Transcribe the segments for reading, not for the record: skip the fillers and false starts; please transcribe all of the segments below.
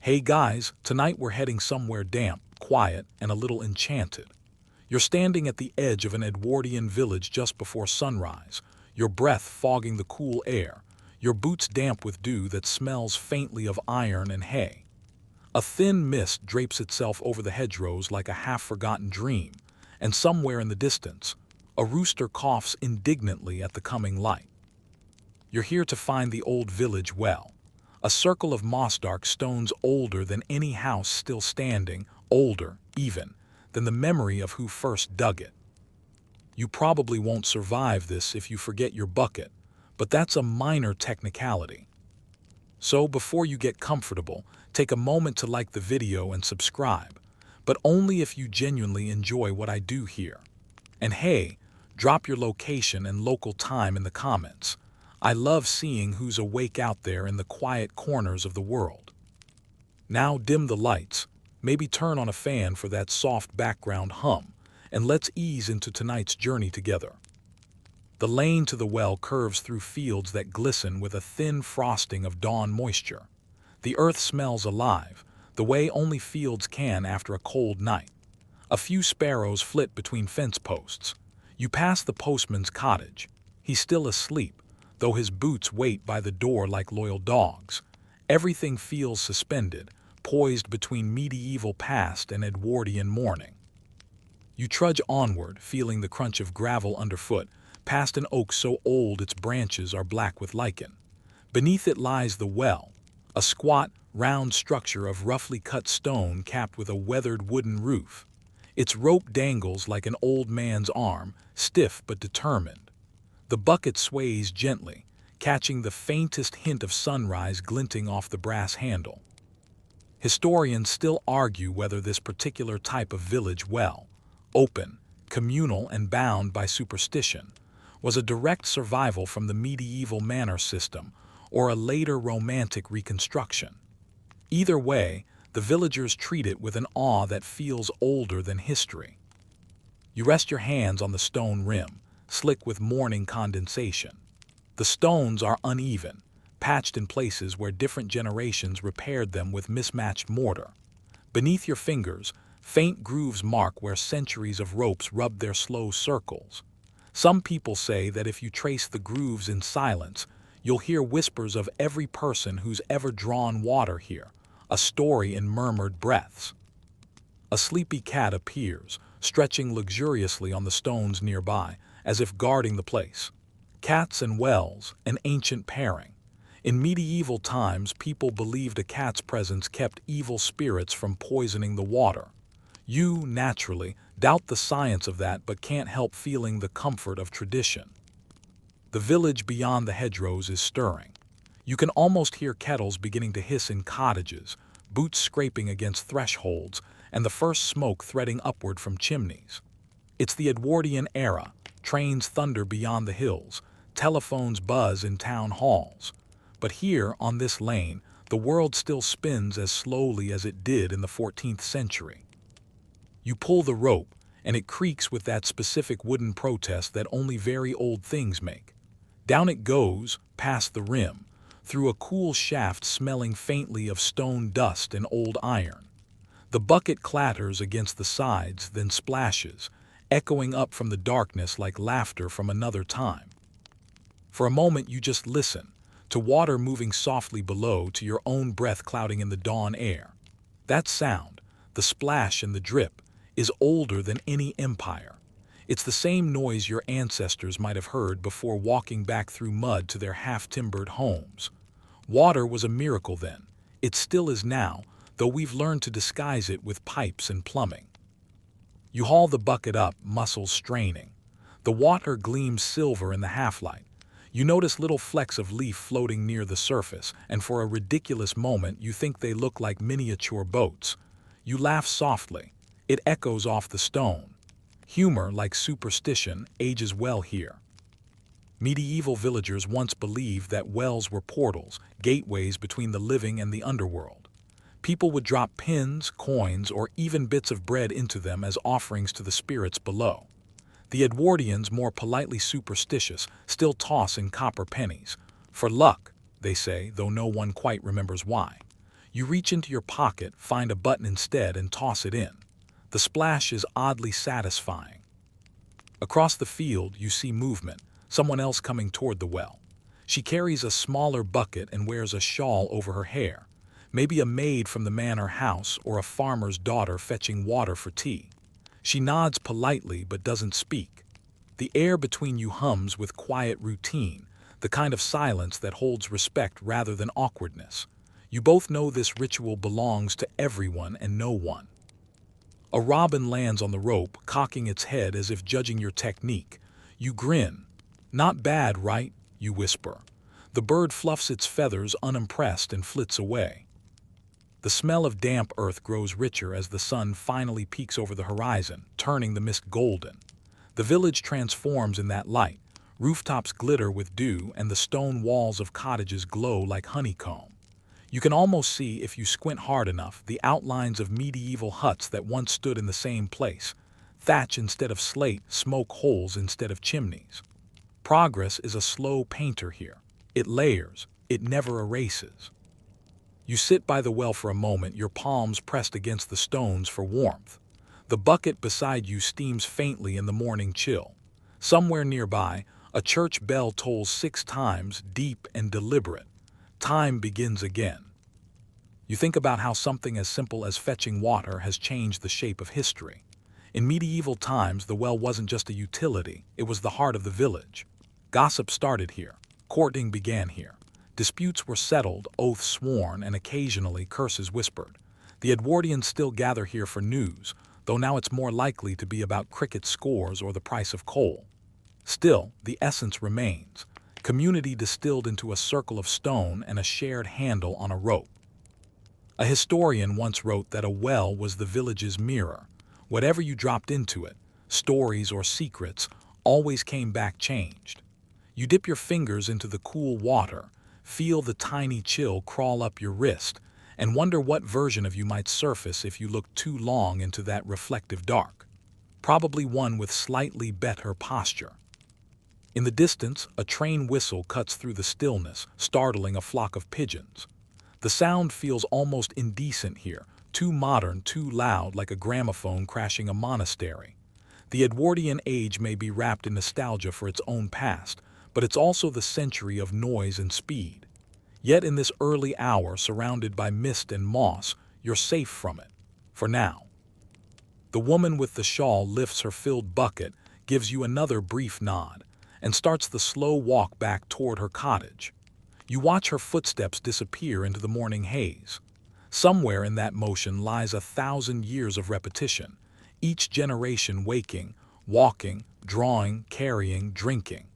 Hey guys, tonight we're heading somewhere damp, quiet, and a little enchanted. You're standing at the edge of an Edwardian village just before sunrise, your breath fogging the cool air, your boots damp with dew that smells faintly of iron and hay. A thin mist drapes itself over the hedgerows like a half-forgotten dream, and somewhere in the distance, a rooster coughs indignantly at the coming light. You're here to find the old village well. A circle of moss-dark stones older than any house still standing, older, even, than the memory of who first dug it. You probably won't survive this if you forget your bucket, but that's a minor technicality. So before you get comfortable, take a moment to like the video and subscribe, but only if you genuinely enjoy what I do here. And hey, drop your location and local time in the comments. I love seeing who's awake out there in the quiet corners of the world. Now dim the lights, maybe turn on a fan for that soft background hum, and let's ease into tonight's journey together. The lane to the well curves through fields that glisten with a thin frosting of dawn moisture. The earth smells alive, the way only fields can after a cold night. A few sparrows flit between fence posts. You pass the postman's cottage. He's still asleep, though his boots wait by the door like loyal dogs. Everything feels suspended, poised between medieval past and Edwardian morning. You trudge onward, feeling the crunch of gravel underfoot, past an oak so old its branches are black with lichen. Beneath it lies the well, a squat, round structure of roughly cut stone capped with a weathered wooden roof. Its rope dangles like an old man's arm, stiff but determined. The bucket sways gently, catching the faintest hint of sunrise glinting off the brass handle. Historians still argue whether this particular type of village well, open, communal, and bound by superstition, was a direct survival from the medieval manor system or a later romantic reconstruction. Either way, the villagers treat it with an awe that feels older than history. You rest your hands on the stone rim, slick with morning condensation. The stones are uneven, patched in places where different generations repaired them with mismatched mortar. Beneath your fingers, faint grooves mark where centuries of ropes rubbed their slow circles. Some people say that if you trace the grooves in silence, you'll hear whispers of every person who's ever drawn water here, a story in murmured breaths. A sleepy cat appears, stretching luxuriously on the stones nearby, as if guarding the place. Cats and wells, an ancient pairing. In medieval times, people believed a cat's presence kept evil spirits from poisoning the water. You, naturally, doubt the science of that but can't help feeling the comfort of tradition. The village beyond the hedgerows is stirring. You can almost hear kettles beginning to hiss in cottages, boots scraping against thresholds, and the first smoke threading upward from chimneys. It's the Edwardian era. Trains thunder beyond the hills, telephones buzz in town halls. But here, on this lane, the world still spins as slowly as it did in the 14th century. You pull the rope, and it creaks with that specific wooden protest that only very old things make. Down it goes, past the rim, through a cool shaft smelling faintly of stone dust and old iron. The bucket clatters against the sides, then splashes, echoing up from the darkness like laughter from another time. For a moment you just listen, to water moving softly below, to your own breath clouding in the dawn air. That sound, the splash and the drip, is older than any empire. It's the same noise your ancestors might have heard before walking back through mud to their half-timbered homes. Water was a miracle then. It still is now, though we've learned to disguise it with pipes and plumbing. You haul the bucket up, muscles straining. The water gleams silver in the half-light. You notice little flecks of leaf floating near the surface, and for a ridiculous moment you think they look like miniature boats. You laugh softly. It echoes off the stone. Humor, like superstition, ages well here. Medieval villagers once believed that wells were portals, gateways between the living and the underworld. People would drop pins, coins, or even bits of bread into them as offerings to the spirits below. The Edwardians, more politely superstitious, still toss in copper pennies. For luck, they say, though no one quite remembers why. You reach into your pocket, find a button instead, and toss it in. The splash is oddly satisfying. Across the field, you see movement, someone else coming toward the well. She carries a smaller bucket and wears a shawl over her hair. Maybe a maid from the manor house or a farmer's daughter fetching water for tea. She nods politely but doesn't speak. The air between you hums with quiet routine, the kind of silence that holds respect rather than awkwardness. You both know this ritual belongs to everyone and no one. A robin lands on the rope, cocking its head as if judging your technique. You grin. "Not bad, right?" you whisper. The bird fluffs its feathers unimpressed and flits away. The smell of damp earth grows richer as the sun finally peeks over the horizon, turning the mist golden. The village transforms in that light. Rooftops glitter with dew and the stone walls of cottages glow like honeycomb. You can almost see, if you squint hard enough, the outlines of medieval huts that once stood in the same place. Thatch instead of slate, smoke holes instead of chimneys. Progress is a slow painter here. It layers, it never erases. You sit by the well for a moment, your palms pressed against the stones for warmth. The bucket beside you steams faintly in the morning chill. Somewhere nearby, a church bell tolls 6 times, deep and deliberate. Time begins again. You think about how something as simple as fetching water has changed the shape of history. In medieval times, the well wasn't just a utility, it was the heart of the village. Gossip started here. Courting began here. Disputes were settled, oaths sworn, and occasionally curses whispered. The Edwardians still gather here for news, though now it's more likely to be about cricket scores or the price of coal. Still, the essence remains. Community distilled into a circle of stone and a shared handle on a rope. A historian once wrote that a well was the village's mirror. Whatever you dropped into it, stories or secrets, always came back changed. You dip your fingers into the cool water, feel the tiny chill crawl up your wrist, and wonder what version of you might surface if you looked too long into that reflective dark. Probably one with slightly better posture. In the distance, a train whistle cuts through the stillness, startling a flock of pigeons. The sound feels almost indecent here, too modern, too loud, like a gramophone crashing a monastery. The Edwardian age may be wrapped in nostalgia for its own past, but it's also the century of noise and speed. Yet in this early hour, surrounded by mist and moss, you're safe from it. For now. The woman with the shawl lifts her filled bucket, gives you another brief nod, and starts the slow walk back toward her cottage. You watch her footsteps disappear into the morning haze. Somewhere in that motion lies 1,000 years of repetition, each generation waking, walking, drawing, carrying, drinking.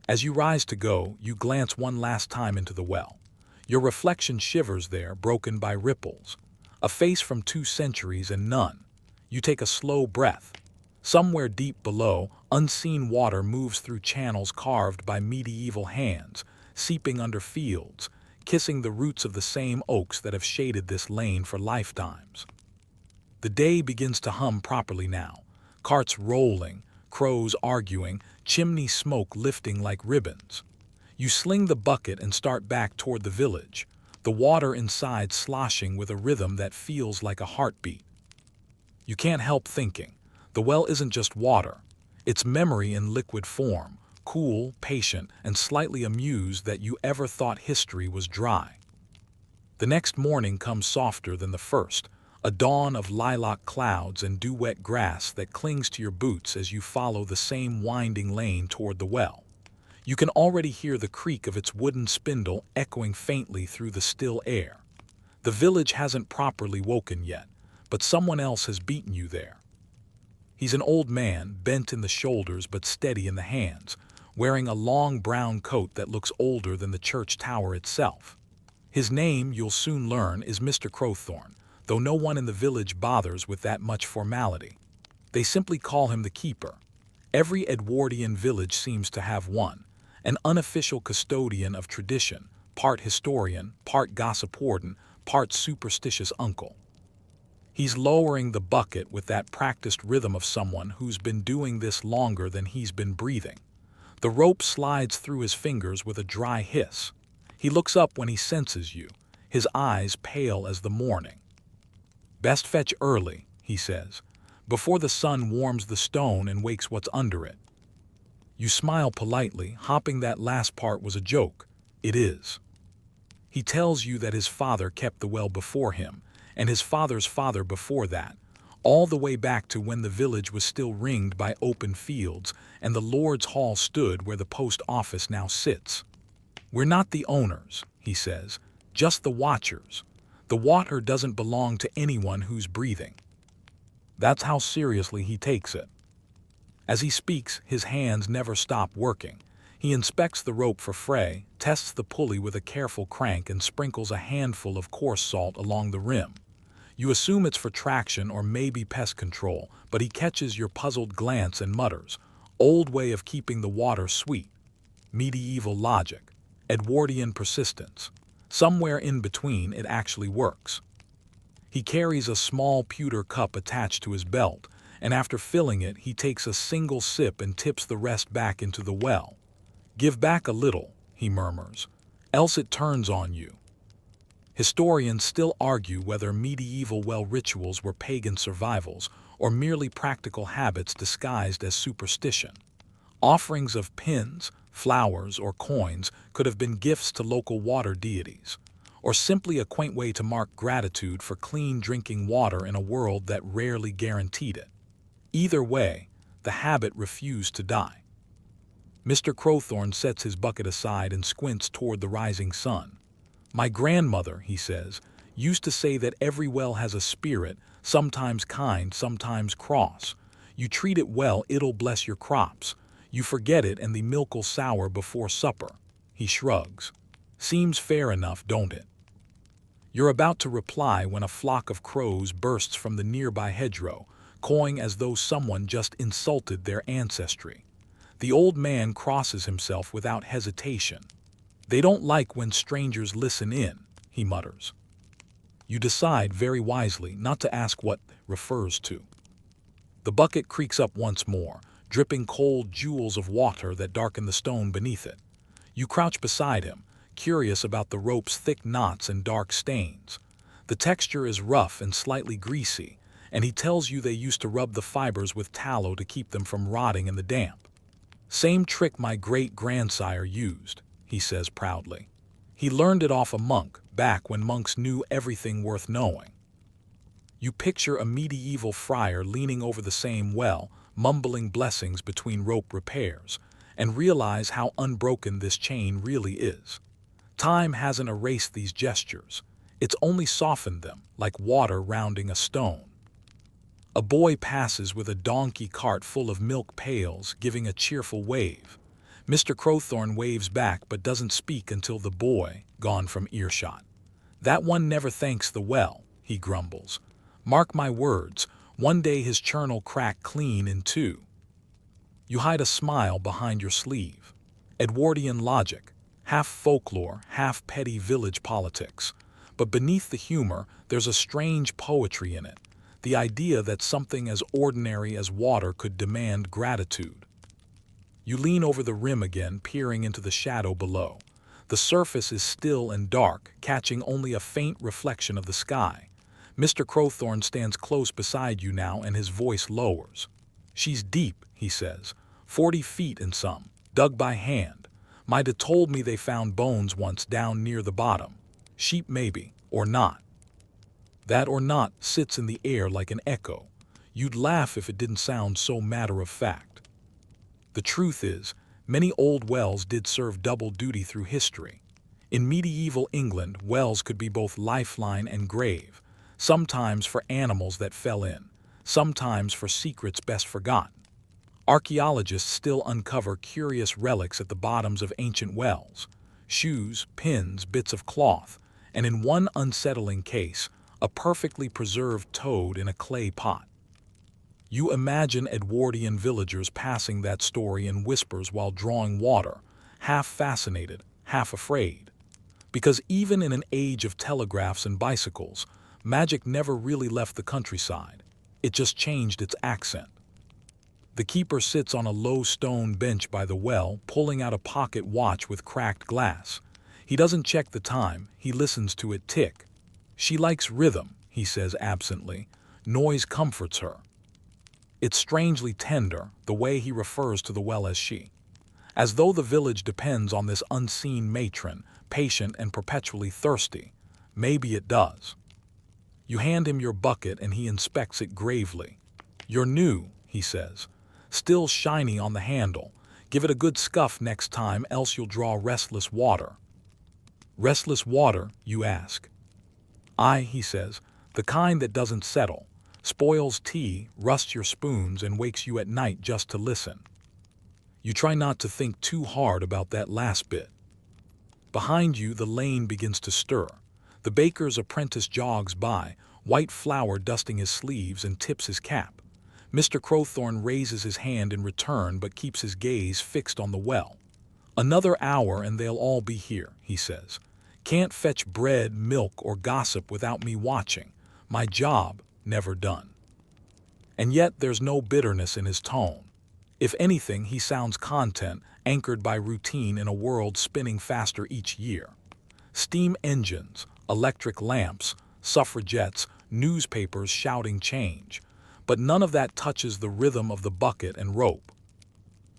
As you rise to go, you glance one last time into the well. Your reflection shivers there, broken by ripples. A face from 2 centuries and none. You take a slow breath. Somewhere deep below, unseen water moves through channels carved by medieval hands, seeping under fields, kissing the roots of the same oaks that have shaded this lane for lifetimes. The day begins to hum properly now. Carts rolling, crows arguing, chimney smoke lifting like ribbons. You sling the bucket and start back toward the village, the water inside sloshing with a rhythm that feels like a heartbeat. You can't help thinking, the well isn't just water. It's memory in liquid form, cool, patient, and slightly amused that you ever thought history was dry. The next morning comes softer than the first, a dawn of lilac clouds and dew-wet grass that clings to your boots as you follow the same winding lane toward the well. You can already hear the creak of its wooden spindle echoing faintly through the still air. The village hasn't properly woken yet, but someone else has beaten you there. He's an old man, bent in the shoulders but steady in the hands, wearing a long brown coat that looks older than the church tower itself. His name, you'll soon learn, is Mr. Crowthorne, though no one in the village bothers with that much formality. They simply call him the keeper. Every Edwardian village seems to have one, an unofficial custodian of tradition, part historian, part gossip warden, part superstitious uncle. He's lowering the bucket with that practiced rhythm of someone who's been doing this longer than he's been breathing. The rope slides through his fingers with a dry hiss. He looks up when he senses you, his eyes pale as the morning. "Best fetch early," he says, "before the sun warms the stone and wakes what's under it." You smile politely, hoping that last part was a joke. It is. He tells you that his father kept the well before him, and his father's father before that, all the way back to when the village was still ringed by open fields and the Lord's Hall stood where the post office now sits. "We're not the owners," he says, "just the watchers. The water doesn't belong to anyone who's breathing." That's how seriously he takes it. As he speaks, his hands never stop working. He inspects the rope for fray, tests the pulley with a careful crank, and sprinkles a handful of coarse salt along the rim. You assume it's for traction or maybe pest control, but he catches your puzzled glance and mutters, "Old way of keeping the water sweet. Medieval logic. Edwardian persistence. Somewhere in between it actually works." He carries a small pewter cup attached to his belt, and after filling it he takes a single sip and tips the rest back into the well. "Give back a little," he murmurs, "else it turns on you." Historians still argue whether medieval well rituals were pagan survivals or merely practical habits disguised as superstition. Offerings of pins, flowers, or coins could have been gifts to local water deities, or simply a quaint way to mark gratitude for clean drinking water in a world that rarely guaranteed it. Either way, the habit refused to die. Mr. Crowthorne sets his bucket aside and squints toward the rising sun. "My grandmother," he says, "used to say that every well has a spirit, sometimes kind, sometimes cross. You treat it well, it'll bless your crops. You forget it and the milk'll sour before supper." He shrugs. "Seems fair enough, don't it?" You're about to reply when a flock of crows bursts from the nearby hedgerow, cawing as though someone just insulted their ancestry. The old man crosses himself without hesitation. "They don't like when strangers listen in," he mutters. You decide very wisely not to ask what refers to. The bucket creaks up once more, dripping cold jewels of water that darken the stone beneath it. You crouch beside him, curious about the rope's thick knots and dark stains. The texture is rough and slightly greasy, and he tells you they used to rub the fibers with tallow to keep them from rotting in the damp. "Same trick my great-grandsire used," he says proudly. "He learned it off a monk, back when monks knew everything worth knowing." You picture a medieval friar leaning over the same well, mumbling blessings between rope repairs, and realize how unbroken this chain really is. Time hasn't erased these gestures. It's only softened them, like water rounding a stone. A boy passes with a donkey cart full of milk pails, giving a cheerful wave. Mr. Crowthorne waves back but doesn't speak until the boy, gone from earshot. "That one never thanks the well," he grumbles. "Mark my words, one day his churn'll crack clean in two." You hide a smile behind your sleeve. Edwardian logic, half folklore, half petty village politics. But beneath the humor, there's a strange poetry in it. The idea that something as ordinary as water could demand gratitude. You lean over the rim again, peering into the shadow below. The surface is still and dark, catching only a faint reflection of the sky. Mr. Crowthorne stands close beside you now, and his voice lowers. "She's deep," he says, 40 feet and some, dug by hand. Might have told me they found bones once down near the bottom. Sheep maybe, or not. That or not sits in the air like an echo. You'd laugh if it didn't sound so matter-of-fact. The truth is, many old wells did serve double duty through history. In medieval England, wells could be both lifeline and grave, sometimes for animals that fell in, sometimes for secrets best forgotten. Archaeologists still uncover curious relics at the bottoms of ancient wells: shoes, pins, bits of cloth, and in one unsettling case, a perfectly preserved toad in a clay pot. You imagine Edwardian villagers passing that story in whispers while drawing water, half fascinated, half afraid. Because even in an age of telegraphs and bicycles, magic never really left the countryside. It just changed its accent. The keeper sits on a low stone bench by the well, pulling out a pocket watch with cracked glass. He doesn't check the time, he listens to it tick. She likes rhythm, he says absently. Noise comforts her. It's strangely tender, the way he refers to the well as she. As though the village depends on this unseen matron, patient and perpetually thirsty. Maybe it does. You hand him your bucket and he inspects it gravely. You're new, he says. Still shiny on the handle. Give it a good scuff next time, else you'll draw restless water. Restless water, you ask. Aye, he says, the kind that doesn't settle, spoils tea, rusts your spoons, and wakes you at night just to listen. You try not to think too hard about that last bit. Behind you, the lane begins to stir. The baker's apprentice jogs by, white flour dusting his sleeves, and tips his cap. Mr. Crowthorne raises his hand in return but keeps his gaze fixed on the well. Another hour and they'll all be here, he says. Can't fetch bread, milk, or gossip without me watching. My job never done. And yet there's no bitterness in his tone. If anything, he sounds content, anchored by routine in a world spinning faster each year. Steam engines, electric lamps, suffragettes, newspapers shouting change. But none of that touches the rhythm of the bucket and rope.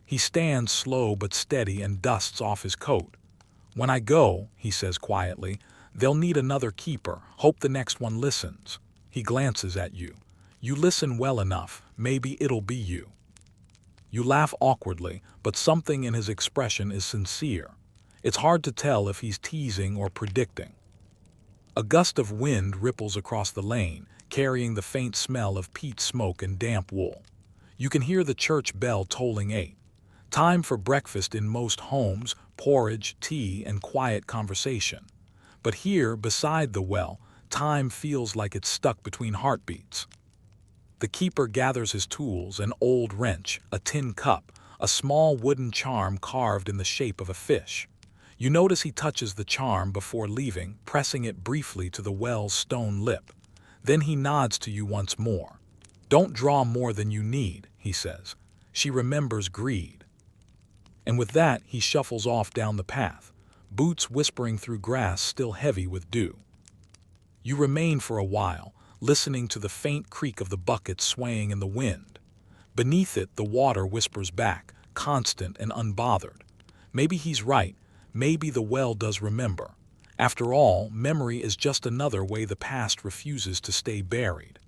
He stands slow but steady and dusts off his coat. When I go, he says quietly, they'll need another keeper. Hope the next one listens. He glances at you. You listen well enough, maybe it'll be you. You laugh awkwardly, but something in his expression is sincere. It's hard to tell if he's teasing or predicting. A gust of wind ripples across the lane, carrying the faint smell of peat smoke and damp wool. You can hear the church bell tolling 8. Time for breakfast in most homes, porridge, tea, and quiet conversation. But here, beside the well, time feels like it's stuck between heartbeats. The keeper gathers his tools, an old wrench, a tin cup, a small wooden charm carved in the shape of a fish. You notice he touches the charm before leaving, pressing it briefly to the well's stone lip. Then he nods to you once more. Don't draw more than you need, he says. She remembers greed. And with that, he shuffles off down the path, boots whispering through grass still heavy with dew. You remain for a while, listening to the faint creak of the bucket swaying in the wind. Beneath it, the water whispers back, constant and unbothered. Maybe he's right. Maybe the well does remember. After all, memory is just another way the past refuses to stay buried.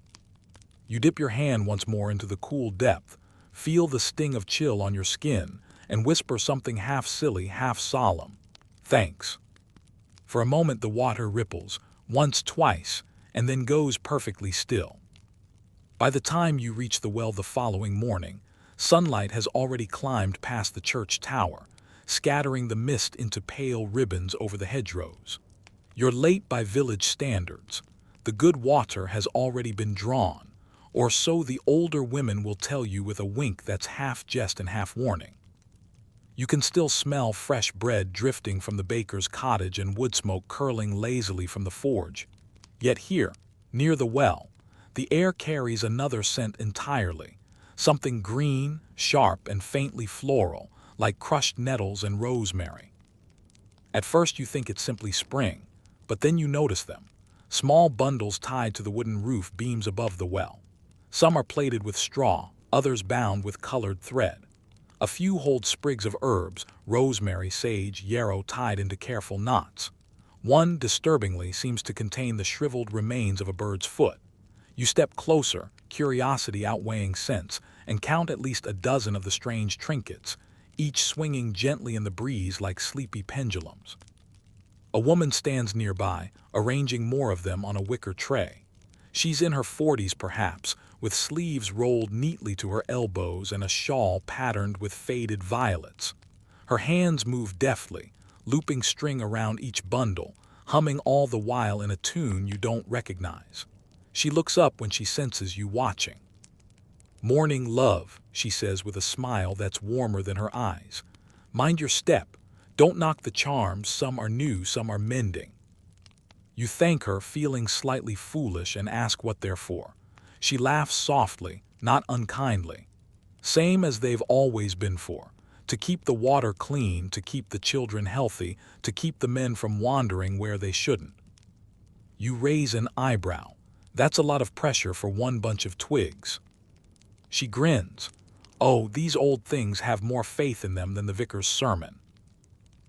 You dip your hand once more into the cool depth, feel the sting of chill on your skin, and whisper something half silly, half solemn. Thanks. For a moment the water ripples, once, twice, and then goes perfectly still. By the time you reach the well the following morning, sunlight has already climbed past the church tower, scattering the mist into pale ribbons over the hedgerows. You're late by village standards. The good water has already been drawn, or so the older women will tell you with a wink that's half jest and half warning. You can still smell fresh bread drifting from the baker's cottage and wood smoke curling lazily from the forge. Yet here, near the well, the air carries another scent entirely, something green, sharp, and faintly floral, like crushed nettles and rosemary. At first you think it's simply spring, but then you notice them, small bundles tied to the wooden roof beams above the well. Some are plaited with straw, others bound with colored thread. A few hold sprigs of herbs, rosemary, sage, yarrow tied into careful knots. One, disturbingly, seems to contain the shriveled remains of a bird's foot. You step closer, curiosity outweighing sense, and count at least a dozen of the strange trinkets, each swinging gently in the breeze like sleepy pendulums. A woman stands nearby, arranging more of them on a wicker tray. She's in her 40s perhaps, with sleeves rolled neatly to her elbows and a shawl patterned with faded violets. Her hands move deftly, looping string around each bundle, humming all the while in a tune you don't recognize. She looks up when she senses you watching. "Morning, love," she says with a smile that's warmer than her eyes. "Mind your step. Don't knock the charms, some are new, some are mending." You thank her, feeling slightly foolish, and ask what they're for. She laughs softly, not unkindly. "Same as they've always been for. To keep the water clean, to keep the children healthy, to keep the men from wandering where they shouldn't. You raise an eyebrow. That's a lot of pressure for one bunch of twigs. She grins. Oh, these old things have more faith in them than the vicar's sermon.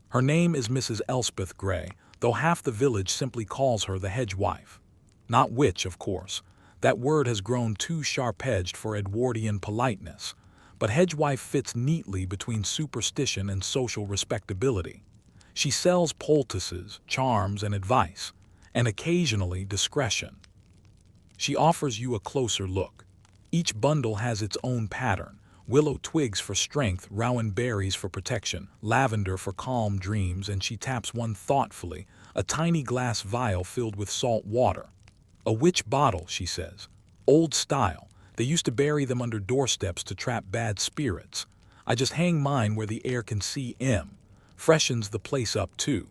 Her name is Mrs. Elspeth Gray, though half the village simply calls her the hedgewife. Not witch, of course. That word has grown too sharp-edged for Edwardian politeness, but hedgewife fits neatly between superstition and social respectability. She sells poultices, charms, and advice, and occasionally discretion. She offers you a closer look. Each bundle has its own pattern: willow twigs for strength, rowan berries for protection, lavender for calm dreams, and she taps one thoughtfully, a tiny glass vial filled with salt water. A witch bottle, she says. Old style. They used to bury them under doorsteps to trap bad spirits. I just hang mine where the air can see in. Freshens the place up too.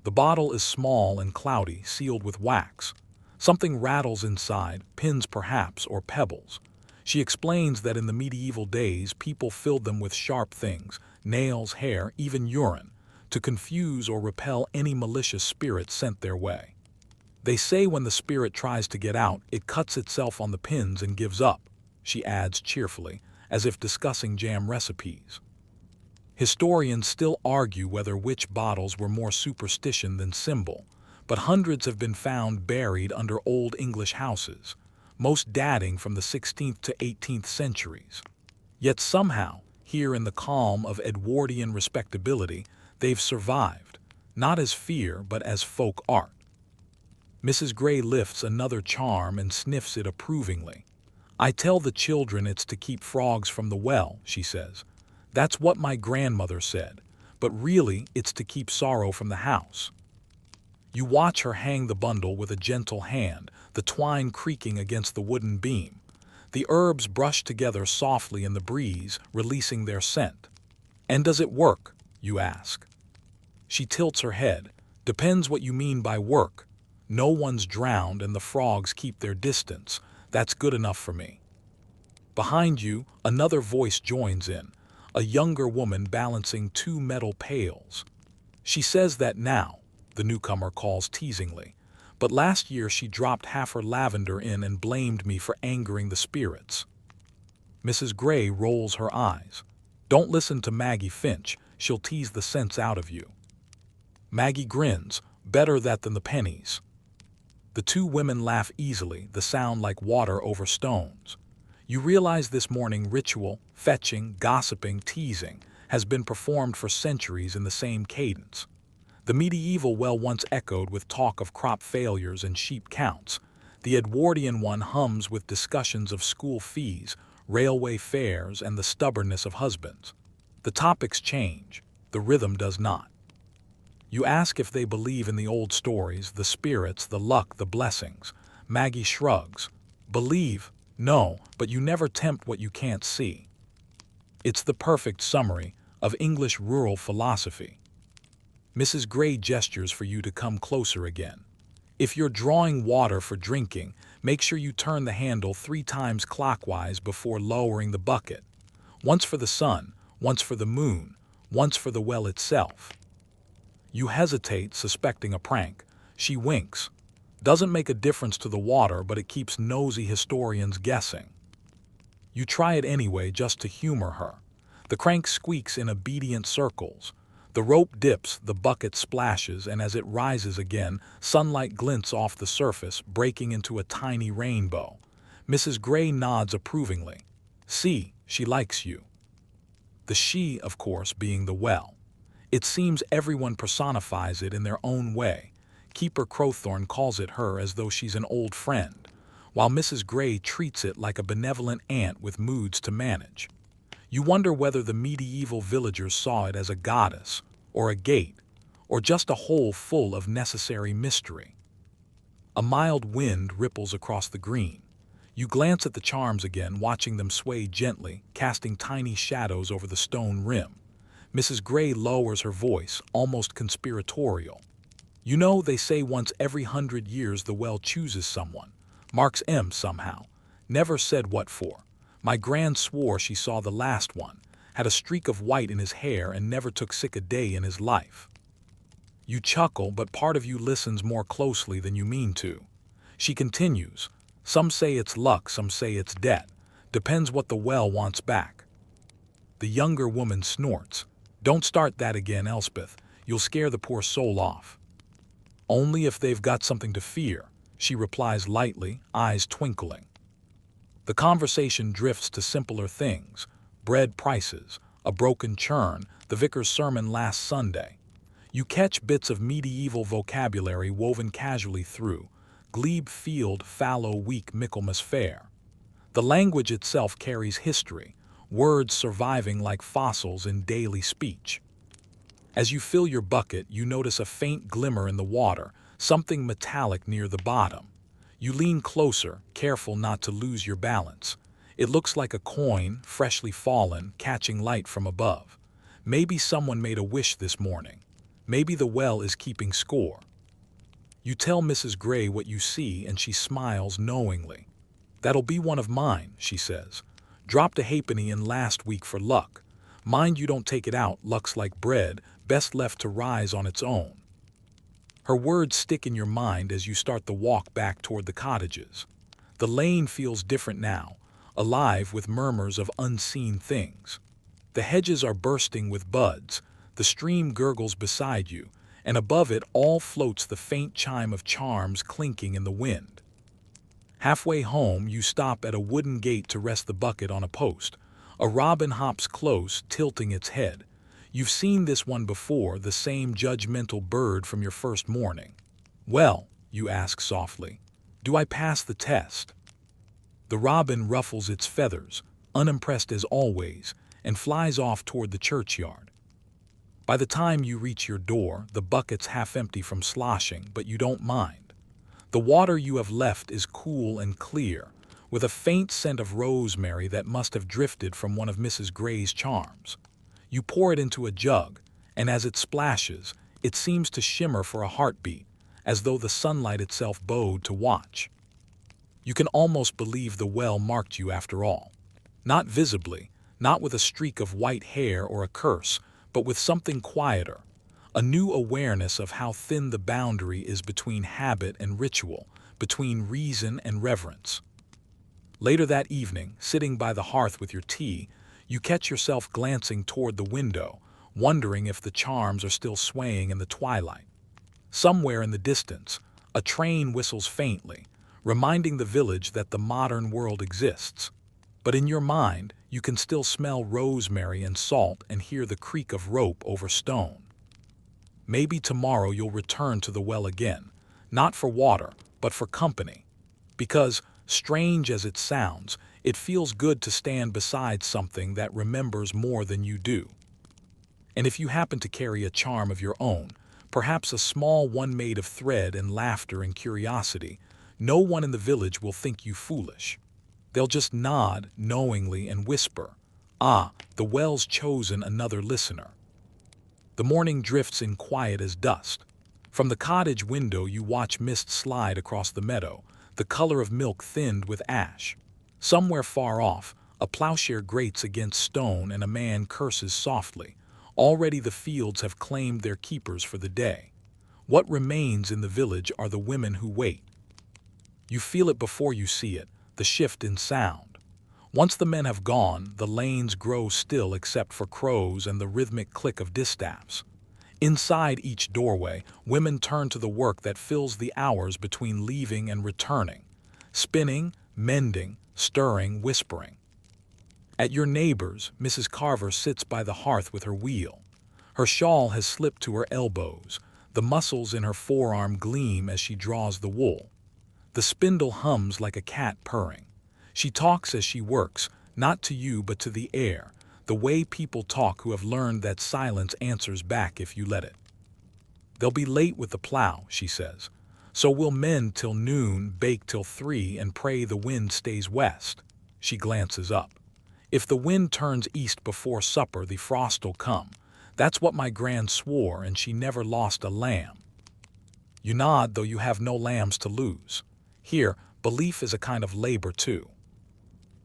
The bottle is small and cloudy, sealed with wax. Something rattles inside, pins perhaps, or pebbles. She explains that in the medieval days people filled them with sharp things, nails, hair, even urine, to confuse or repel any malicious spirit sent their way. They say when the spirit tries to get out, it cuts itself on the pins and gives up, she adds cheerfully, as if discussing jam recipes. Historians still argue whether witch bottles were more superstition than symbol, but hundreds have been found buried under Old English houses, most dating from the 16th to 18th centuries. Yet somehow, here in the calm of Edwardian respectability, they've survived, not as fear but as folk art. Mrs. Gray lifts another charm and sniffs it approvingly. I tell the children it's to keep frogs from the well, she says. That's what my grandmother said, but really it's to keep sorrow from the house. You watch her hang the bundle with a gentle hand, the twine creaking against the wooden beam. The herbs brush together softly in the breeze, releasing their scent. And does it work, you ask? She tilts her head. Depends what you mean by work. No one's drowned and the frogs keep their distance. That's good enough for me. Behind you, another voice joins in, a younger woman balancing two metal pails. She says that now, the newcomer calls teasingly, but last year she dropped half her lavender in and blamed me for angering the spirits. Mrs. Gray rolls her eyes. Don't listen to Maggie Finch, she'll tease the sense out of you. Maggie grins, better that than the pennies. The two women laugh easily, the sound like water over stones. You realize this morning ritual, fetching, gossiping, teasing, has been performed for centuries in the same cadence. The medieval well once echoed with talk of crop failures and sheep counts. The Edwardian one hums with discussions of school fees, railway fares, and the stubbornness of husbands. The topics change, the rhythm does not. You ask if they believe in the old stories, the spirits, the luck, the blessings. Maggie shrugs. Believe? No, but you never tempt what you can't see. It's the perfect summary of English rural philosophy. Mrs. Gray gestures for you to come closer again. If you're drawing water for drinking, make sure you turn the handle 3 times clockwise before lowering the bucket. Once for the sun, once for the moon, once for the well itself. You hesitate, suspecting a prank. She winks. Doesn't make a difference to the water, but it keeps nosy historians guessing. You try it anyway just to humor her. The crank squeaks in obedient circles. The rope dips, the bucket splashes, and as it rises again, sunlight glints off the surface, breaking into a tiny rainbow. Mrs. Gray nods approvingly. See, she likes you. The she, of course, being the well. It seems everyone personifies it in their own way. Keeper Crowthorne calls it her as though she's an old friend, while Mrs. Gray treats it like a benevolent aunt with moods to manage. You wonder whether the medieval villagers saw it as a goddess, or a gate, or just a hole full of necessary mystery. A mild wind ripples across the green. You glance at the charms again, watching them sway gently, casting tiny shadows over the stone rim. Mrs. Gray lowers her voice, almost conspiratorial. You know, they say once every 100 years the well chooses someone. Marks M somehow. Never said what for. My gran swore she saw the last one. had a streak of white in his hair and never took sick a day in his life. You chuckle, but part of you listens more closely than you mean to. She continues, "Some say it's luck, some say it's debt. Depends what the well wants back." The younger woman snorts. "Don't start that again, Elspeth. You'll scare the poor soul off." "Only if they've got something to fear," she replies lightly, eyes twinkling. The conversation drifts to simpler things: bread prices, a broken churn, the vicar's sermon last Sunday. You catch bits of medieval vocabulary woven casually through: glebe field, fallow week, Michaelmas fair. The language itself carries history, words surviving like fossils in daily speech. As you fill your bucket, you notice a faint glimmer in the water, something metallic near the bottom. You lean closer, careful not to lose your balance. It looks like a coin, freshly fallen, catching light from above. Maybe someone made a wish this morning. Maybe the well is keeping score. You tell Mrs. Gray what you see, and she smiles knowingly. "That'll be one of mine," she says. "Dropped a halfpenny in last week for luck. Mind you don't take it out, luck's like bread, best left to rise on its own." Her words stick in your mind as you start the walk back toward the cottages. The lane feels different now, alive with murmurs of unseen things. The hedges are bursting with buds, the stream gurgles beside you, and above it all floats the faint chime of charms clinking in the wind. Halfway home, you stop at a wooden gate to rest the bucket on a post. A robin hops close, tilting its head. You've seen this one before, the same judgmental bird from your first morning. "Well," you ask softly, "do I pass the test?" The robin ruffles its feathers, unimpressed as always, and flies off toward the churchyard. By the time you reach your door, the bucket's half empty from sloshing, but you don't mind. The water you have left is cool and clear, with a faint scent of rosemary that must have drifted from one of Mrs. Gray's charms. You pour it into a jug, and as it splashes, it seems to shimmer for a heartbeat, as though the sunlight itself bowed to watch. You can almost believe the well marked you after all. Not visibly, not with a streak of white hair or a curse, but with something quieter, a new awareness of how thin the boundary is between habit and ritual, between reason and reverence. Later that evening, sitting by the hearth with your tea, you catch yourself glancing toward the window, wondering if the charms are still swaying in the twilight. Somewhere in the distance, a train whistles faintly, reminding the village that the modern world exists. But in your mind, you can still smell rosemary and salt and hear the creak of rope over stone. Maybe tomorrow you'll return to the well again, not for water, but for company. Because, strange as it sounds, it feels good to stand beside something that remembers more than you do. And if you happen to carry a charm of your own, perhaps a small one made of thread and laughter and curiosity, no one in the village will think you foolish. They'll just nod knowingly and whisper, "Ah, the well's chosen another listener." The morning drifts in quiet as dust. From the cottage window you watch mist slide across the meadow, the color of milk thinned with ash. Somewhere far off, a plowshare grates against stone and a man curses softly. Already the fields have claimed their keepers for the day. What remains in the village are the women who wait. You feel it before you see it, the shift in sound. Once the men have gone, the lanes grow still except for crows and the rhythmic click of distaffs. Inside each doorway, women turn to the work that fills the hours between leaving and returning. Spinning, mending, stirring, whispering. At your neighbor's, Mrs. Carver sits by the hearth with her wheel. Her shawl has slipped to her elbows. The muscles in her forearm gleam as she draws the wool. The spindle hums like a cat purring. She talks as she works, not to you but to the air, the way people talk who have learned that silence answers back if you let it. "They'll be late with the plow," she says. "So we'll mend till noon, bake till 3, and pray the wind stays west." She glances up. "If the wind turns east before supper, the frost'll come. That's what my gran swore, and she never lost a lamb." You nod, though you have no lambs to lose. Here, belief is a kind of labor too.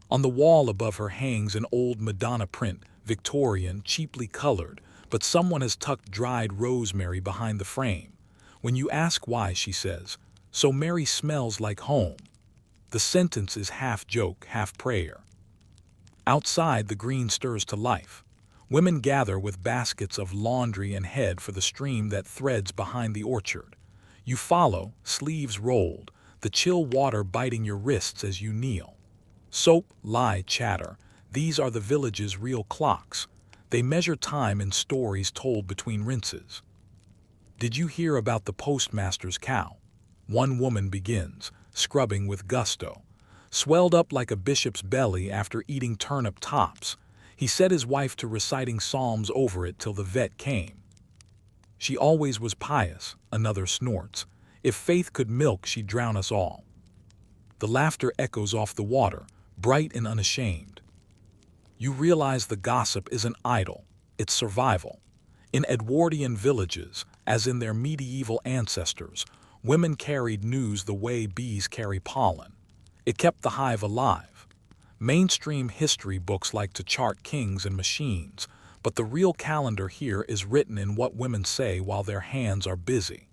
On the wall above her hangs an old Madonna print, Victorian, cheaply colored, but someone has tucked dried rosemary behind the frame. When you ask why, she says, "So Mary smells like home." The sentence is half joke, half prayer. Outside, the green stirs to life. Women gather with baskets of laundry and head for the stream that threads behind the orchard. You follow, sleeves rolled, the chill water biting your wrists as you kneel. Soap, lie, chatter, these are the village's real clocks. They measure time in stories told between rinses. "Did you hear about the postmaster's cow?" One woman begins, scrubbing with gusto. "Swelled up like a bishop's belly after eating turnip tops. He set his wife to reciting psalms over it till the vet came." "She always was pious," another snorts. "If faith could milk, she'd drown us all." The laughter echoes off the water, bright and unashamed. You realize the gossip isn't idle, it's survival. In Edwardian villages, as in their medieval ancestors, women carried news the way bees carry pollen. It kept the hive alive. Mainstream history books like to chart kings and machines, but the real calendar here is written in what women say while their hands are busy.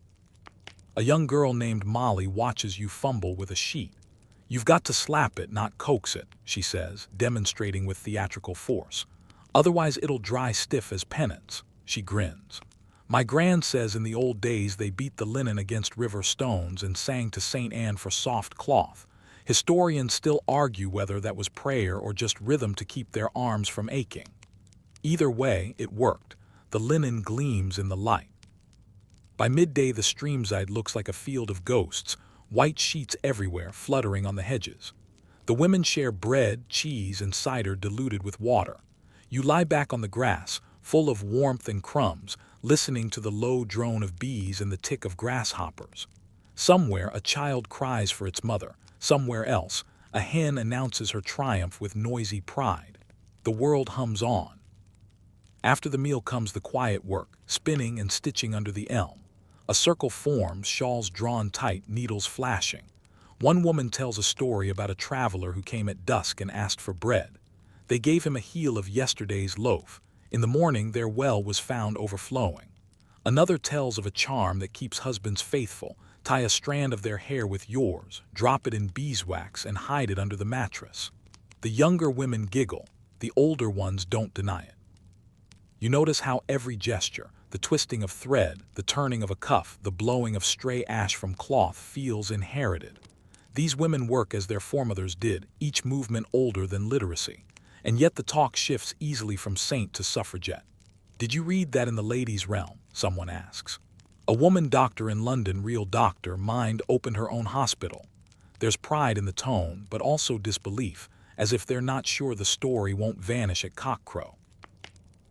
A young girl named Molly watches you fumble with a sheet. "You've got to slap it, not coax it," she says, demonstrating with theatrical force. "Otherwise it'll dry stiff as penance." She grins. "My grand says in the old days they beat the linen against river stones and sang to St. Anne for soft cloth. Historians still argue whether that was prayer or just rhythm to keep their arms from aching. Either way, it worked. The linen gleams in the light." By midday, the streamside looks like a field of ghosts, white sheets everywhere fluttering on the hedges. The women share bread, cheese, and cider diluted with water. You lie back on the grass, full of warmth and crumbs, listening to the low drone of bees and the tick of grasshoppers. Somewhere, a child cries for its mother. Somewhere else, a hen announces her triumph with noisy pride. The world hums on. After the meal comes the quiet work, spinning and stitching under the elm. A circle forms, shawls drawn tight, needles flashing. One woman tells a story about a traveler who came at dusk and asked for bread. They gave him a heel of yesterday's loaf. In the morning, their well was found overflowing. Another tells of a charm that keeps husbands faithful. Tie a strand of their hair with yours, drop it in beeswax, and hide it under the mattress. The younger women giggle. The older ones don't deny it. You notice how every gesture, the twisting of thread, the turning of a cuff, the blowing of stray ash from cloth feels inherited. These women work as their foremothers did, each movement older than literacy. And yet the talk shifts easily from saint to suffragette. "Did you read that in the ladies' realm?" someone asks. "A woman doctor in London, real doctor, mind opened her own hospital." There's pride in the tone, but also disbelief, as if they're not sure the story won't vanish at cockcrow.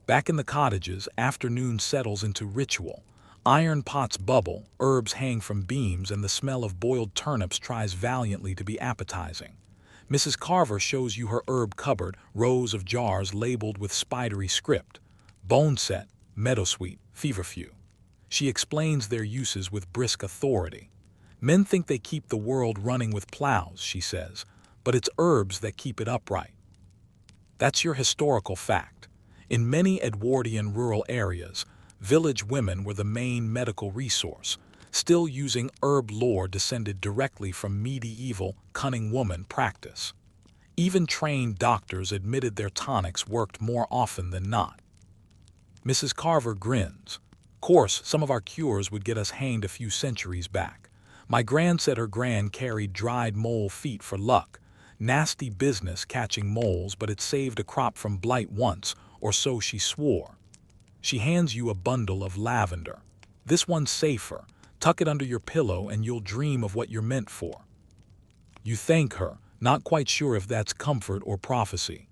Back in the cottages, afternoon settles into ritual. Iron pots bubble, herbs hang from beams, and the smell of boiled turnips tries valiantly to be appetizing. Mrs. Carver shows you her herb cupboard, rows of jars labeled with spidery script. Boneset, meadowsweet, feverfew. She explains their uses with brisk authority. "Men think they keep the world running with plows," she says, "but it's herbs that keep it upright." That's your historical fact. In many Edwardian rural areas, village women were the main medical resource, still using herb lore descended directly from medieval cunning woman practice. Even trained doctors admitted their tonics worked more often than not. Mrs. Carver grins. "Course, some of our cures would get us hanged a few centuries back. My gran said her gran carried dried mole feet for luck. Nasty business catching moles, but it saved a crop from blight once, or so she swore." She hands you a bundle of lavender. "This one's safer. Tuck it under your pillow and you'll dream of what you're meant for." You thank her, not quite sure if that's comfort or prophecy.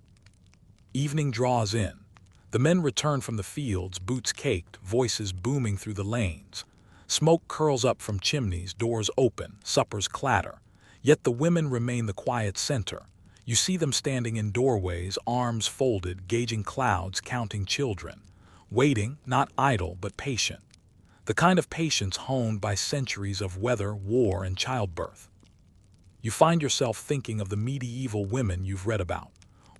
Evening draws in. The men return from the fields, boots caked, voices booming through the lanes. Smoke curls up from chimneys, doors open, suppers clatter. Yet the women remain the quiet center. You see them standing in doorways, arms folded, gauging clouds, counting children. Waiting, not idle, but patient. The kind of patience honed by centuries of weather, war, and childbirth. You find yourself thinking of the medieval women you've read about.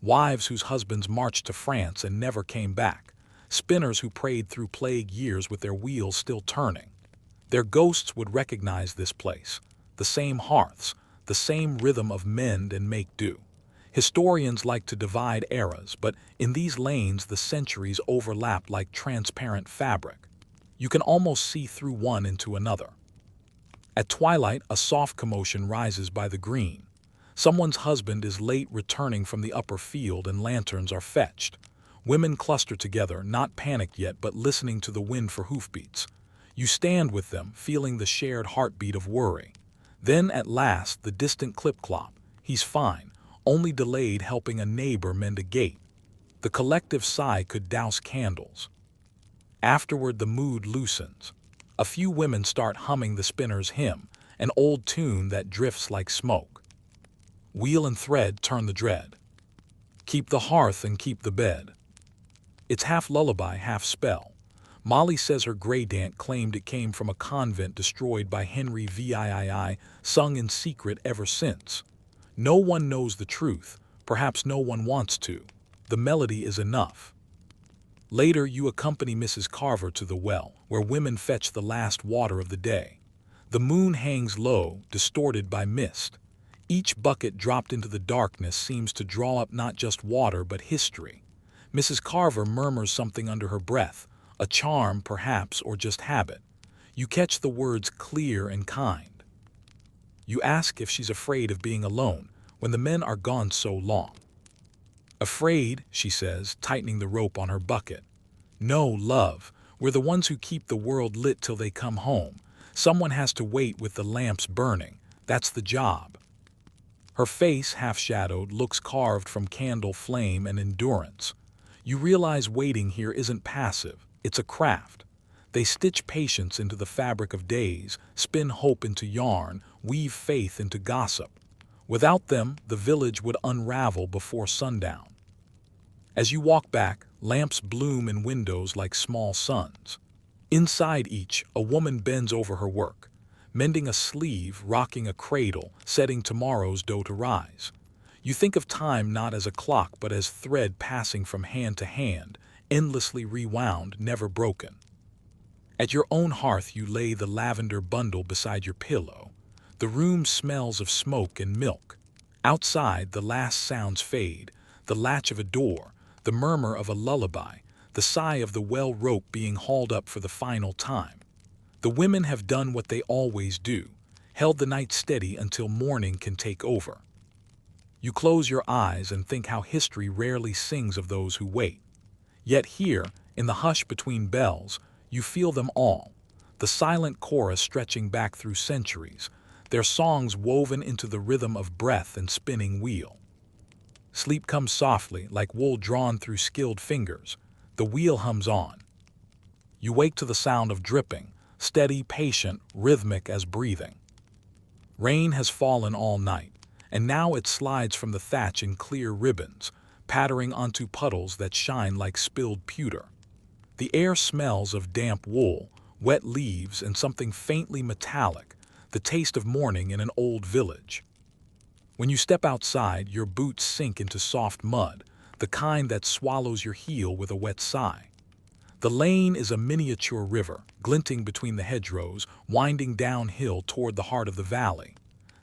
wives whose husbands marched to France and never came back, spinners who prayed through plague years with their wheels still turning. Their ghosts would recognize this place, the same hearths, the same rhythm of mend and make do. Historians like to divide eras, but in these lanes the centuries overlap like transparent fabric. You can almost see through one into another. At twilight, a soft commotion rises by the green. Someone's husband is late returning from the upper field and lanterns are fetched. Women cluster together, not panicked yet, but listening to the wind for hoofbeats. You stand with them, feeling the shared heartbeat of worry. Then, at last, the distant clip-clop. He's fine, only delayed helping a neighbor mend a gate. The collective sigh could douse candles. Afterward, the mood loosens. A few women start humming the spinner's hymn, an old tune that drifts like smoke. Wheel and thread turn the dread. Keep the hearth and keep the bed. It's half lullaby, half spell. Molly says her great-aunt claimed it came from a convent destroyed by Henry VIII, sung in secret ever since. No one knows the truth, perhaps no one wants to. The melody is enough. Later, you accompany Mrs. Carver to the well, where women fetch the last water of the day. The moon hangs low, distorted by mist. Each bucket dropped into the darkness seems to draw up not just water but history. Mrs. Carver murmurs something under her breath, a charm perhaps or just habit. You catch the words clear and kind. You ask if she's afraid of being alone when the men are gone so long. Afraid, she says, tightening the rope on her bucket. No, love, we're the ones who keep the world lit till they come home. Someone has to wait with the lamps burning. That's the job. Her face, half-shadowed, looks carved from candle flame and endurance. You realize waiting here isn't passive, it's a craft. They stitch patience into the fabric of days, spin hope into yarn, weave faith into gossip. Without them, the village would unravel before sundown. As you walk back, lamps bloom in windows like small suns. Inside each, a woman bends over her work, mending a sleeve, rocking a cradle, setting tomorrow's dough to rise. You think of time not as a clock but as thread passing from hand to hand, endlessly rewound, never broken. At your own hearth you lay the lavender bundle beside your pillow. The room smells of smoke and milk. Outside, the last sounds fade, the latch of a door, the murmur of a lullaby, the sigh of the well rope being hauled up for the final time. The women have done what they always do, held the night steady until morning can take over. You close your eyes and think how history rarely sings of those who wait. Yet here, in the hush between bells, you feel them all, the silent chorus stretching back through centuries, their songs woven into the rhythm of breath and spinning wheel. Sleep comes softly, like wool drawn through skilled fingers. The wheel hums on. You wake to the sound of dripping, steady, patient, rhythmic as breathing. Rain has fallen all night, and now it slides from the thatch in clear ribbons, pattering onto puddles that shine like spilled pewter. The air smells of damp wool, wet leaves, and something faintly metallic, the taste of morning in an old village. When you step outside, your boots sink into soft mud, the kind that swallows your heel with a wet sigh. The lane is a miniature river, glinting between the hedgerows, winding downhill toward the heart of the valley.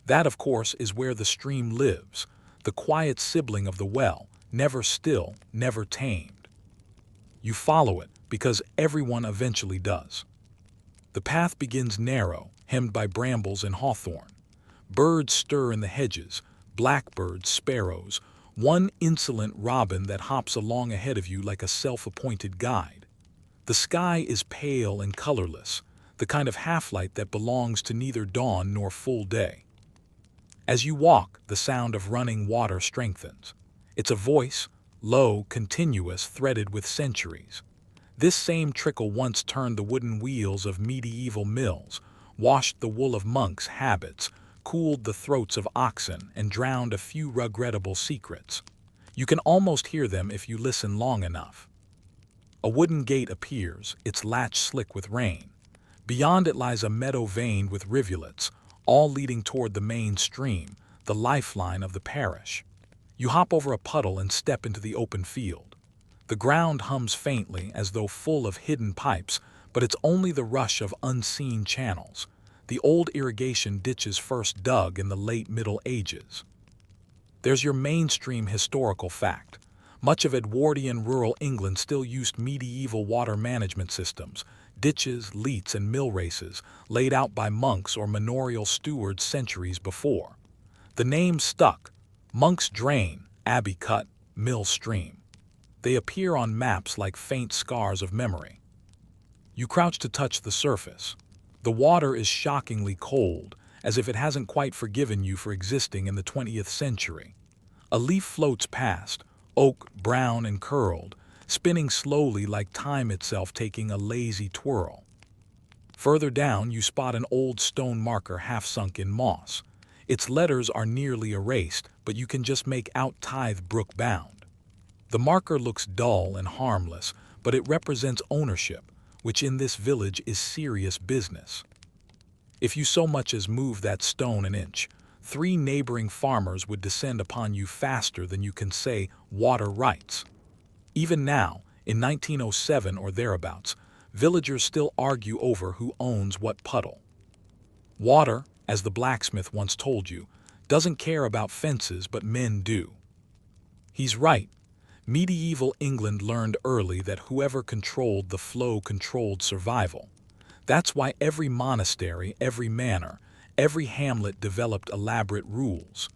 That, of course, is where the stream lives, the quiet sibling of the well, never still, never tamed. You follow it, because everyone eventually does. The path begins narrow, hemmed by brambles and hawthorn. Birds stir in the hedges, blackbirds, sparrows, one insolent robin that hops along ahead of you like a self-appointed guide. The sky is pale and colorless, the kind of half-light that belongs to neither dawn nor full day. As you walk, the sound of running water strengthens. It's a voice, low, continuous, threaded with centuries. This same trickle once turned the wooden wheels of medieval mills, washed the wool of monks' habits, cooled the throats of oxen, and drowned a few regrettable secrets. You can almost hear them if you listen long enough. A wooden gate appears, its latch slick with rain. Beyond it lies a meadow veined with rivulets, all leading toward the main stream, the lifeline of the parish. You hop over a puddle and step into the open field. The ground hums faintly as though full of hidden pipes, but it's only the rush of unseen channels, the old irrigation ditches first dug in the late Middle Ages. There's your mainstream historical fact. Much of Edwardian rural England still used medieval water management systems, ditches, leats, and mill races laid out by monks or manorial stewards centuries before. The names stuck: Monk's Drain, Abbey Cut, Mill Stream. They appear on maps like faint scars of memory. You crouch to touch the surface. The water is shockingly cold, as if it hasn't quite forgiven you for existing in the 20th century. A leaf floats past, oak, brown and curled, spinning slowly like time itself taking a lazy twirl. Further down, you spot an old stone marker half sunk in moss. Its letters are nearly erased, but you can just make out Tithe Brook bound. The marker looks dull and harmless, but it represents ownership, which in this village is serious business. If you so much as move that stone an inch, 3 neighboring farmers would descend upon you faster than you can say water rights. Even now, in 1907 or thereabouts, villagers still argue over who owns what puddle. Water, as the blacksmith once told you, doesn't care about fences, but men do. He's right. Medieval England learned early that whoever controlled the flow controlled survival. That's why every monastery, every manor, every hamlet developed elaborate rules.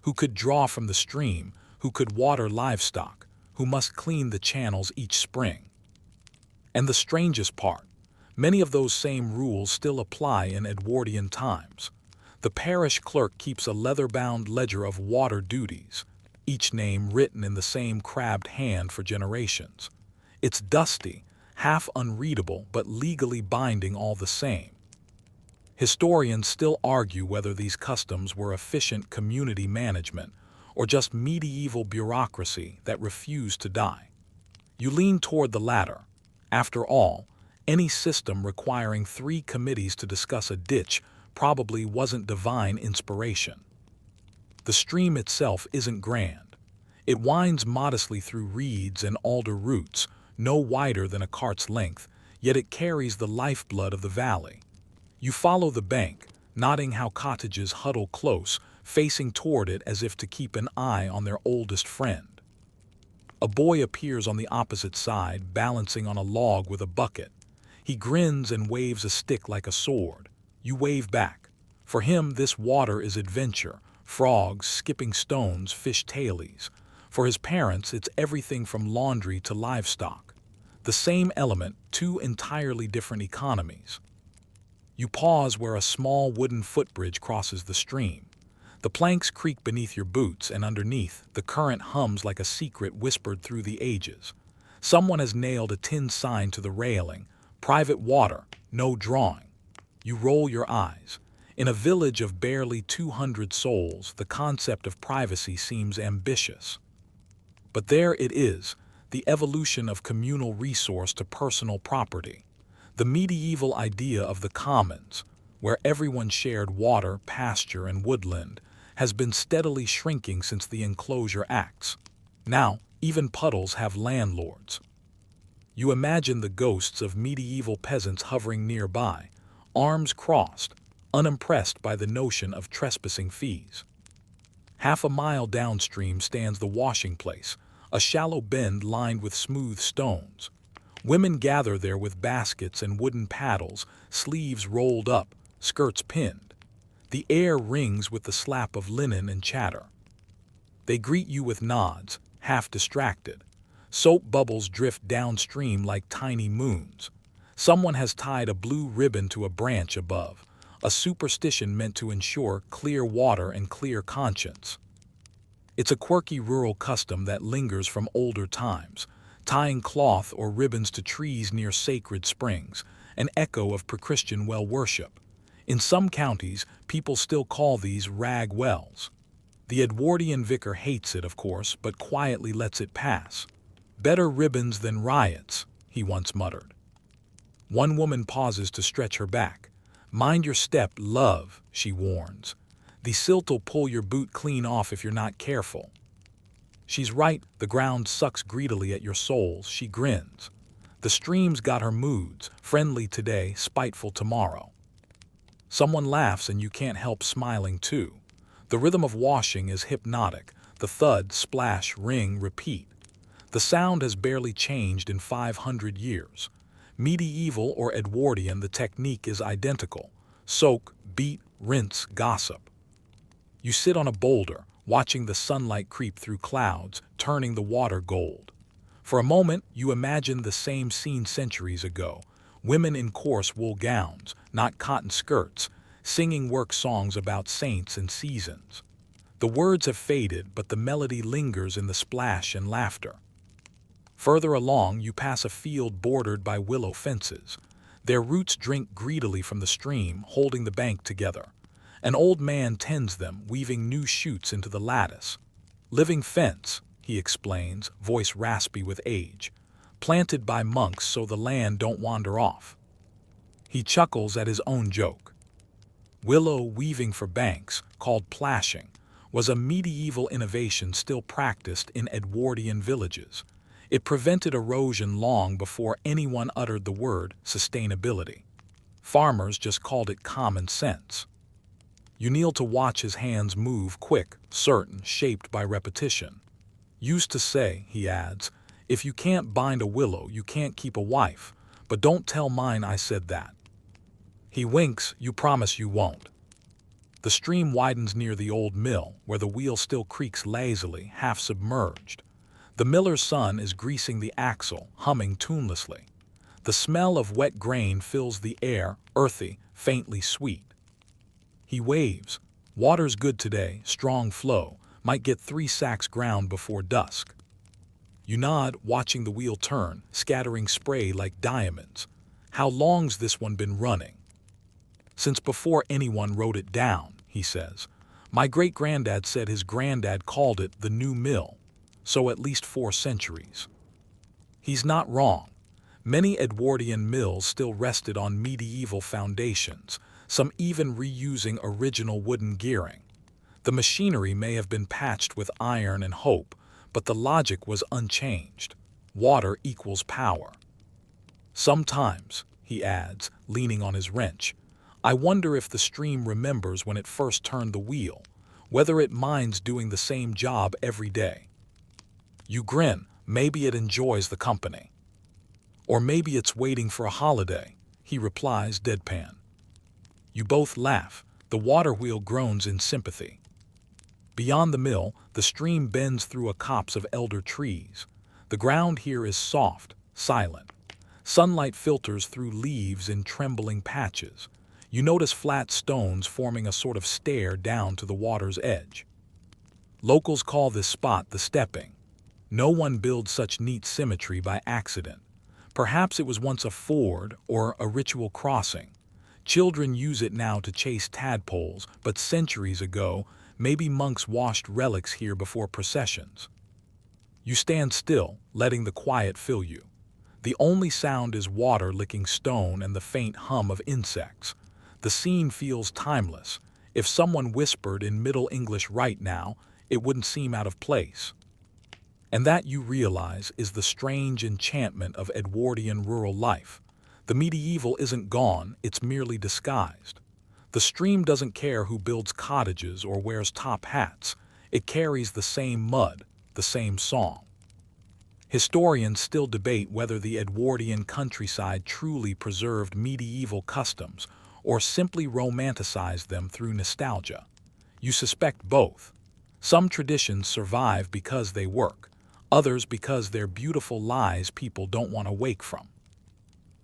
Who could draw from the stream, who could water livestock, who must clean the channels each spring. And the strangest part, many of those same rules still apply in Edwardian times. The parish clerk keeps a leather-bound ledger of water duties, each name written in the same crabbed hand for generations. It's dusty, half unreadable, but legally binding all the same. Historians still argue whether these customs were efficient community management or just medieval bureaucracy that refused to die. You lean toward the latter. After all, any system requiring 3 committees to discuss a ditch probably wasn't divine inspiration. The stream itself isn't grand. It winds modestly through reeds and alder roots, no wider than a cart's length, yet it carries the lifeblood of the valley. You follow the bank, noting how cottages huddle close, facing toward it as if to keep an eye on their oldest friend. A boy appears on the opposite side, balancing on a log with a bucket. He grins and waves a stick like a sword. You wave back. For him, this water is adventure, frogs, skipping stones, fish tailies. For his parents, it's everything from laundry to livestock. The same element, 2 entirely different economies. You pause where a small wooden footbridge crosses the stream. The planks creak beneath your boots, and underneath, the current hums like a secret whispered through the ages. Someone has nailed a tin sign to the railing: private water, no drawing. You roll your eyes. In a village of barely 200 souls, the concept of privacy seems ambitious. But there it is, the evolution of communal resource to personal property. The medieval idea of the commons, where everyone shared water, pasture, and woodland, has been steadily shrinking since the Enclosure Acts. Now, even puddles have landlords. You imagine the ghosts of medieval peasants hovering nearby, arms crossed, unimpressed by the notion of trespassing fees. Half a mile downstream stands the washing place, a shallow bend lined with smooth stones. Women gather there with baskets and wooden paddles, sleeves rolled up, skirts pinned. The air rings with the slap of linen and chatter. They greet you with nods, half distracted. Soap bubbles drift downstream like tiny moons. Someone has tied a blue ribbon to a branch above, a superstition meant to ensure clear water and clear conscience. It's a quirky rural custom that lingers from older times, tying cloth or ribbons to trees near sacred springs, an echo of pre-Christian well worship. In some counties, people still call these rag wells. The Edwardian vicar hates it, of course, but quietly lets it pass. "Better ribbons than riots," he once muttered. One woman pauses to stretch her back. "Mind your step, love," she warns. "The silt'll pull your boot clean off if you're not careful." She's right, the ground sucks greedily at your souls, she grins. The stream's got her moods, friendly today, spiteful tomorrow. Someone laughs and you can't help smiling too. The rhythm of washing is hypnotic, the thud, splash, ring, repeat. The sound has barely changed in 500 years. Medieval or Edwardian, the technique is identical. Soak, beat, rinse, gossip. You sit on a boulder, watching the sunlight creep through clouds, turning the water gold. For a moment, you imagine the same scene centuries ago. Women in coarse wool gowns, not cotton skirts, singing work songs about saints and seasons. The words have faded, but the melody lingers in the splash and laughter. Further along, you pass a field bordered by willow fences. Their roots drink greedily from the stream, holding the bank together. An old man tends them, weaving new shoots into the lattice. Living fence, he explains, voice raspy with age. Planted by monks so the land don't wander off. He chuckles at his own joke. Willow weaving for banks, called plashing, was a medieval innovation still practiced in Edwardian villages. It prevented erosion long before anyone uttered the word sustainability. Farmers just called it common sense. You kneel to watch his hands move, quick, certain, shaped by repetition. Used to say, he adds, if you can't bind a willow, you can't keep a wife, but don't tell mine I said that. He winks, you promise you won't. The stream widens near the old mill, where the wheel still creaks lazily, half submerged. The miller's son is greasing the axle, humming tunelessly. The smell of wet grain fills the air, earthy, faintly sweet. He waves. Water's good today, strong flow, might get 3 sacks ground before dusk. You nod, watching the wheel turn, scattering spray like diamonds. How long's this one been running? Since before anyone wrote it down, he says. My great-granddad said his granddad called it the new mill, so at least 4 centuries. He's not wrong. Many Edwardian mills still rested on medieval foundations, some even reusing original wooden gearing. The machinery may have been patched with iron and hope, but the logic was unchanged. Water equals power. Sometimes, he adds, leaning on his wrench, I wonder if the stream remembers when it first turned the wheel, whether it minds doing the same job every day. You grin, maybe it enjoys the company. Or maybe it's waiting for a holiday, he replies deadpan. You both laugh, the water wheel groans in sympathy. Beyond the mill, the stream bends through a copse of elder trees. The ground here is soft, silent. Sunlight filters through leaves in trembling patches. You notice flat stones forming a sort of stair down to the water's edge. Locals call this spot the stepping. No one builds such neat symmetry by accident. Perhaps it was once a ford or a ritual crossing. Children use it now to chase tadpoles, but centuries ago, maybe monks washed relics here before processions. You stand still, letting the quiet fill you. The only sound is water licking stone and the faint hum of insects. The scene feels timeless. If someone whispered in Middle English right now, it wouldn't seem out of place. And that, you realize, is the strange enchantment of Edwardian rural life. The medieval isn't gone, it's merely disguised. The stream doesn't care who builds cottages or wears top hats. It carries the same mud, the same song. Historians still debate whether the Edwardian countryside truly preserved medieval customs or simply romanticized them through nostalgia. You suspect both. Some traditions survive because they work, others because they're beautiful lies people don't want to wake from.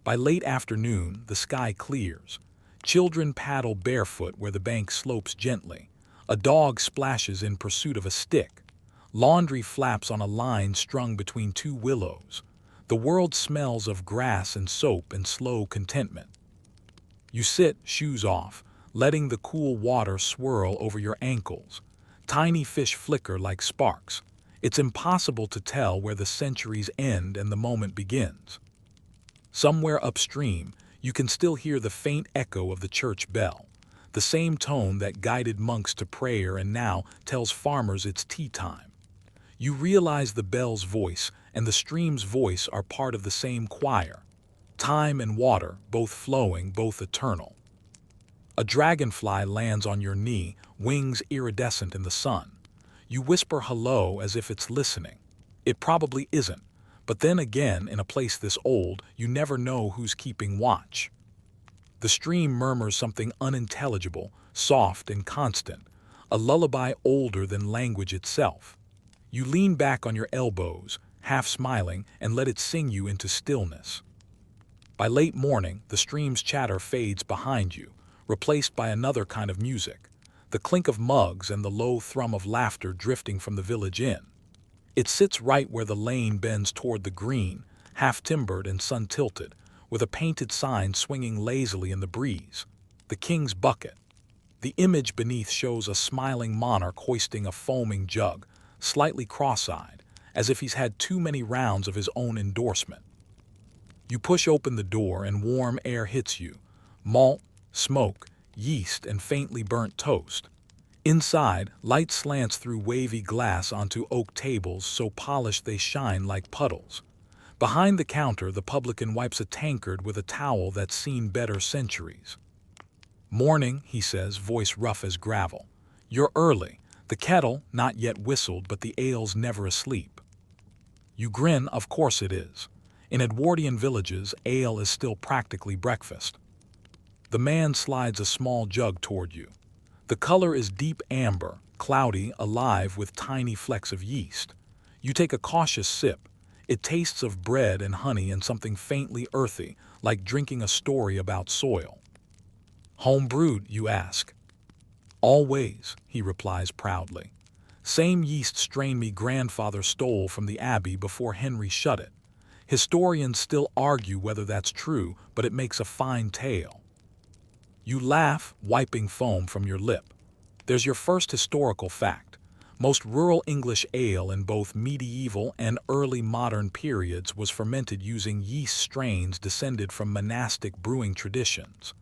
By late afternoon, the sky clears. Children paddle barefoot where the bank slopes gently. A dog splashes in pursuit of a stick. Laundry flaps on a line strung between 2 willows. The world smells of grass and soap and slow contentment. You sit, shoes off, letting the cool water swirl over your ankles. Tiny fish flicker like sparks. It's impossible to tell where the centuries end and the moment begins. Somewhere upstream, you can still hear the faint echo of the church bell, the same tone that guided monks to prayer and now tells farmers it's tea time. You realize the bell's voice and the stream's voice are part of the same choir. Time and water, both flowing, both eternal. A dragonfly lands on your knee, wings iridescent in the sun. You whisper hello as if it's listening. It probably isn't, but then again, in a place this old, you never know who's keeping watch. The stream murmurs something unintelligible, soft and constant, a lullaby older than language itself. You lean back on your elbows, half smiling, and let it sing you into stillness. By late morning, the stream's chatter fades behind you, replaced by another kind of music, the clink of mugs and the low thrum of laughter drifting from the village inn. It sits right where the lane bends toward the green, half-timbered and sun-tilted, with a painted sign swinging lazily in the breeze. The King's Bucket. The image beneath shows a smiling monarch hoisting a foaming jug, slightly cross-eyed, as if he's had too many rounds of his own endorsement. You push open the door and warm air hits you. Malt, smoke, yeast, and faintly burnt toast. Inside, light slants through wavy glass onto oak tables so polished they shine like puddles. Behind the counter, the publican wipes a tankard with a towel that's seen better centuries. "Morning," he says, voice rough as gravel. "You're early. The kettle, not yet whistled, but the ale's never asleep." You grin. Of course it is. In Edwardian villages, ale is still practically breakfast. The man slides a small jug toward you. The color is deep amber, cloudy, alive with tiny flecks of yeast. You take a cautious sip. It tastes of bread and honey and something faintly earthy, like drinking a story about soil. "Home brewed?" you ask. "Always," he replies proudly. "Same yeast strain me grandfather stole from the abbey before Henry shut it. Historians still argue whether that's true, but it makes a fine tale." You laugh, wiping foam from your lip. There's your first historical fact. Most rural English ale in both medieval and early modern periods was fermented using yeast strains descended from monastic brewing traditions.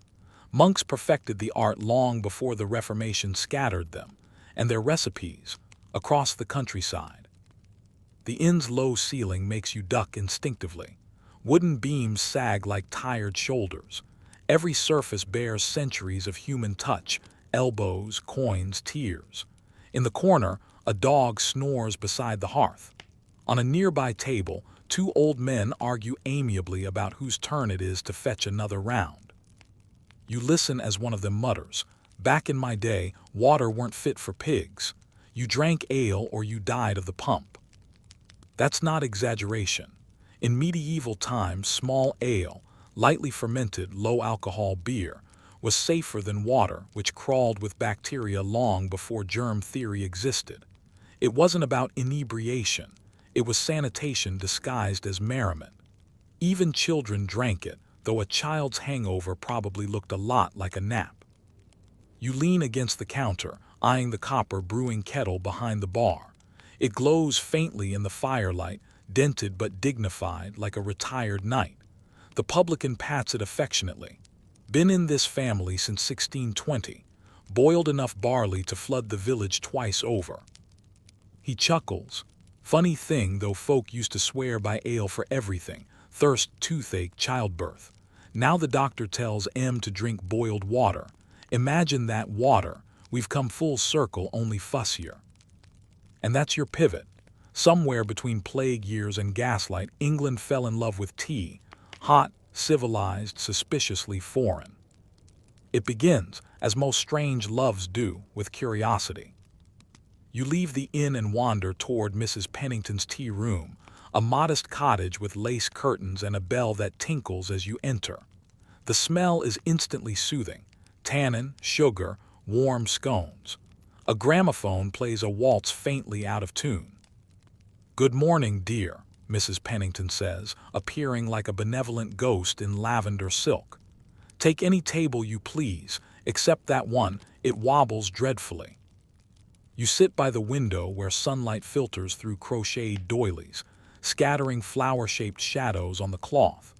Monks perfected the art long before the Reformation scattered them, and their recipes, across the countryside. The inn's low ceiling makes you duck instinctively. Wooden beams sag like tired shoulders. Every surface bears centuries of human touch, elbows, coins, tears. In the corner, a dog snores beside the hearth. On a nearby table, two old men argue amiably about whose turn it is to fetch another round. You listen as one of them mutters, "Back in my day, water weren't fit for pigs. You drank ale or you died of the pump." That's not exaggeration. In medieval times, small ale, lightly fermented, low-alcohol beer, was safer than water, which crawled with bacteria long before germ theory existed. It wasn't about inebriation. It was sanitation disguised as merriment. Even children drank it, though a child's hangover probably looked a lot like a nap. You lean against the counter, eyeing the copper brewing kettle behind the bar. It glows faintly in the firelight, dented but dignified like a retired knight. The publican pats it affectionately. "Been in this family since 1620. Boiled enough barley to flood the village twice over." He chuckles. "Funny thing, though, folk used to swear by ale for everything: thirst, toothache, childbirth. Now the doctor tells M to drink boiled water. Imagine that water. We've come full circle, only fussier." And that's your pivot. Somewhere between plague years and gaslight, England fell in love with tea. Hot, civilized, suspiciously foreign. It begins, as most strange loves do, with curiosity. You leave the inn and wander toward Mrs. Pennington's tea room, a modest cottage with lace curtains and a bell that tinkles as you enter. The smell is instantly soothing: tannin, sugar, warm scones. A gramophone plays a waltz faintly out of tune. "Good morning, dear," Mrs. Pennington says, appearing like a benevolent ghost in lavender silk. "Take any table you please, except that one. It wobbles dreadfully." You sit by the window where sunlight filters through crocheted doilies, scattering flower-shaped shadows on the cloth.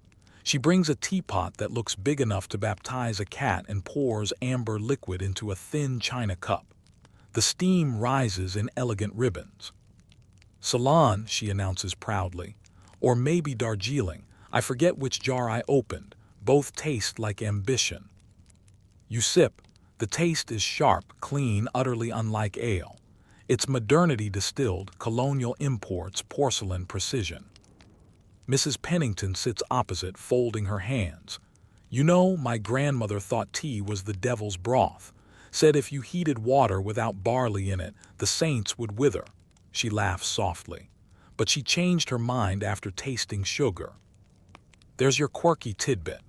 She brings a teapot that looks big enough to baptize a cat and pours amber liquid into a thin china cup. The steam rises in elegant ribbons. Ceylon, she announces proudly. Or maybe Darjeeling. I forget which jar I opened. Both taste like ambition. You sip. The taste is sharp, clean, utterly unlike ale. It's modernity distilled, colonial imports, porcelain precision. Mrs. Pennington sits opposite, folding her hands. You know, my grandmother thought tea was the devil's broth. Said if you heated water without barley in it, the saints would wither. She laughs softly. But she changed her mind after tasting sugar. There's your quirky tidbit.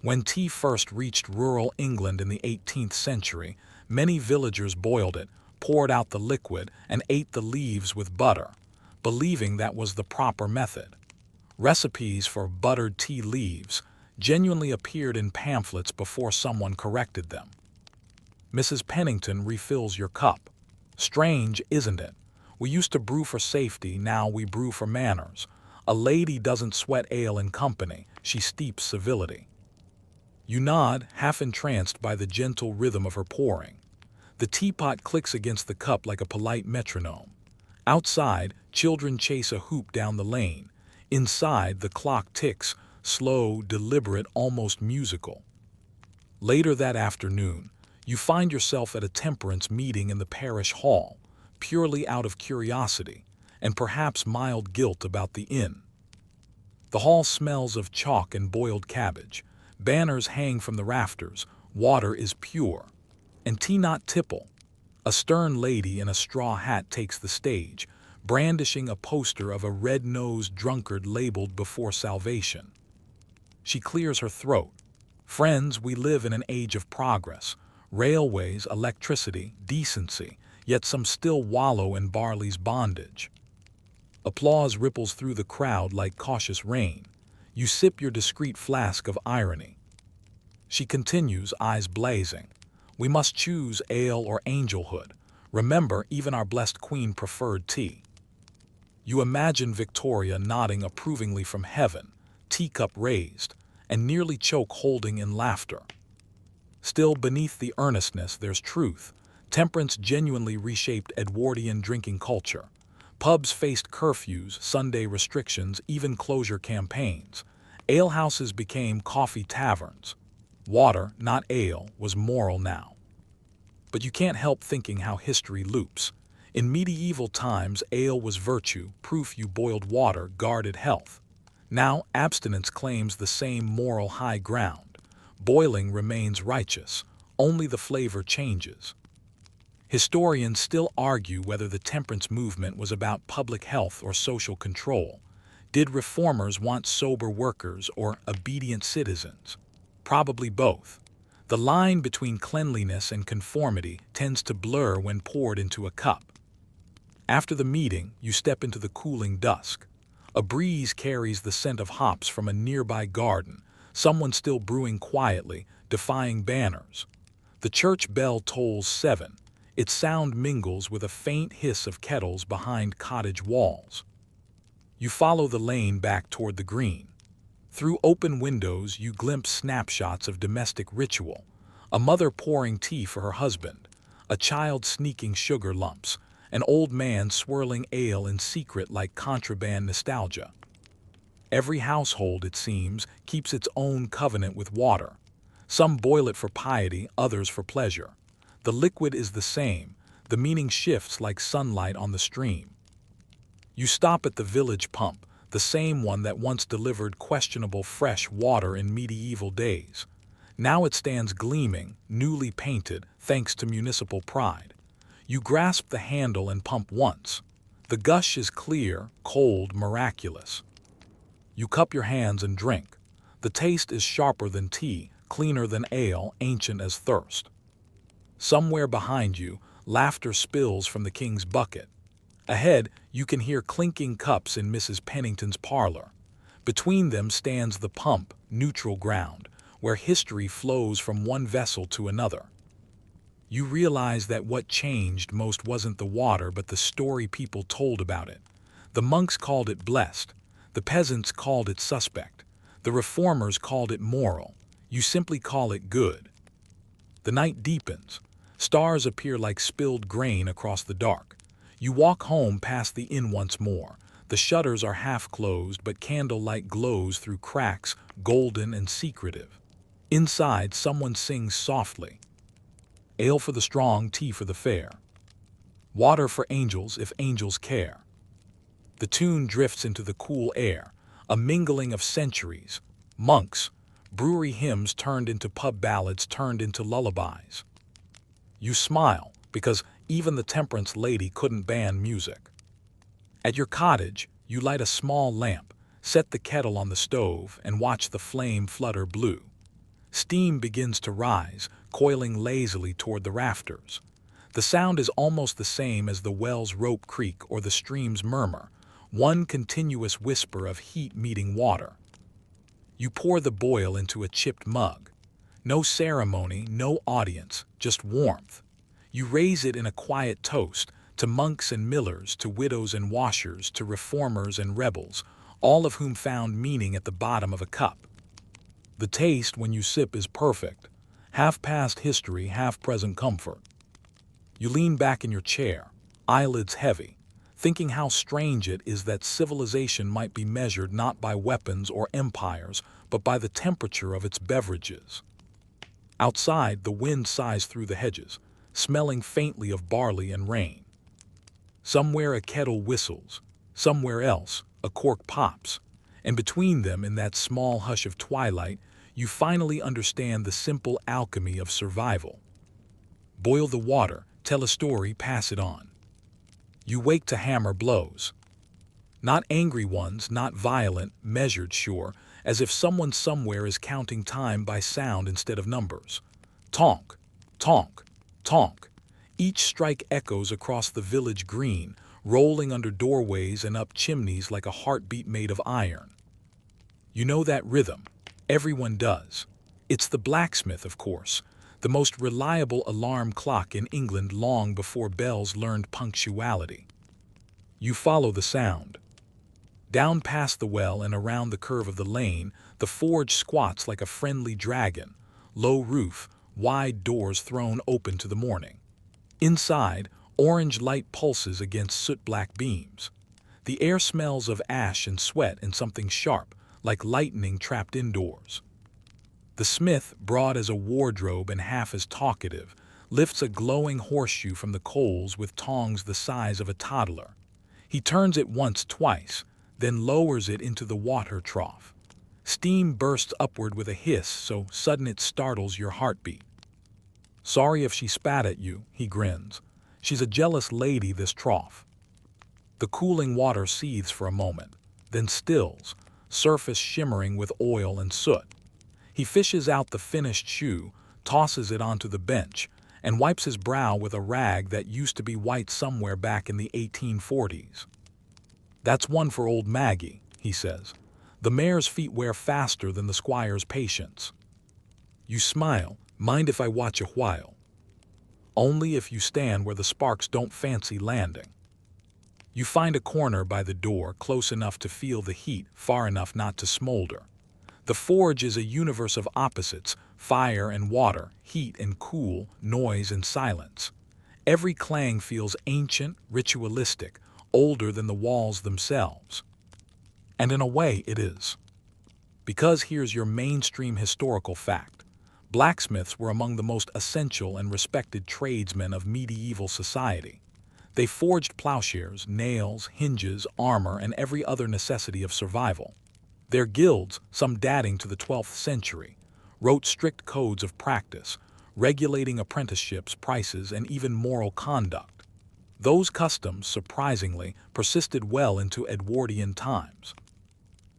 When tea first reached rural England in the 18th century, many villagers boiled it, poured out the liquid, and ate the leaves with butter, believing that was the proper method. Recipes for buttered tea leaves genuinely appeared in pamphlets before someone corrected them. Mrs. Pennington refills your cup. Strange, isn't it? We used to brew for safety, now we brew for manners. A lady doesn't sweat ale in company, she steeps civility. You nod, half entranced by the gentle rhythm of her pouring. The teapot clicks against the cup like a polite metronome. Outside, children chase a hoop down the lane. Inside, the clock ticks, slow, deliberate, almost musical. Later that afternoon, you find yourself at a temperance meeting in the parish hall, purely out of curiosity, and perhaps mild guilt about the inn. The hall smells of chalk and boiled cabbage. Banners hang from the rafters. Water is pure. And tea not tipple. A stern lady in a straw hat takes the stage, brandishing a poster of a red-nosed drunkard labeled before salvation. She clears her throat. Friends, we live in an age of progress. Railways, electricity, decency, yet some still wallow in barley's bondage. Applause ripples through the crowd like cautious rain. You sip your discreet flask of irony. She continues, eyes blazing. We must choose ale or angelhood. Remember, even our blessed queen preferred tea. You imagine Victoria nodding approvingly from heaven, teacup raised, and nearly choke holding in laughter. Still, beneath the earnestness, there's truth. Temperance genuinely reshaped Edwardian drinking culture. Pubs faced curfews, Sunday restrictions, even closure campaigns. Alehouses became coffee taverns. Water, not ale, was moral now. But you can't help thinking how history loops. In medieval times, ale was virtue, proof you boiled water, guarded health. Now, abstinence claims the same moral high ground. Boiling remains righteous, only the flavor changes. Historians still argue whether the temperance movement was about public health or social control. Did reformers want sober workers or obedient citizens? Probably both. The line between cleanliness and conformity tends to blur when poured into a cup. After the meeting, you step into the cooling dusk. A breeze carries the scent of hops from a nearby garden, someone still brewing quietly, defying banners. The church bell tolls 7. Its sound mingles with a faint hiss of kettles behind cottage walls. You follow the lane back toward the green. Through open windows, you glimpse snapshots of domestic ritual. A mother pouring tea for her husband, a child sneaking sugar lumps, an old man swirling ale in secret like contraband nostalgia. Every household, it seems, keeps its own covenant with water. Some boil it for piety, others for pleasure. The liquid is the same, the meaning shifts like sunlight on the stream. You stop at the village pump, the same one that once delivered questionable fresh water in medieval days. Now it stands gleaming, newly painted, thanks to municipal pride. You grasp the handle and pump once. The gush is clear, cold, miraculous. You cup your hands and drink. The taste is sharper than tea, cleaner than ale, ancient as thirst. Somewhere behind you, laughter spills from the king's bucket. Ahead, you can hear clinking cups in Mrs. Pennington's parlor. Between them stands the pump, neutral ground, where history flows from one vessel to another. You realize that what changed most wasn't the water but the story people told about it. The monks called it blessed. The peasants called it suspect. The reformers called it moral. You simply call it good. The night deepens. Stars appear like spilled grain across the dark. You walk home past the inn once more. The shutters are half closed, but candlelight glows through cracks, golden and secretive. Inside, someone sings softly. Ale for the strong, tea for the fair. Water for angels if angels care. The tune drifts into the cool air, a mingling of centuries, monks, brewery hymns turned into pub ballads turned into lullabies. You smile, because even the temperance lady couldn't ban music. At your cottage, you light a small lamp, set the kettle on the stove, and watch the flame flutter blue. Steam begins to rise, coiling lazily toward the rafters. The sound is almost the same as the well's rope creak or the stream's murmur, one continuous whisper of heat meeting water. You pour the boil into a chipped mug. No ceremony, no audience, just warmth. You raise it in a quiet toast, to monks and millers, to widows and washers, to reformers and rebels, all of whom found meaning at the bottom of a cup. The taste when you sip is perfect, half past history, half present comfort. You lean back in your chair, eyelids heavy, thinking how strange it is that civilization might be measured not by weapons or empires, but by the temperature of its beverages. Outside, the wind sighs through the hedges, smelling faintly of barley and rain. Somewhere a kettle whistles, somewhere else a cork pops, and between them, in that small hush of twilight, you finally understand the simple alchemy of survival. Boil the water, tell a story, pass it on. You wake to hammer blows. Not angry ones, not violent, measured, sure, as if someone somewhere is counting time by sound instead of numbers. Tonk, tonk, tonk. Each strike echoes across the village green, rolling under doorways and up chimneys like a heartbeat made of iron. You know that rhythm. Everyone does. It's the blacksmith, of course, the most reliable alarm clock in England long before bells learned punctuality. You follow the sound. Down past the well and around the curve of the lane, the forge squats like a friendly dragon, low roof, wide doors thrown open to the morning. Inside, orange light pulses against soot-black beams. The air smells of ash and sweat and something sharp, like lightning trapped indoors. The smith, broad as a wardrobe and half as talkative, lifts a glowing horseshoe from the coals with tongs the size of a toddler. He turns it once, twice, then lowers it into the water trough. Steam bursts upward with a hiss so sudden it startles your heartbeat. Sorry if she spat at you, he grins. She's a jealous lady, this trough. The cooling water seethes for a moment, then stills, surface shimmering with oil and soot. He fishes out the finished shoe, tosses it onto the bench, and wipes his brow with a rag that used to be white somewhere back in the 1840s. That's one for old Maggie, he says. The mare's feet wear faster than the squire's patience. You smile. Mind if I watch a while? Only if you stand where the sparks don't fancy landing. You find a corner by the door, close enough to feel the heat, far enough not to smolder. The forge is a universe of opposites, fire and water, heat and cool, noise and silence. Every clang feels ancient, ritualistic, older than the walls themselves. And in a way it is. Because here's your mainstream historical fact. Blacksmiths were among the most essential and respected tradesmen of medieval society. They forged plowshares, nails, hinges, armor, and every other necessity of survival. Their guilds, some dating to the 12th century, wrote strict codes of practice, regulating apprenticeships, prices, and even moral conduct. Those customs, surprisingly, persisted well into Edwardian times.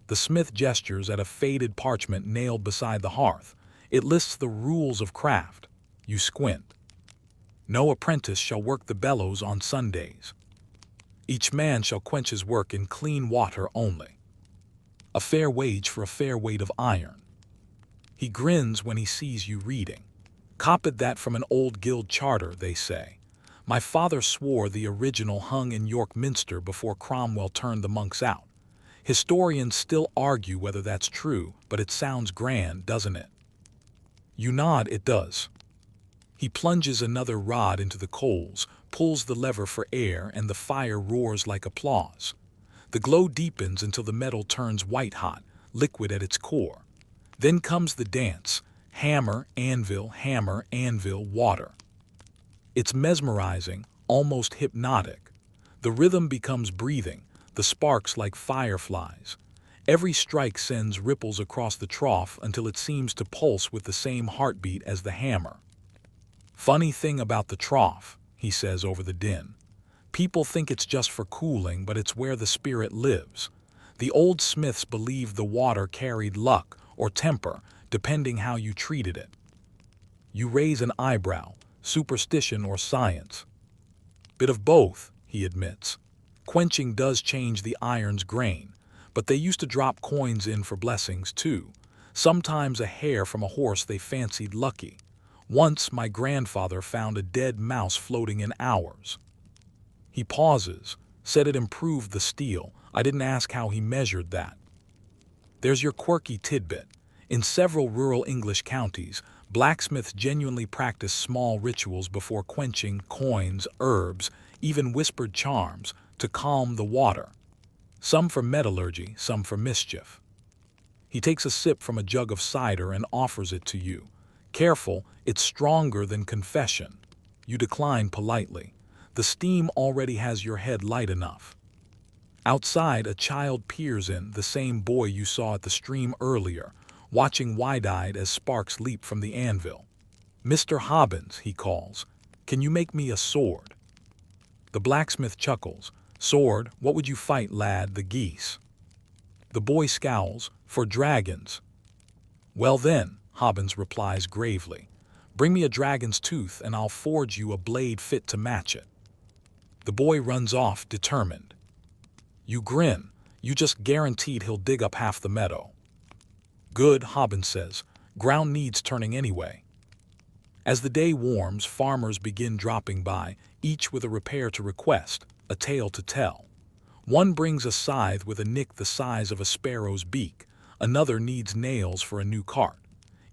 The smith gestures at a faded parchment nailed beside the hearth. It lists the rules of craft. You squint. No apprentice shall work the bellows on Sundays. Each man shall quench his work in clean water only. A fair wage for a fair weight of iron. He grins when he sees you reading. Copied that from an old guild charter, they say. My father swore the original hung in York Minster before Cromwell turned the monks out. Historians still argue whether that's true, but it sounds grand, doesn't it? You nod, it does. He plunges another rod into the coals, pulls the lever for air, and the fire roars like applause. The glow deepens until the metal turns white-hot, liquid at its core. Then comes the dance: hammer, anvil, water. It's mesmerizing, almost hypnotic. The rhythm becomes breathing, the sparks like fireflies. Every strike sends ripples across the trough until it seems to pulse with the same heartbeat as the hammer. "Funny thing about the trough," he says over the din. "People think it's just for cooling, but it's where the spirit lives. The old smiths believed the water carried luck or temper, depending how you treated it." You raise an eyebrow: superstition or science? "Bit of both," he admits. "Quenching does change the iron's grain, but they used to drop coins in for blessings too. Sometimes a hair from a horse they fancied lucky. Once my grandfather found a dead mouse floating in ours." He pauses: "Said it improved the steel. I didn't ask how he measured that." There's your quirky tidbit. In several rural English counties, blacksmiths genuinely practice small rituals before quenching: coins, herbs, even whispered charms to calm the water. Some for metallurgy, some for mischief. He takes a sip from a jug of cider and offers it to you. "Careful, it's stronger than confession." You decline politely. The steam already has your head light enough. Outside, a child peers in, the same boy you saw at the stream earlier, watching wide-eyed as sparks leap from the anvil. "Mr. Hobbins," he calls, "can you make me a sword?" The blacksmith chuckles. "Sword? What would you fight, lad, the geese?" The boy scowls. "For dragons." "Well then," Hobbins replies gravely, "bring me a dragon's tooth and I'll forge you a blade fit to match it." The boy runs off, determined. You grin. You just guaranteed he'll dig up half the meadow. "Good," Hobbins says. "Ground needs turning anyway." As the day warms, farmers begin dropping by, each with a repair to request, a tale to tell. One brings a scythe with a nick the size of a sparrow's beak. Another needs nails for a new cart.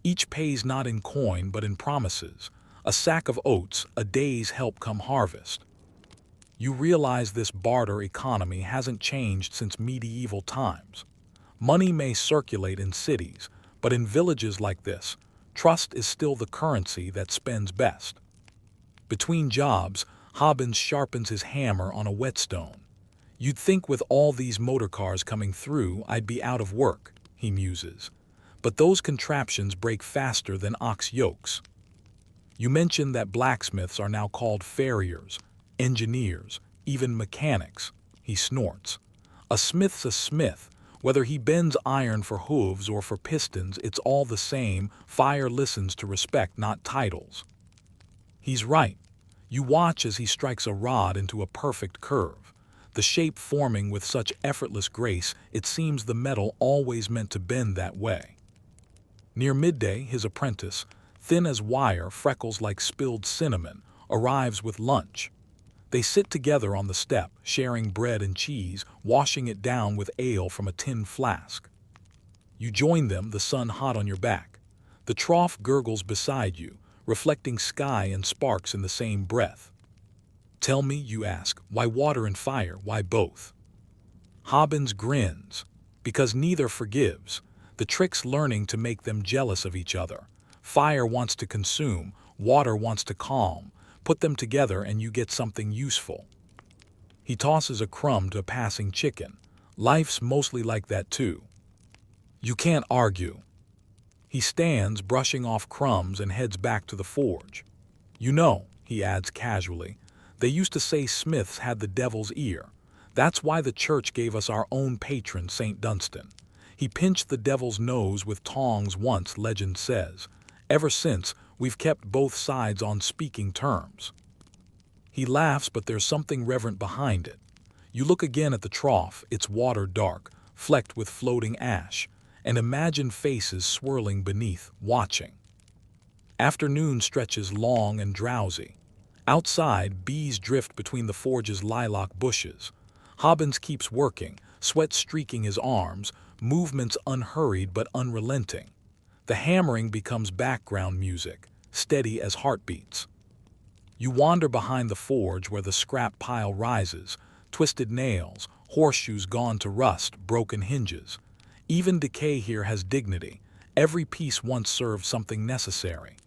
Each pays not in coin but in promises: a sack of oats, a day's help come harvest. You realize this barter economy hasn't changed since medieval times. Money may circulate in cities, but in villages like this, trust is still the currency that spends best. Between jobs, Hobbins sharpens his hammer on a whetstone. "You'd think with all these motor cars coming through I'd be out of work," he muses. "But those contraptions break faster than ox yokes." You mention that blacksmiths are now called farriers, engineers, even mechanics. He snorts. "A smith's a smith. Whether he bends iron for hooves or for pistons, it's all the same. Fire listens to respect, not titles." He's right. You watch as he strikes a rod into a perfect curve, the shape forming with such effortless grace it seems the metal always meant to bend that way. Near midday, his apprentice, thin as wire, freckles like spilled cinnamon, arrives with lunch. They sit together on the step, sharing bread and cheese, washing it down with ale from a tin flask. You join them, the sun hot on your back. The trough gurgles beside you, reflecting sky and sparks in the same breath. "Tell me," you ask, "why water and fire? Why both?" Hobbins grins. "Because neither forgives. The trick's learning to make them jealous of each other. Fire wants to consume, water wants to calm. Put them together and you get something useful." He tosses a crumb to a passing chicken. "Life's mostly like that too." You can't argue. He stands, brushing off crumbs, and heads back to the forge. "You know," he adds casually, "they used to say smiths had the devil's ear. That's why the church gave us our own patron, St. Dunstan. He pinched the devil's nose with tongs once, legend says. Ever since, we've kept both sides on speaking terms." He laughs, but there's something reverent behind it. You look again at the trough, its water dark, flecked with floating ash, and imagine faces swirling beneath, watching. Afternoon stretches long and drowsy. Outside, bees drift between the forge's lilac bushes. Hobbins keeps working, sweat streaking his arms, movements unhurried but unrelenting. The hammering becomes background music, steady as heartbeats. You wander behind the forge where the scrap pile rises, twisted nails, horseshoes gone to rust, broken hinges. Even decay here has dignity. Every piece once served something necessary.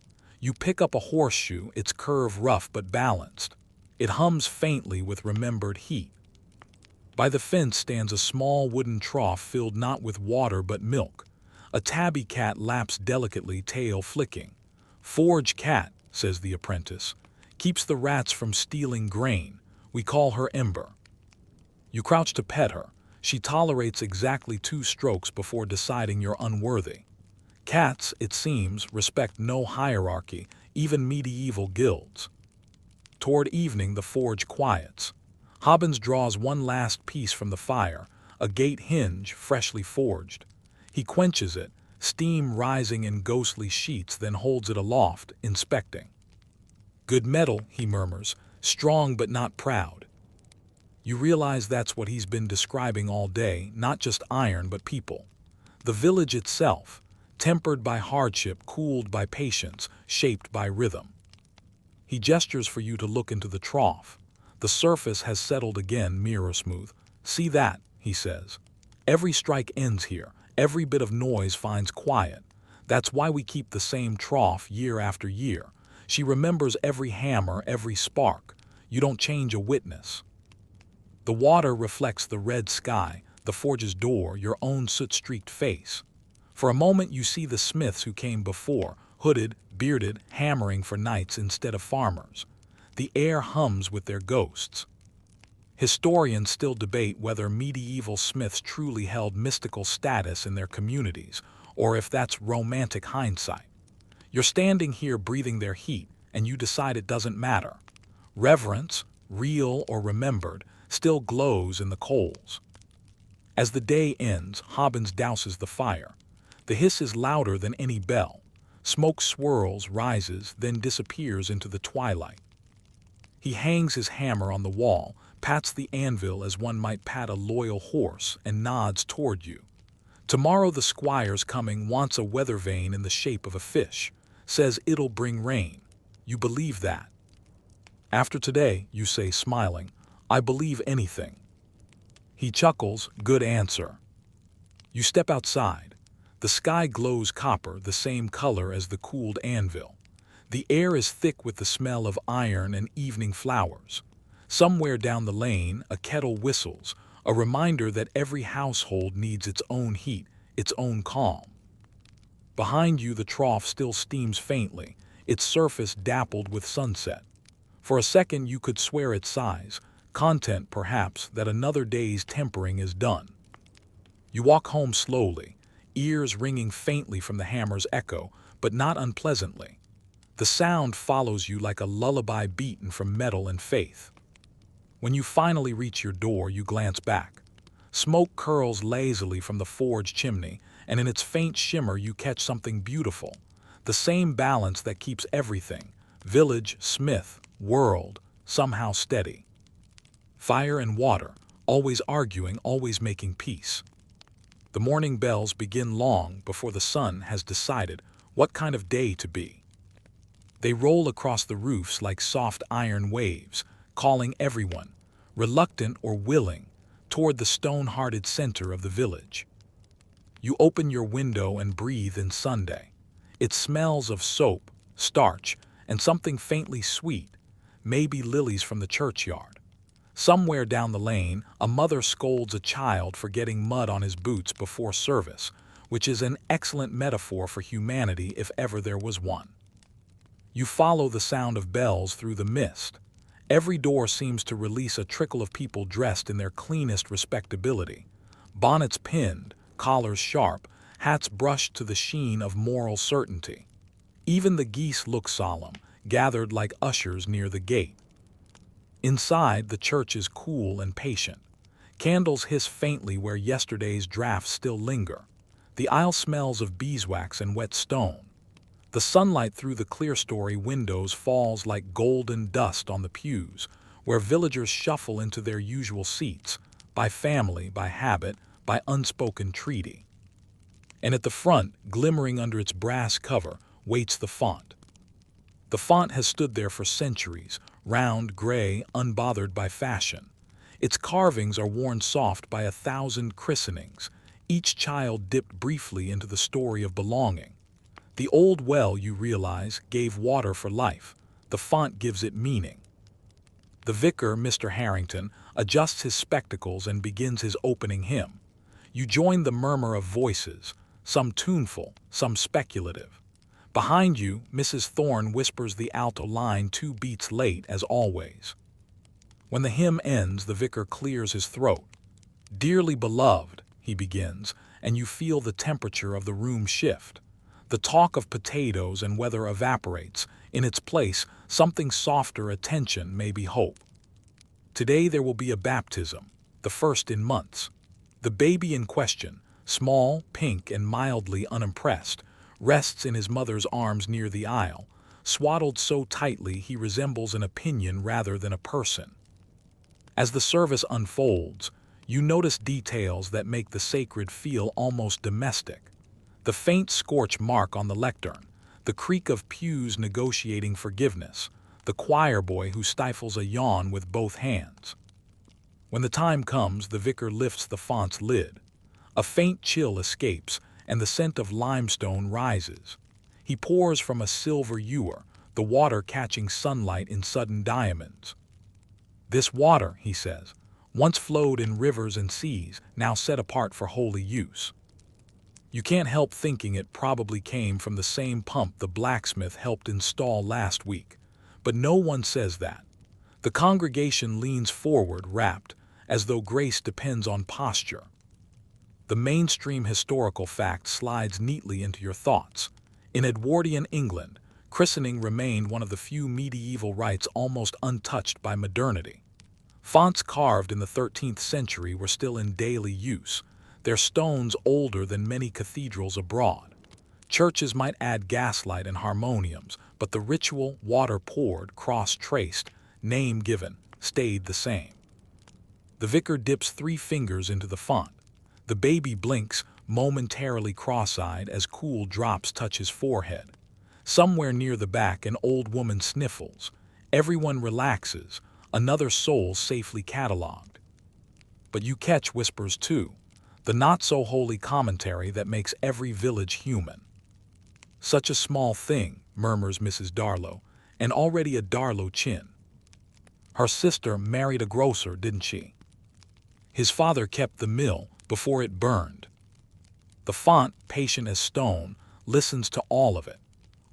You pick up a horseshoe, its curve rough but balanced. It hums faintly with remembered heat. By the fence stands a small wooden trough filled not with water but milk. A tabby cat laps delicately, tail flicking. "Forge cat," says the apprentice. "Keeps the rats from stealing grain. We call her Ember." You crouch to pet her. She tolerates exactly 2 strokes before deciding you're unworthy. Cats, it seems, respect no hierarchy, even medieval guilds. Toward evening, the forge quiets. Hobbins draws one last piece from the fire, a gate hinge freshly forged. He quenches it, steam rising in ghostly sheets, then holds it aloft, inspecting. "Good metal," he murmurs, "strong but not proud." You realize that's what he's been describing all day, not just iron but people. The village itself, tempered by hardship, cooled by patience, shaped by rhythm. He gestures for you to look into the trough. The surface has settled again, mirror smooth. "See that," he says. "Every strike ends here. Every bit of noise finds quiet. That's why we keep the same trough year after year. She remembers every hammer, every spark. You don't change a witness." The water reflects the red sky, the forge's door, your own soot-streaked face. For a moment you see the smiths who came before, hooded, bearded, hammering for knights instead of farmers. The air hums with their ghosts. Historians still debate whether medieval smiths truly held mystical status in their communities, or if that's romantic hindsight. You're standing here breathing their heat, and you decide it doesn't matter. Reverence, real or remembered, still glows in the coals. As the day ends, Hobbins douses the fire. The hiss is louder than any bell. Smoke swirls, rises, then disappears into the twilight. He hangs his hammer on the wall, pats the anvil as one might pat a loyal horse, and nods toward you. "Tomorrow the squire's coming, wants a weather vane in the shape of a fish. Says it'll bring rain. You believe that?" "After today," you say, smiling, "I believe anything." He chuckles, "Good answer." You step outside. The sky glows copper, the same color as the cooled anvil. The air is thick with the smell of iron and evening flowers. Somewhere down the lane, a kettle whistles, a reminder that every household needs its own heat, its own calm. Behind you, the trough still steams faintly, its surface dappled with sunset. For a second you could swear its size, content perhaps that another day's tempering is done. You walk home slowly, ears ringing faintly from the hammer's echo, but not unpleasantly. The sound follows you like a lullaby beaten from metal and faith. When you finally reach your door, you glance back. Smoke curls lazily from the forge chimney, and in its faint shimmer you catch something beautiful. The same balance that keeps everything, village, smith, world, somehow steady. Fire and water, always arguing, always making peace. The morning bells begin long before the sun has decided what kind of day to be. They roll across the roofs like soft iron waves, calling everyone, reluctant or willing, toward the stone-hearted center of the village. You open your window and breathe in Sunday. It smells of soap, starch, and something faintly sweet, maybe lilies from the churchyard. Somewhere down the lane, a mother scolds a child for getting mud on his boots before service, which is an excellent metaphor for humanity if ever there was one. You follow the sound of bells through the mist. Every door seems to release a trickle of people dressed in their cleanest respectability. Bonnets pinned, collars sharp, hats brushed to the sheen of moral certainty. Even the geese look solemn, gathered like ushers near the gate. Inside, the church is cool and patient. Candles hiss faintly where yesterday's drafts still linger. The aisle smells of beeswax and wet stone. The sunlight through the clerestory windows falls like golden dust on the pews, where villagers shuffle into their usual seats, by family, by habit, by unspoken treaty. And at the front, glimmering under its brass cover, waits the font. The font has stood there for centuries, round, gray, unbothered by fashion. Its carvings are worn soft by 1,000 christenings, each child dipped briefly into the story of belonging. The old well, you realize, gave water for life. The font gives it meaning. The vicar, Mr. Harrington, adjusts his spectacles and begins his opening hymn. You join the murmur of voices, some tuneful, some speculative. Behind you, Mrs. Thorne whispers the alto line 2 beats late, as always. When the hymn ends, the vicar clears his throat. "Dearly beloved," he begins, and you feel the temperature of the room shift. The talk of potatoes and weather evaporates. In its place, something softer, attention, maybe hope. Today there will be a baptism, the first in months. The baby in question, small, pink, and mildly unimpressed, rests in his mother's arms near the aisle, swaddled so tightly he resembles an opinion rather than a person. As the service unfolds, you notice details that make the sacred feel almost domestic. The faint scorch mark on the lectern, the creak of pews negotiating forgiveness, the choir boy who stifles a yawn with both hands. When the time comes, the vicar lifts the font's lid. A faint chill escapes, and the scent of limestone rises. He pours from a silver ewer, the water catching sunlight in sudden diamonds. "This water," he says, "once flowed in rivers and seas, now set apart for holy use." You can't help thinking it probably came from the same pump the blacksmith helped install last week. But no one says that. The congregation leans forward, rapt, as though grace depends on posture. The mainstream historical fact slides neatly into your thoughts. In Edwardian England, christening remained one of the few medieval rites almost untouched by modernity. Fonts carved in the 13th century were still in daily use, their stones older than many cathedrals abroad. Churches might add gaslight and harmoniums, but the ritual, water poured, cross traced, name given, stayed the same. The vicar dips 3 fingers into the font. The baby blinks, momentarily cross-eyed, as cool drops touch his forehead. Somewhere near the back, an old woman sniffles. Everyone relaxes, another soul safely catalogued. But you catch whispers too, the not-so-holy commentary that makes every village human. "Such a small thing," murmurs Mrs. Darlow, and already a Darlow chin. "Her sister married a grocer, didn't she? His father kept the mill before it burned." The font, patient as stone, listens to all of it.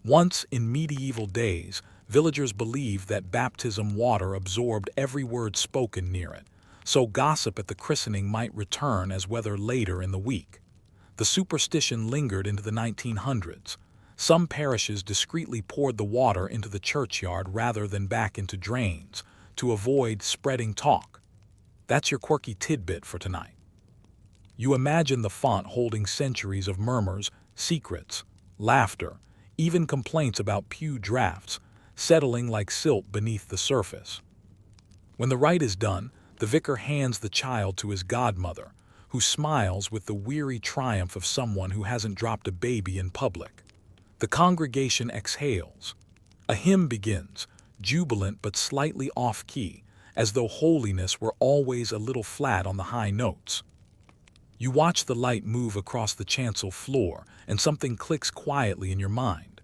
Once, in medieval days, villagers believed that baptism water absorbed every word spoken near it, so gossip at the christening might return as weather later in the week. The superstition lingered into the 1900s. Some parishes discreetly poured the water into the churchyard rather than back into drains, to avoid spreading talk. That's your quirky tidbit for tonight. You imagine the font holding centuries of murmurs, secrets, laughter, even complaints about pew drafts, settling like silt beneath the surface. When the rite is done, the vicar hands the child to his godmother, who smiles with the weary triumph of someone who hasn't dropped a baby in public. The congregation exhales. A hymn begins, jubilant but slightly off-key, as though holiness were always a little flat on the high notes. You watch the light move across the chancel floor, and something clicks quietly in your mind.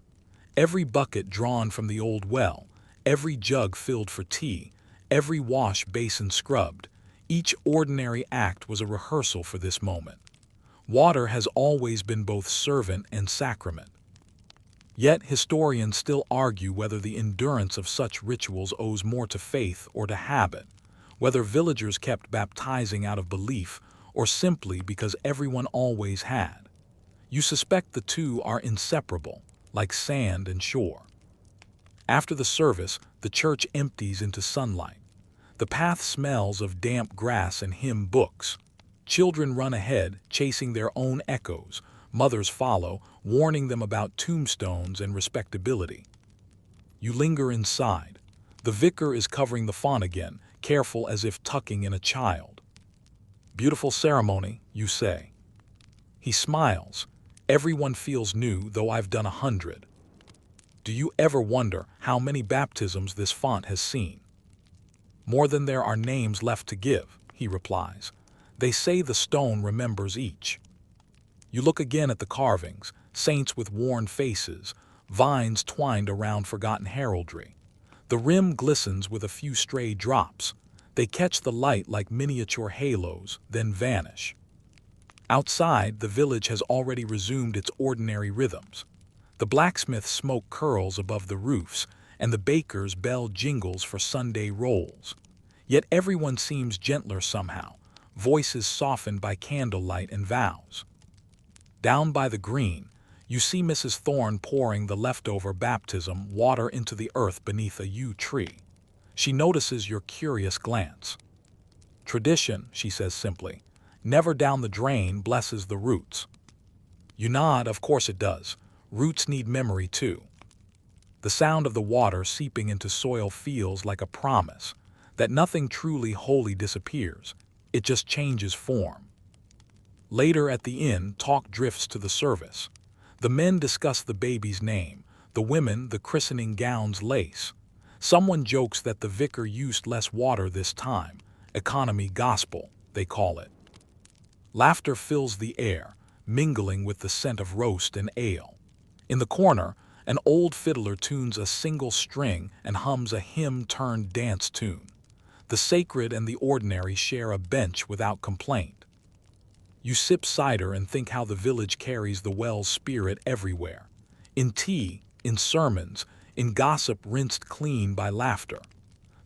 Every bucket drawn from the old well, every jug filled for tea, every wash basin scrubbed, each ordinary act was a rehearsal for this moment. Water has always been both servant and sacrament. Yet historians still argue whether the endurance of such rituals owes more to faith or to habit, whether villagers kept baptizing out of belief or simply because everyone always had. You suspect the two are inseparable, like sand and shore. After the service, the church empties into sunlight. The path smells of damp grass and hymn books. Children run ahead, chasing their own echoes. Mothers follow, warning them about tombstones and respectability. You linger inside. The vicar is covering the font again, careful as if tucking in a child. "Beautiful ceremony," you say. He smiles. "Everyone feels new, though I've done 100. Do you ever wonder how many baptisms this font has seen? More than there are names left to give, he replies. They say the stone remembers each. You look again at the carvings, saints with worn faces, vines twined around forgotten heraldry. The rim glistens with a few stray drops. They catch the light like miniature halos, then vanish. Outside, the village has already resumed its ordinary rhythms. The blacksmith's smoke curls above the roofs, and the baker's bell jingles for Sunday rolls. Yet everyone seems gentler somehow, voices softened by candlelight and vows. Down by the green, you see Mrs. Thorne pouring the leftover baptism water into the earth beneath a yew tree. She notices your curious glance. Tradition, she says simply, never down the drain blesses the roots. You nod, of course it does. Roots need memory too. The sound of the water seeping into soil feels like a promise that nothing truly holy disappears, it just changes form. Later at the inn, talk drifts to the service. The men discuss the baby's name, the women the christening gown's lace. Someone jokes that the vicar used less water this time, economy gospel, they call it. Laughter fills the air, mingling with the scent of roast and ale. In the corner, an old fiddler tunes a single string and hums a hymn-turned-dance tune. The sacred and the ordinary share a bench without complaint. You sip cider and think how the village carries the well's spirit everywhere. In tea, in sermons, in gossip rinsed clean by laughter.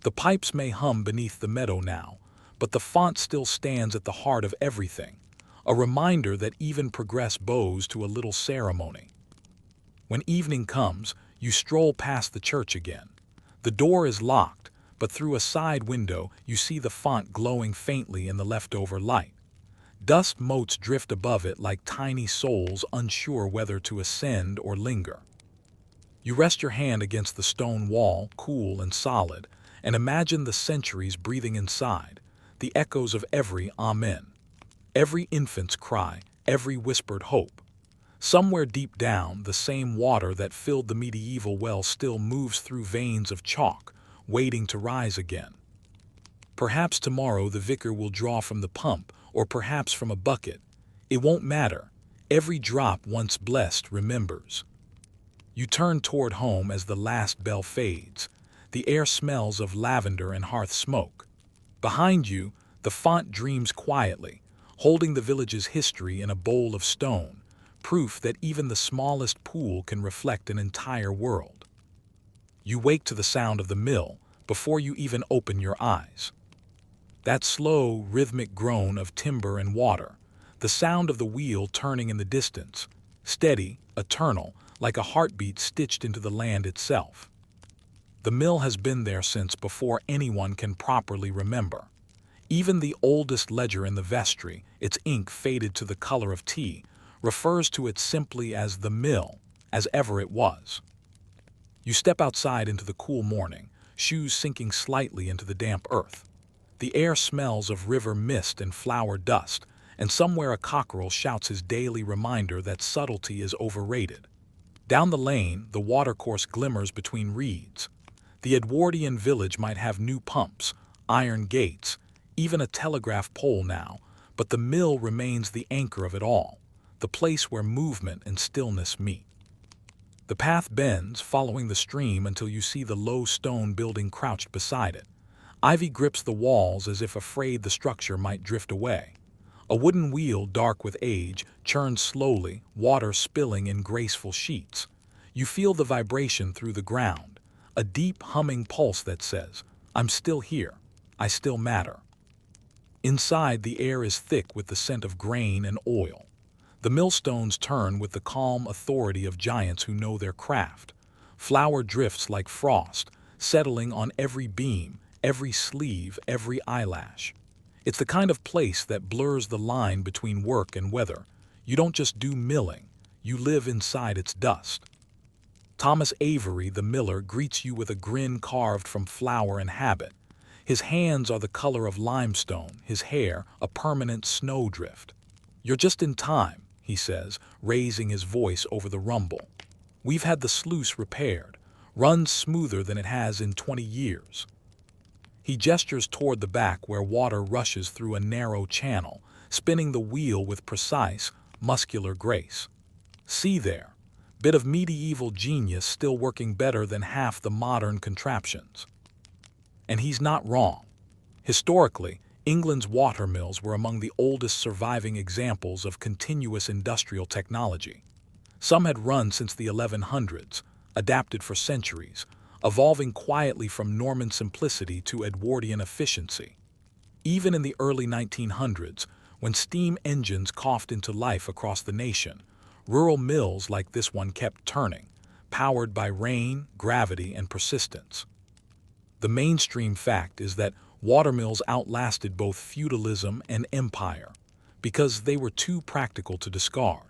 The pipes may hum beneath the meadow now, but the font still stands at the heart of everything, a reminder that even progress bows to a little ceremony. When evening comes, you stroll past the church again. The door is locked, but through a side window you see the font glowing faintly in the leftover light. Dust motes drift above it like tiny souls unsure whether to ascend or linger. You rest your hand against the stone wall, cool and solid, and imagine the centuries breathing inside, the echoes of every amen, every infant's cry, every whispered hope. Somewhere deep down, the same water that filled the medieval well still moves through veins of chalk, waiting to rise again. Perhaps tomorrow the vicar will draw from the pump, or perhaps from a bucket. It won't matter. Every drop once blessed remembers. You turn toward home as the last bell fades. The air smells of lavender and hearth smoke. Behind you, the font dreams quietly, holding the village's history in a bowl of stone, proof that even the smallest pool can reflect an entire world. You wake to the sound of the mill before you even open your eyes. That slow, rhythmic groan of timber and water, the sound of the wheel turning in the distance, steady, eternal, like a heartbeat stitched into the land itself. The mill has been there since before anyone can properly remember. Even the oldest ledger in the vestry, its ink faded to the color of tea, refers to it simply as the mill, as ever it was. You step outside into the cool morning, shoes sinking slightly into the damp earth. The air smells of river mist and flower dust, and somewhere a cockerel shouts his daily reminder that subtlety is overrated. Down the lane, the watercourse glimmers between reeds. The Edwardian village might have new pumps, iron gates, even a telegraph pole now, but the mill remains the anchor of it all, the place where movement and stillness meet. The path bends, following the stream until you see the low stone building crouched beside it. Ivy grips the walls as if afraid the structure might drift away. A wooden wheel, dark with age, churns slowly, water spilling in graceful sheets. You feel the vibration through the ground, a deep humming pulse that says, "I'm still here. I still matter." Inside, the air is thick with the scent of grain and oil. The millstones turn with the calm authority of giants who know their craft. Flour drifts like frost, settling on every beam, every sleeve, every eyelash. It's the kind of place that blurs the line between work and weather. You don't just do milling, you live inside its dust. Thomas Avery, the miller, greets you with a grin carved from flour and habit. His hands are the color of limestone, his hair a permanent snowdrift. "You're just in time," he says, raising his voice over the rumble. We've had the sluice repaired, runs smoother than it has in 20 years. He gestures toward the back where water rushes through a narrow channel, spinning the wheel with precise, muscular grace. See there, bit of medieval genius still working better than half the modern contraptions. And he's not wrong. Historically, England's watermills were among the oldest surviving examples of continuous industrial technology. Some had run since the 1100s, adapted for centuries, evolving quietly from Norman simplicity to Edwardian efficiency. Even in the early 1900s, when steam engines coughed into life across the nation, rural mills like this one kept turning, powered by rain, gravity, and persistence. The mainstream fact is that watermills outlasted both feudalism and empire because they were too practical to discard.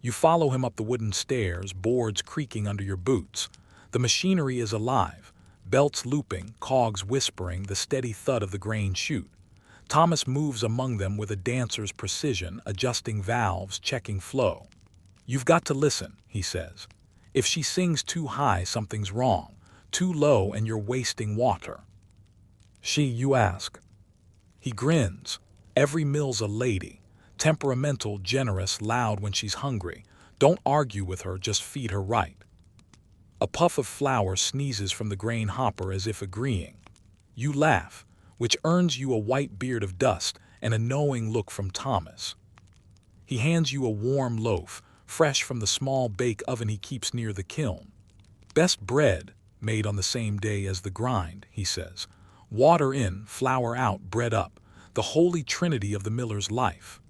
You follow him up the wooden stairs, boards creaking under your boots. The machinery is alive, belts looping, cogs whispering, the steady thud of the grain chute. Thomas moves among them with a dancer's precision, adjusting valves, checking flow. "You've got to listen," he says. "If she sings too high, something's wrong. Too low and you're wasting water." "She, you ask?" He grins. "Every mill's a lady. Temperamental, generous, loud when she's hungry. Don't argue with her, just feed her right." A puff of flour sneezes from the grain hopper as if agreeing. You laugh, which earns you a white beard of dust and a knowing look from Thomas. He hands you a warm loaf, fresh from the small bake oven he keeps near the kiln. "Best bread, made on the same day as the grind," he says. "Water in, flour out, bread up, the holy trinity of the miller's life."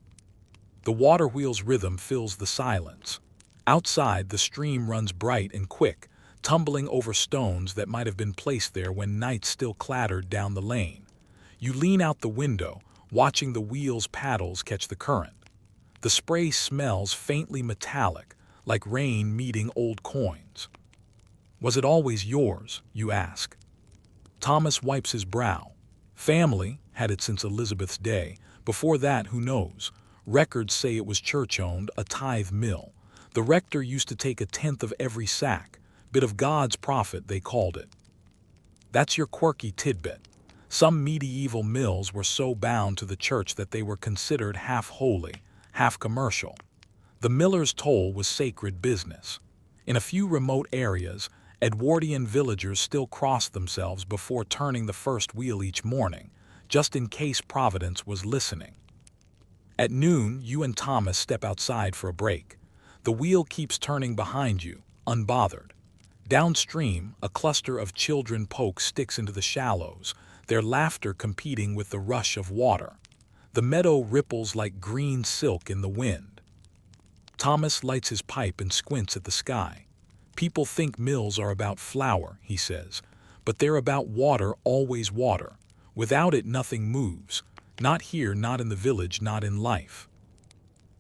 The water wheel's rhythm fills the silence. Outside, the stream runs bright and quick, tumbling over stones that might have been placed there when knights still clattered down the lane. You lean out the window, watching the wheel's paddles catch the current. The spray smells faintly metallic, like rain meeting old coins. "Was it always yours?" you ask. Thomas wipes his brow. "Family had it since Elizabeth's day. Before that, who knows? Records say it was church-owned, a tithe mill. The rector used to take 1/10 of every sack. Bit of God's profit, they called it." That's your quirky tidbit. Some medieval mills were so bound to the church that they were considered half holy, half commercial. The miller's toll was sacred business. In a few remote areas, Edwardian villagers still crossed themselves before turning the first wheel each morning, just in case Providence was listening. At noon, you and Thomas step outside for a break. The wheel keeps turning behind you, unbothered. Downstream, a cluster of children poke sticks into the shallows, their laughter competing with the rush of water. The meadow ripples like green silk in the wind. Thomas lights his pipe and squints at the sky. "People think mills are about flour," he says, "but they're about water, always water. Without it, nothing moves. Not here, not in the village, not in life."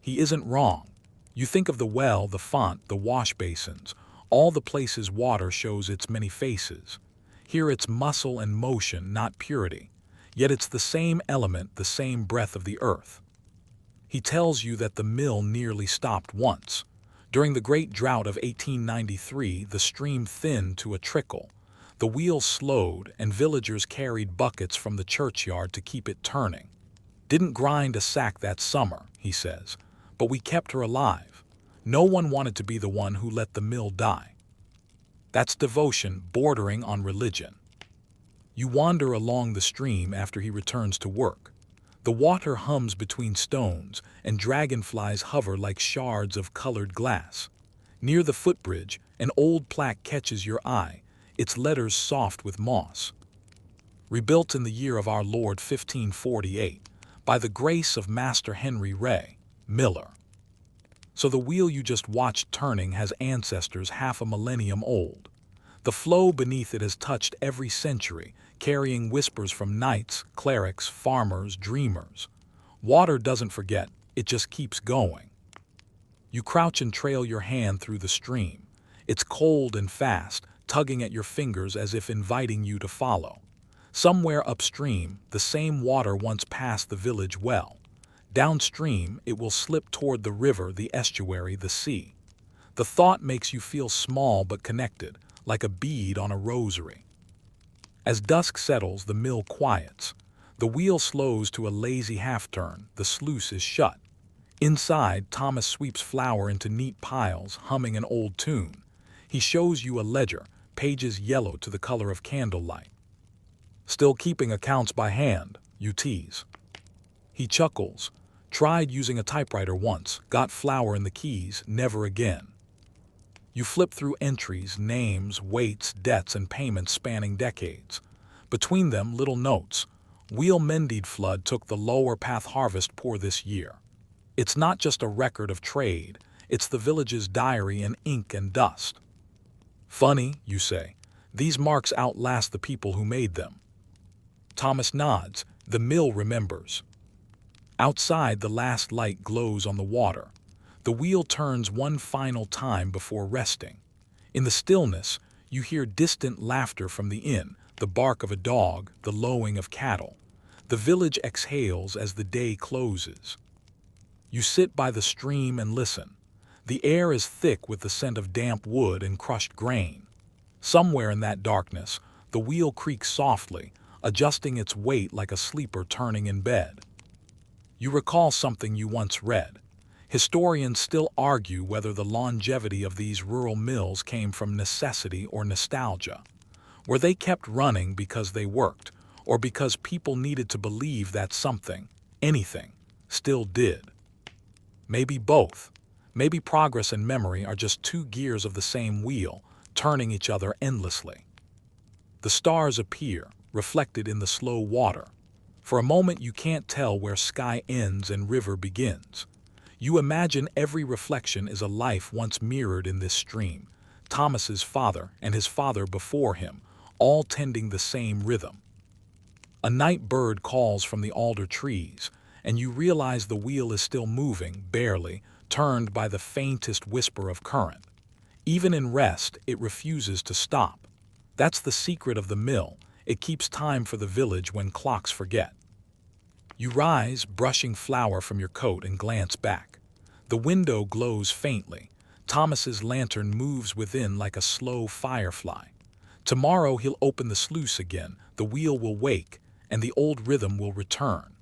He isn't wrong. You think of the well, the font, the wash basins, all the places water shows its many faces. Here it's muscle and motion, not purity. Yet it's the same element, the same breath of the earth. He tells you that the mill nearly stopped once. During the Great Drought of 1893, the stream thinned to a trickle. The wheel slowed, and villagers carried buckets from the churchyard to keep it turning. "Didn't grind a sack that summer," he says, "but we kept her alive. No one wanted to be the one who let the mill die." That's devotion bordering on religion. You wander along the stream after he returns to work. The water hums between stones, and dragonflies hover like shards of colored glass. Near the footbridge, an old plaque catches your eye, its letters soft with moss. "Rebuilt in the year of our Lord 1548, by the grace of Master Henry Ray, Miller." So the wheel you just watched turning has ancestors half a millennium old. The flow beneath it has touched every century, carrying whispers from knights, clerics, farmers, dreamers. Water doesn't forget, it just keeps going. You crouch and trail your hand through the stream. It's cold and fast, tugging at your fingers as if inviting you to follow. Somewhere upstream, the same water once passed the village well. Downstream, it will slip toward the river, the estuary, the sea. The The thought makes you feel small but connected, like a bead on a rosary. As dusk settles, the mill quiets. The wheel slows to a lazy half-turn, the sluice is shut. Inside, Thomas sweeps flour into neat piles, humming an old tune. He shows you a ledger, pages yellow to the color of candlelight. Still keeping accounts by hand, you tease. He chuckles. Tried using a typewriter once, got flour in the keys, never again. You flip through entries, names, weights, debts, and payments spanning decades. Between them, little notes. Wheel Mendied flood took the lower path harvest poor this year. It's not just a record of trade, it's the village's diary in ink and dust. Funny, you say. These marks outlast the people who made them. Thomas nods. The mill remembers. Outside, the last light glows on the water. The wheel turns one final time before resting. In the stillness, you hear distant laughter from the inn, the bark of a dog, the lowing of cattle. The village exhales as the day closes. You sit by the stream and listen. The air is thick with the scent of damp wood and crushed grain. Somewhere in that darkness, the wheel creaks softly, adjusting its weight like a sleeper turning in bed. You recall something you once read. Historians still argue whether the longevity of these rural mills came from necessity or nostalgia. Were they kept running because they worked, or because people needed to believe that something, anything, still did? Maybe both. Maybe progress and memory are just two gears of the same wheel, turning each other endlessly. The stars appear, reflected in the slow water. For a moment you can't tell where sky ends and river begins. You imagine every reflection is a life once mirrored in this stream, Thomas's father and his father before him, all tending the same rhythm. A night bird calls from the alder trees, and you realize the wheel is still moving, barely, turned by the faintest whisper of current. Even in rest, it refuses to stop. That's the secret of the mill. It keeps time for the village when clocks forget. You rise, brushing flour from your coat, and glance back. The window glows faintly. Thomas's lantern moves within like a slow firefly. Tomorrow he'll open the sluice again, the wheel will wake, and the old rhythm will return.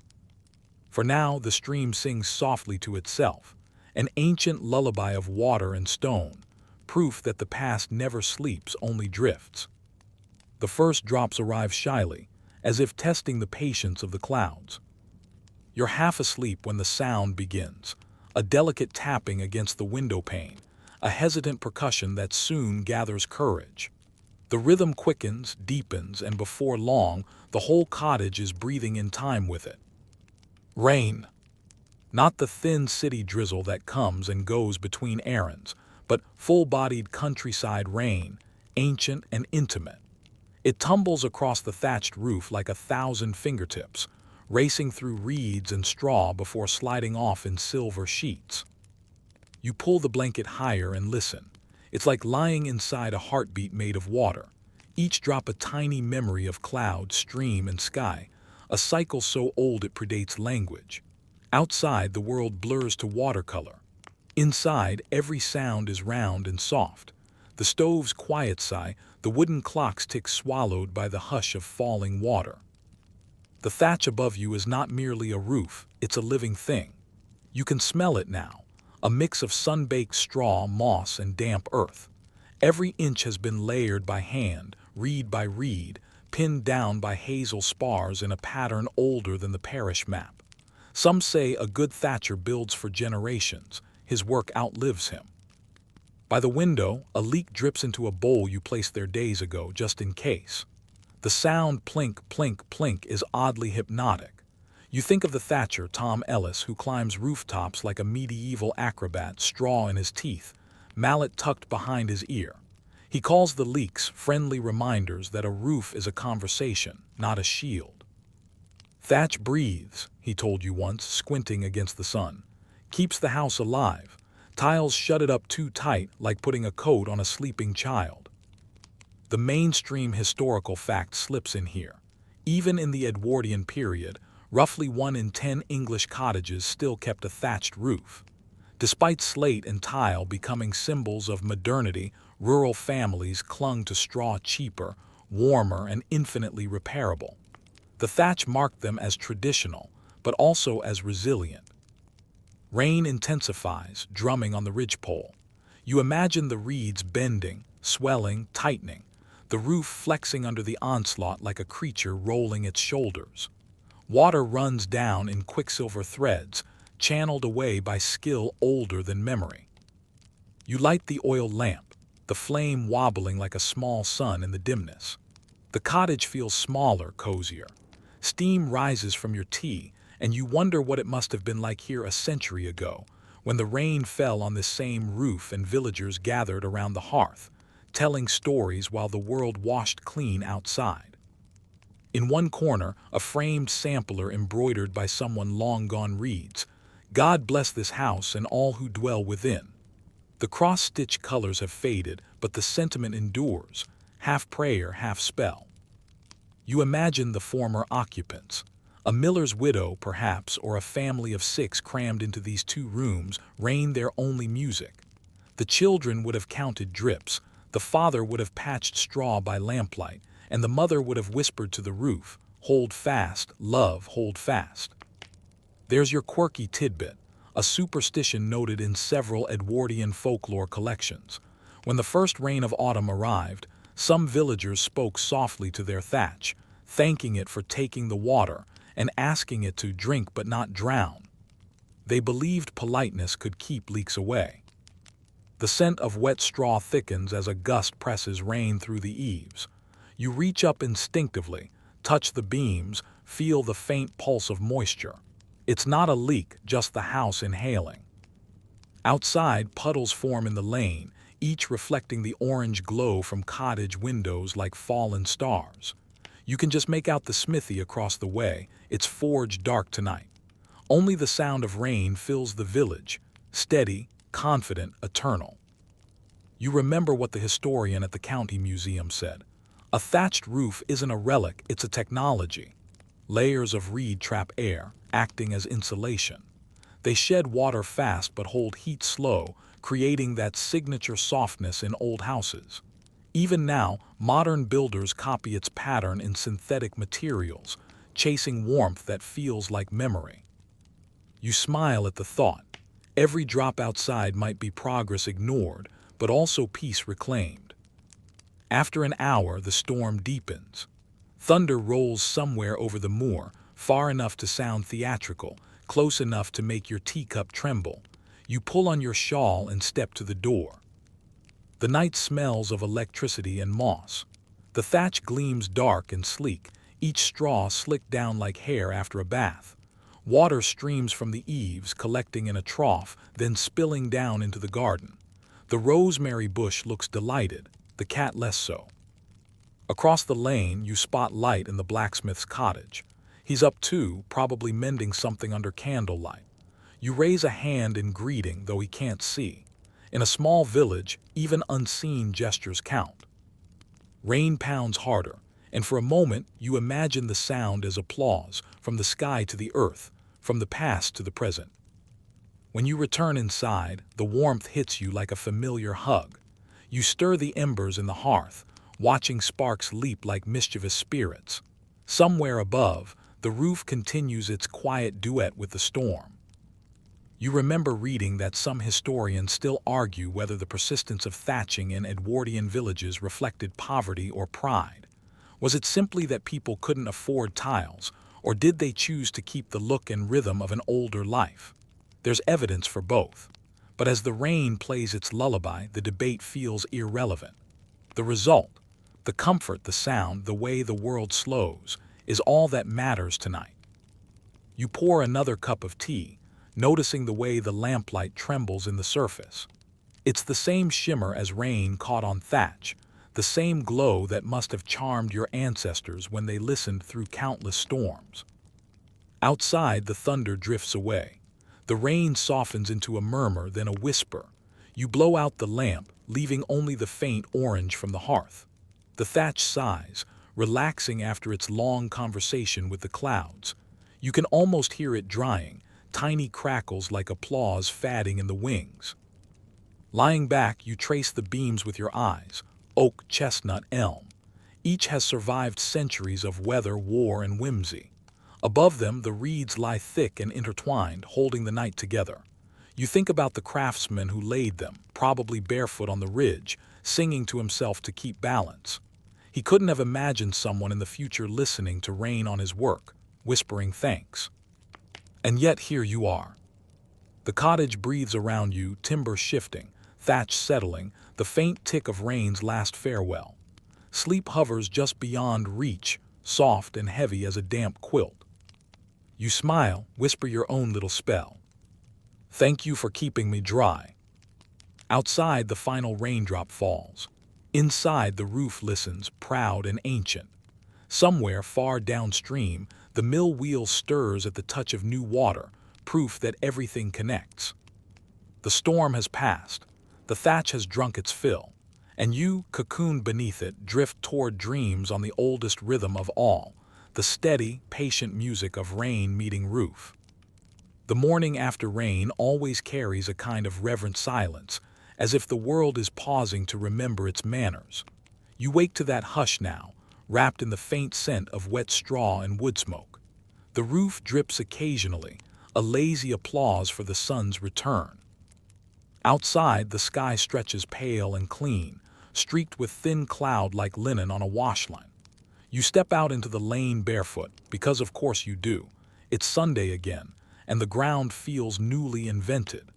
For now, the stream sings softly to itself, an ancient lullaby of water and stone, proof that the past never sleeps, only drifts. The first drops arrive shyly, as if testing the patience of the clouds. You're half asleep when the sound begins, a delicate tapping against the window pane, a hesitant percussion that soon gathers courage. The rhythm quickens, deepens, and before long, the whole cottage is breathing in time with it. Rain. Not the thin city drizzle that comes and goes between errands, but full-bodied countryside rain, ancient and intimate. It tumbles across the thatched roof like 1,000 fingertips, racing through reeds and straw before sliding off in silver sheets. You pull the blanket higher and listen. It's like lying inside a heartbeat made of water, each drop a tiny memory of cloud, stream, and sky, a cycle so old it predates language. Outside, the world blurs to watercolor. Inside, every sound is round and soft. The stove's quiet sigh, the wooden clock's tick swallowed by the hush of falling water. The thatch above you is not merely a roof, it's a living thing. You can smell it now, a mix of sun-baked straw, moss, and damp earth. Every inch has been layered by hand, reed by reed, pinned down by hazel spars in a pattern older than the parish map. Some say a good thatcher builds for generations. His work outlives him. By the window, a leak drips into a bowl you placed there days ago, just in case. The sound plink, plink, plink is oddly hypnotic. You think of the thatcher, Tom Ellis, who climbs rooftops like a medieval acrobat, straw in his teeth, mallet tucked behind his ear. He calls the leaks friendly reminders that a roof is a conversation, not a shield. Thatch breathes, he told you once, squinting against the sun. Keeps the house alive. Tiles shut it up too tight, like putting a coat on a sleeping child. The mainstream historical fact slips in here. Even in the Edwardian period, roughly 1 in 10 English cottages still kept a thatched roof. Despite slate and tile becoming symbols of modernity, rural families clung to straw cheaper, warmer, and infinitely repairable. The thatch marked them as traditional, but also as resilient. Rain intensifies, drumming on the ridgepole. You imagine the reeds bending, swelling, tightening, the roof flexing under the onslaught like a creature rolling its shoulders. Water runs down in quicksilver threads, channeled away by skill older than memory. You light the oil lamp, the flame wobbling like a small sun in the dimness. The cottage feels smaller, cozier. Steam rises from your tea, and you wonder what it must have been like here a century ago, when the rain fell on this same roof and villagers gathered around the hearth, telling stories while the world washed clean outside. In one corner, a framed sampler embroidered by someone long gone reads, "God bless this house and all who dwell within." The cross-stitch colors have faded, but the sentiment endures, half prayer, half spell. You imagine the former occupants, a miller's widow perhaps, or a family of 6 crammed into these 2 rooms, reigned their only music. The children would have counted drips, the father would have patched straw by lamplight, and the mother would have whispered to the roof, "Hold fast, love, hold fast." There's your quirky tidbit, a superstition noted in several Edwardian folklore collections. When the first rain of autumn arrived, some villagers spoke softly to their thatch, thanking it for taking the water and asking it to drink but not drown. They believed politeness could keep leaks away. The scent of wet straw thickens as a gust presses rain through the eaves. You reach up instinctively, touch the beams, feel the faint pulse of moisture. It's not a leak, just the house inhaling. Outside, puddles form in the lane, each reflecting the orange glow from cottage windows like fallen stars. You can just make out the smithy across the way, its forge dark tonight. Only the sound of rain fills the village, steady, confident, eternal. You remember what the historian at the county museum said. A thatched roof isn't a relic, it's a technology. Layers of reed trap air, acting as insulation. They shed water fast but hold heat slow, creating that signature softness in old houses. Even now, modern builders copy its pattern in synthetic materials, chasing warmth that feels like memory. You smile at the thought. Every drop outside might be progress ignored, but also peace reclaimed. After an hour, the storm deepens. Thunder rolls somewhere over the moor, far enough to sound theatrical, close enough to make your teacup tremble. You pull on your shawl and step to the door. The night smells of electricity and moss. The thatch gleams dark and sleek, each straw slicked down like hair after a bath. Water streams from the eaves, collecting in a trough, then spilling down into the garden. The rosemary bush looks delighted, the cat less so. Across the lane, you spot light in the blacksmith's cottage. He's up too, probably mending something under candlelight. You raise a hand in greeting, though he can't see. In a small village, even unseen gestures count. Rain pounds harder, and for a moment you imagine the sound as applause, from the sky to the earth, from the past to the present. When you return inside, the warmth hits you like a familiar hug. You stir the embers in the hearth, watching sparks leap like mischievous spirits. Somewhere above, the roof continues its quiet duet with the storm. You remember reading that some historians still argue whether the persistence of thatching in Edwardian villages reflected poverty or pride. Was it simply that people couldn't afford tiles, or did they choose to keep the look and rhythm of an older life? There's evidence for both. But as the rain plays its lullaby, the debate feels irrelevant. The result, the comfort, the sound, the way the world slows, is all that matters tonight. You pour another cup of tea, noticing the way the lamplight trembles in the surface. It's the same shimmer as rain caught on thatch, the same glow that must have charmed your ancestors when they listened through countless storms. Outside, the thunder drifts away. The rain softens into a murmur, then a whisper. You blow out the lamp, leaving only the faint orange from the hearth. The thatch sighs, relaxing after its long conversation with the clouds. You can almost hear it drying, tiny crackles like applause fading in the wings. Lying back, you trace the beams with your eyes: oak, chestnut, elm. Each has survived centuries of weather, war, and whimsy. Above them, the reeds lie thick and intertwined, holding the night together. You think about the craftsman who laid them, probably barefoot on the ridge, singing to himself to keep balance. He couldn't have imagined someone in the future listening to rain on his work, whispering thanks. And yet here you are. The cottage breathes around you, timber shifting, thatch settling, the faint tick of rain's last farewell. Sleep hovers just beyond reach, soft and heavy as a damp quilt. You smile, whisper your own little spell. Thank you for keeping me dry. Outside, the final raindrop falls. Inside, the roof listens, proud and ancient. Somewhere far downstream, the mill wheel stirs at the touch of new water, proof that everything connects. The storm has passed. The thatch has drunk its fill. And you, cocooned beneath it, drift toward dreams on the oldest rhythm of all, the steady, patient music of rain meeting roof. The morning after rain always carries a kind of reverent silence, as if the world is pausing to remember its manners. You wake to that hush now, wrapped in the faint scent of wet straw and wood smoke. The roof drips occasionally, a lazy applause for the sun's return. Outside, the sky stretches pale and clean, streaked with thin cloud like linen on a washline. You step out into the lane barefoot, because of course you do. It's Sunday again, and the ground feels newly invented.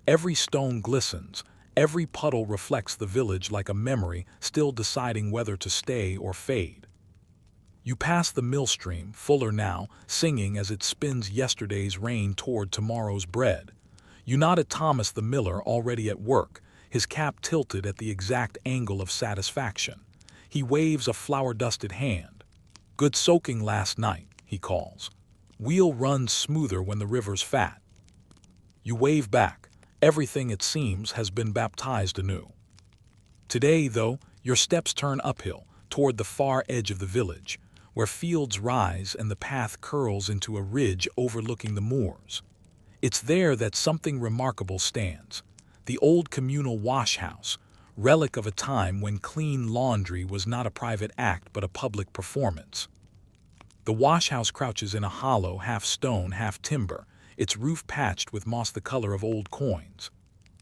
Every stone glistens, every puddle reflects the village like a memory still deciding whether to stay or fade. You pass the millstream, fuller now, singing as it spins yesterday's rain toward tomorrow's bread. You nod at Thomas the miller, already at work, his cap tilted at the exact angle of satisfaction. He waves a flour-dusted hand. Good soaking last night, he calls. Wheel runs smoother when the river's fat. You wave back. Everything, it seems, has been baptized anew. Today, though, your steps turn uphill, toward the far edge of the village, where fields rise and the path curls into a ridge overlooking the moors. It's there that something remarkable stands: the old communal wash-house, relic of a time when clean laundry was not a private act but a public performance. The wash-house crouches in a hollow, half stone, half timber, its roof patched with moss the color of old coins.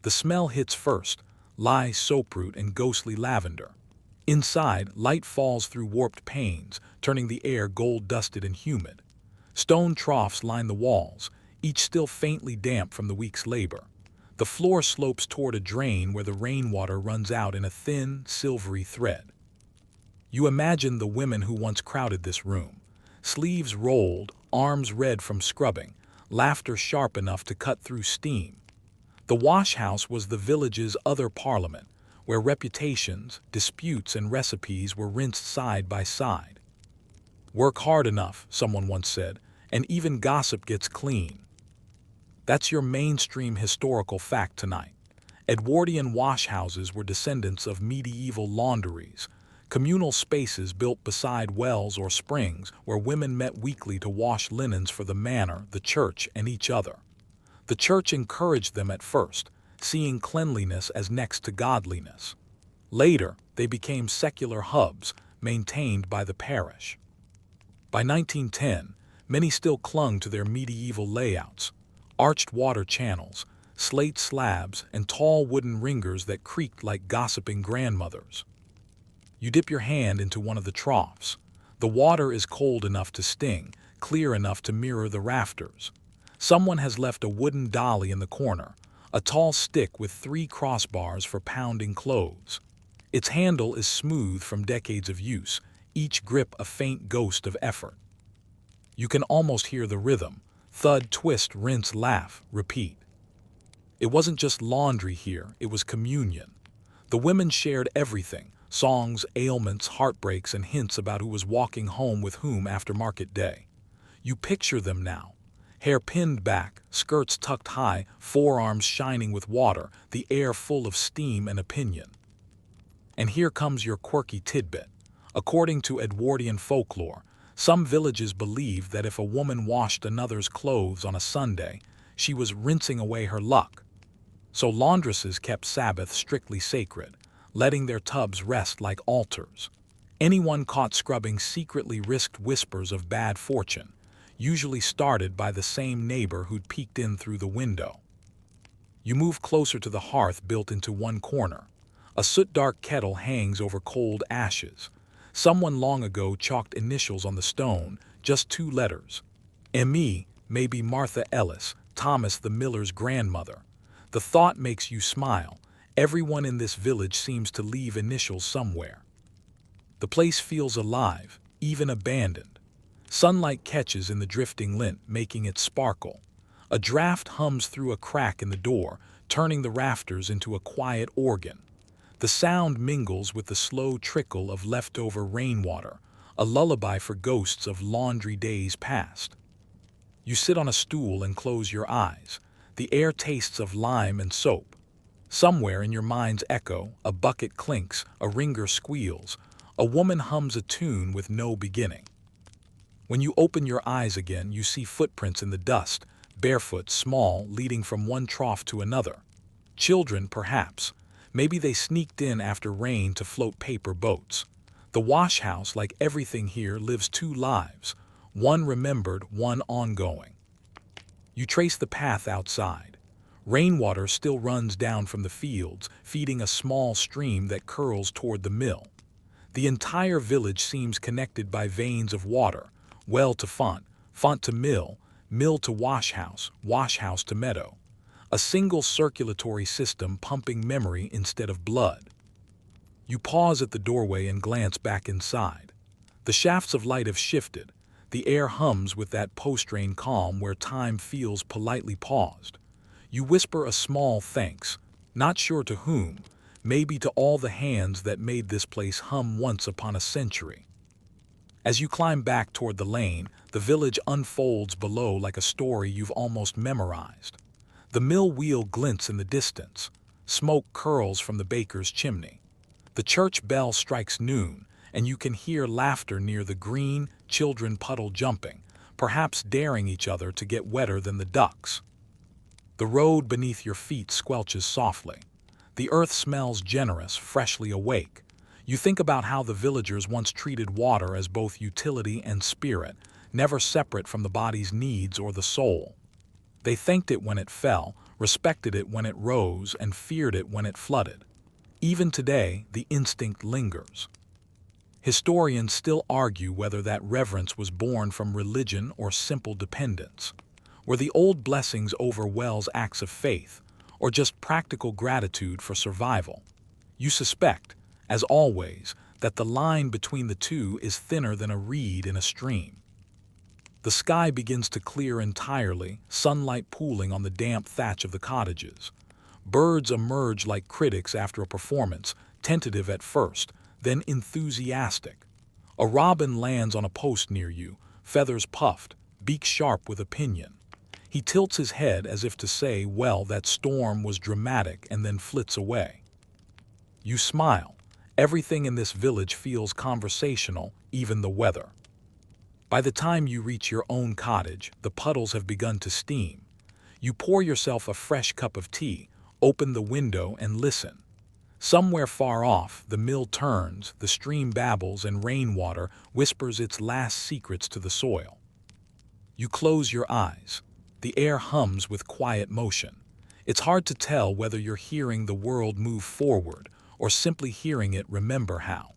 The smell hits first: lye, soaproot, and ghostly lavender. Inside, light falls through warped panes, turning the air gold-dusted and humid. Stone troughs line the walls, each still faintly damp from the week's labor. The floor slopes toward a drain where the rainwater runs out in a thin, silvery thread. You imagine the women who once crowded this room, sleeves rolled, arms red from scrubbing, laughter sharp enough to cut through steam. The wash-house was the village's other parliament, where reputations, disputes, and recipes were rinsed side by side. Work hard enough, someone once said, and even gossip gets clean. That's your mainstream historical fact tonight. Edwardian washhouses were descendants of medieval laundries, communal spaces built beside wells or springs where women met weekly to wash linens for the manor, the church, and each other. The church encouraged them at first, seeing cleanliness as next to godliness. Later, they became secular hubs, maintained by the parish. By 1910, many still clung to their medieval layouts: arched water channels, slate slabs, and tall wooden ringers that creaked like gossiping grandmothers. You dip your hand into one of the troughs. The water is cold enough to sting, clear enough to mirror the rafters. Someone has left a wooden dolly in the corner, a tall stick with 3 crossbars for pounding clothes. Its handle is smooth from decades of use, each grip a faint ghost of effort. You can almost hear the rhythm: thud, twist, rinse, laugh, repeat. It wasn't just laundry here, it was communion. The women shared everything: songs, ailments, heartbreaks, and hints about who was walking home with whom after market day. You picture them now: hair pinned back, skirts tucked high, forearms shining with water, the air full of steam and opinion. And here comes your quirky tidbit. According to Edwardian folklore, some villages believed that if a woman washed another's clothes on a Sunday, She was rinsing away her luck. So laundresses kept Sabbath strictly sacred, letting their tubs rest like altars. Anyone caught scrubbing secretly risked whispers of bad fortune, usually started by the same neighbor who'd peeked in through the window. You move closer to the hearth built into one corner. A soot-dark kettle hangs over cold ashes. Someone long ago chalked initials on the stone, just 2 letters. M.E., maybe Martha Ellis, Thomas the miller's grandmother. The thought makes you smile. Everyone in this village seems to leave initials somewhere. The place feels alive, even abandoned. Sunlight catches in the drifting lint, making it sparkle. A draft hums through a crack in the door, turning the rafters into a quiet organ. The sound mingles with the slow trickle of leftover rainwater, a lullaby for ghosts of laundry days past. You sit on a stool and close your eyes. The air tastes of lime and soap. Somewhere in your mind's echo, a bucket clinks, a ringer squeals, a woman hums a tune with no beginning. When you open your eyes again, you see footprints in the dust, barefoot, small, leading from one trough to another. Children, perhaps. Maybe they sneaked in after rain to float paper boats. The wash house, like everything here, lives 2 lives, one remembered, one ongoing. You trace the path outside. Rainwater still runs down from the fields, feeding a small stream that curls toward the mill. The entire village seems connected by veins of water, well to font, font to mill, mill to wash house to meadow. A single circulatory system pumping memory instead of blood. You pause at the doorway and glance back inside. The shafts of light have shifted. The air hums with that post-rain calm where time feels politely paused. You whisper a small thanks, not sure to whom, maybe to all the hands that made this place hum once upon a century. As you climb back toward the lane, the village unfolds below like a story you've almost memorized. The mill wheel glints in the distance. Smoke curls from the baker's chimney. The church bell strikes noon, and you can hear laughter near the green, children puddle jumping, perhaps daring each other to get wetter than the ducks. The road beneath your feet squelches softly. The earth smells generous, freshly awake. You think about how the villagers once treated water as both utility and spirit, never separate from the body's needs or the soul. They thanked it when it fell, respected it when it rose, and feared it when it flooded. Even today, the instinct lingers. Historians still argue whether that reverence was born from religion or simple dependence. Were the old blessings over wells acts of faith, or just practical gratitude for survival? You suspect, as always, that the line between the two is thinner than a reed in a stream. The sky begins to clear entirely, sunlight pooling on the damp thatch of the cottages. Birds emerge like critics after a performance, tentative at first, then enthusiastic. A robin lands on a post near you, feathers puffed, beak sharp with opinion. He tilts his head as if to say, well, that storm was dramatic, and then flits away. You smile. Everything in this village feels conversational, even the weather. By the time you reach your own cottage, the puddles have begun to steam. You pour yourself a fresh cup of tea, open the window, and listen. Somewhere far off, the mill turns, the stream babbles, and rainwater whispers its last secrets to the soil. You close your eyes. The air hums with quiet motion. It's hard to tell whether you're hearing the world move forward or simply hearing it remember how.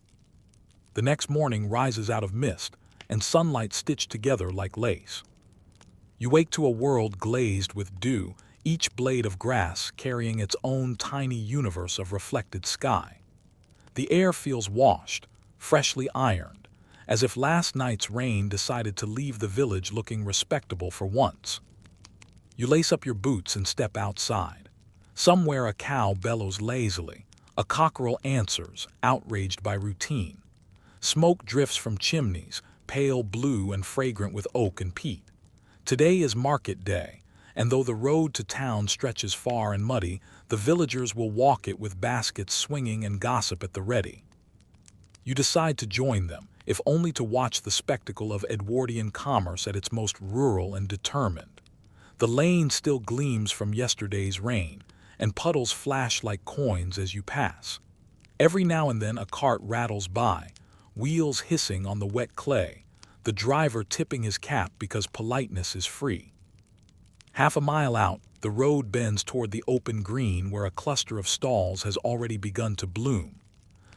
The next morning rises out of mist, and sunlight stitched together like lace. You wake to a world glazed with dew, each blade of grass carrying its own tiny universe of reflected sky. The air feels washed, freshly ironed, as if last night's rain decided to leave the village looking respectable for once. You lace up your boots and step outside. Somewhere a cow bellows lazily. A cockerel answers, outraged by routine. Smoke drifts from chimneys, pale blue and fragrant with oak and peat. Today is market day, and though the road to town stretches far and muddy, the villagers will walk it with baskets swinging and gossip at the ready. You decide to join them, if only to watch the spectacle of Edwardian commerce at its most rural and determined. The lane still gleams from yesterday's rain, and puddles flash like coins as you pass. Every now and then a cart rattles by, wheels hissing on the wet clay, the driver tipping his cap because politeness is free. Half a mile out, the road bends toward the open green where a cluster of stalls has already begun to bloom.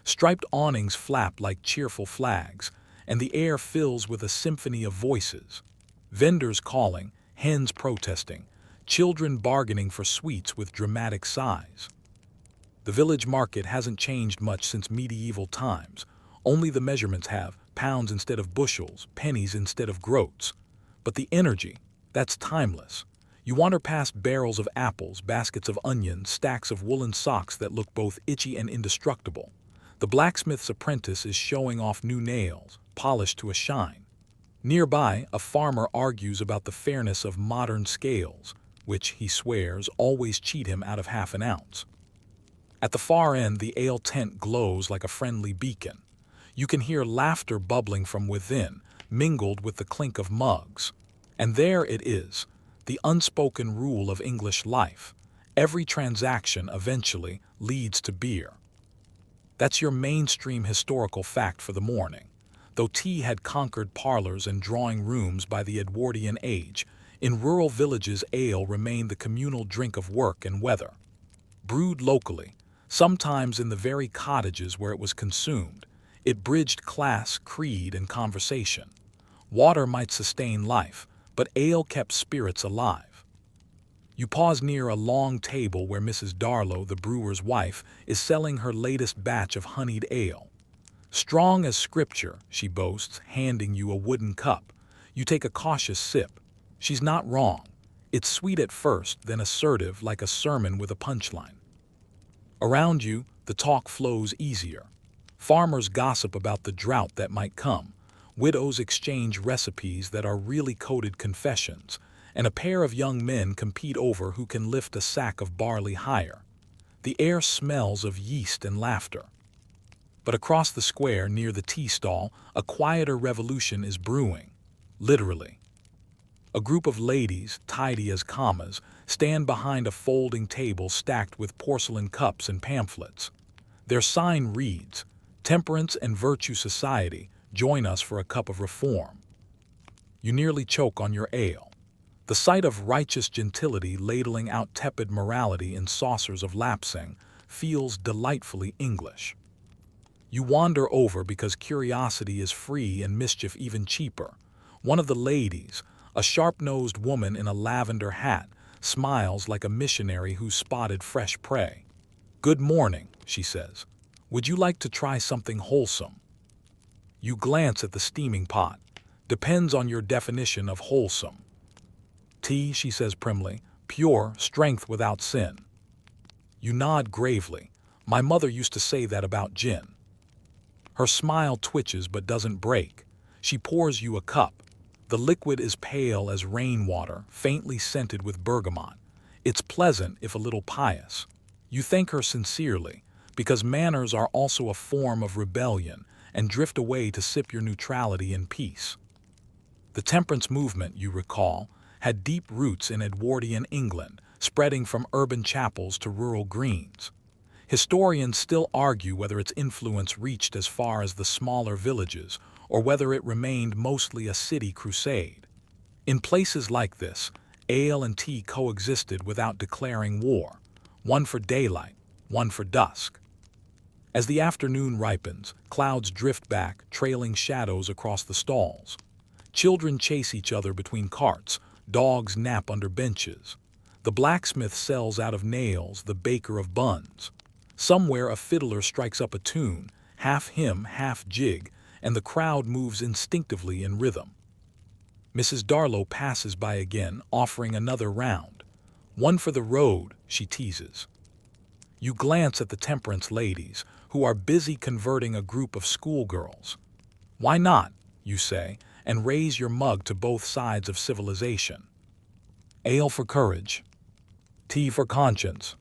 Striped awnings flap like cheerful flags, and the air fills with a symphony of voices. Vendors calling, hens protesting, children bargaining for sweets with dramatic sighs. The village market hasn't changed much since medieval times. Only the measurements have, pounds instead of bushels, pennies instead of groats. But the energy, that's timeless. You wander past barrels of apples, baskets of onions, stacks of woolen socks that look both itchy and indestructible. The blacksmith's apprentice is showing off new nails, polished to a shine. Nearby, a farmer argues about the fairness of modern scales, which, he swears, always cheat him out of half an ounce. At the far end, the ale tent glows like a friendly beacon. You can hear laughter bubbling from within, mingled with the clink of mugs. And there it is, the unspoken rule of English life. Every transaction eventually leads to beer. That's your mainstream historical fact for the morning. Though tea had conquered parlors and drawing rooms by the Edwardian age, in rural villages ale remained the communal drink of work and weather. Brewed locally, sometimes in the very cottages where it was consumed, it bridged class, creed, and conversation. Water might sustain life, but ale kept spirits alive. You pause near a long table where Mrs. Darlow, the brewer's wife, is selling her latest batch of honeyed ale. Strong as scripture, she boasts, handing you a wooden cup. You take a cautious sip. She's not wrong. It's sweet at first, then assertive like a sermon with a punchline. Around you, the talk flows easier. Farmers gossip about the drought that might come. Widows exchange recipes that are really coded confessions, and a pair of young men compete over who can lift a sack of barley higher. The air smells of yeast and laughter. But across the square near the tea stall, a quieter revolution is brewing, literally. A group of ladies, tidy as commas, stand behind a folding table stacked with porcelain cups and pamphlets. Their sign reads, "Temperance and Virtue Society, join us for a cup of reform." You nearly choke on your ale. The sight of righteous gentility ladling out tepid morality in saucers of lapsang feels delightfully English. You wander over because curiosity is free and mischief even cheaper. One of the ladies, a sharp-nosed woman in a lavender hat, smiles like a missionary who's spotted fresh prey. "Good morning," she says. "Would you like to try something wholesome?" You glance at the steaming pot. Depends on your definition of wholesome. "Tea," she says primly, "pure, strength without sin." You nod gravely. "My mother used to say that about gin." Her smile twitches but doesn't break. She pours you a cup. The liquid is pale as rainwater, faintly scented with bergamot. It's pleasant if a little pious. You thank her sincerely, because manners are also a form of rebellion, and drift away to sip your neutrality in peace. The temperance movement, you recall, had deep roots in Edwardian England, spreading from urban chapels to rural greens. Historians still argue whether its influence reached as far as the smaller villages, or whether it remained mostly a city crusade. In places like this, ale and tea coexisted without declaring war, one for daylight, one for dusk. As the afternoon ripens, clouds drift back, trailing shadows across the stalls. Children chase each other between carts, dogs nap under benches. The blacksmith sells out of nails, the baker of buns. Somewhere a fiddler strikes up a tune, half hymn, half jig, and the crowd moves instinctively in rhythm. Mrs. Darlow passes by again, offering another round. "One for the road," she teases. You glance at the temperance ladies, who are busy converting a group of schoolgirls. "Why not?" you say, and raise your mug to both sides of civilization. Ale for courage. Tea for conscience.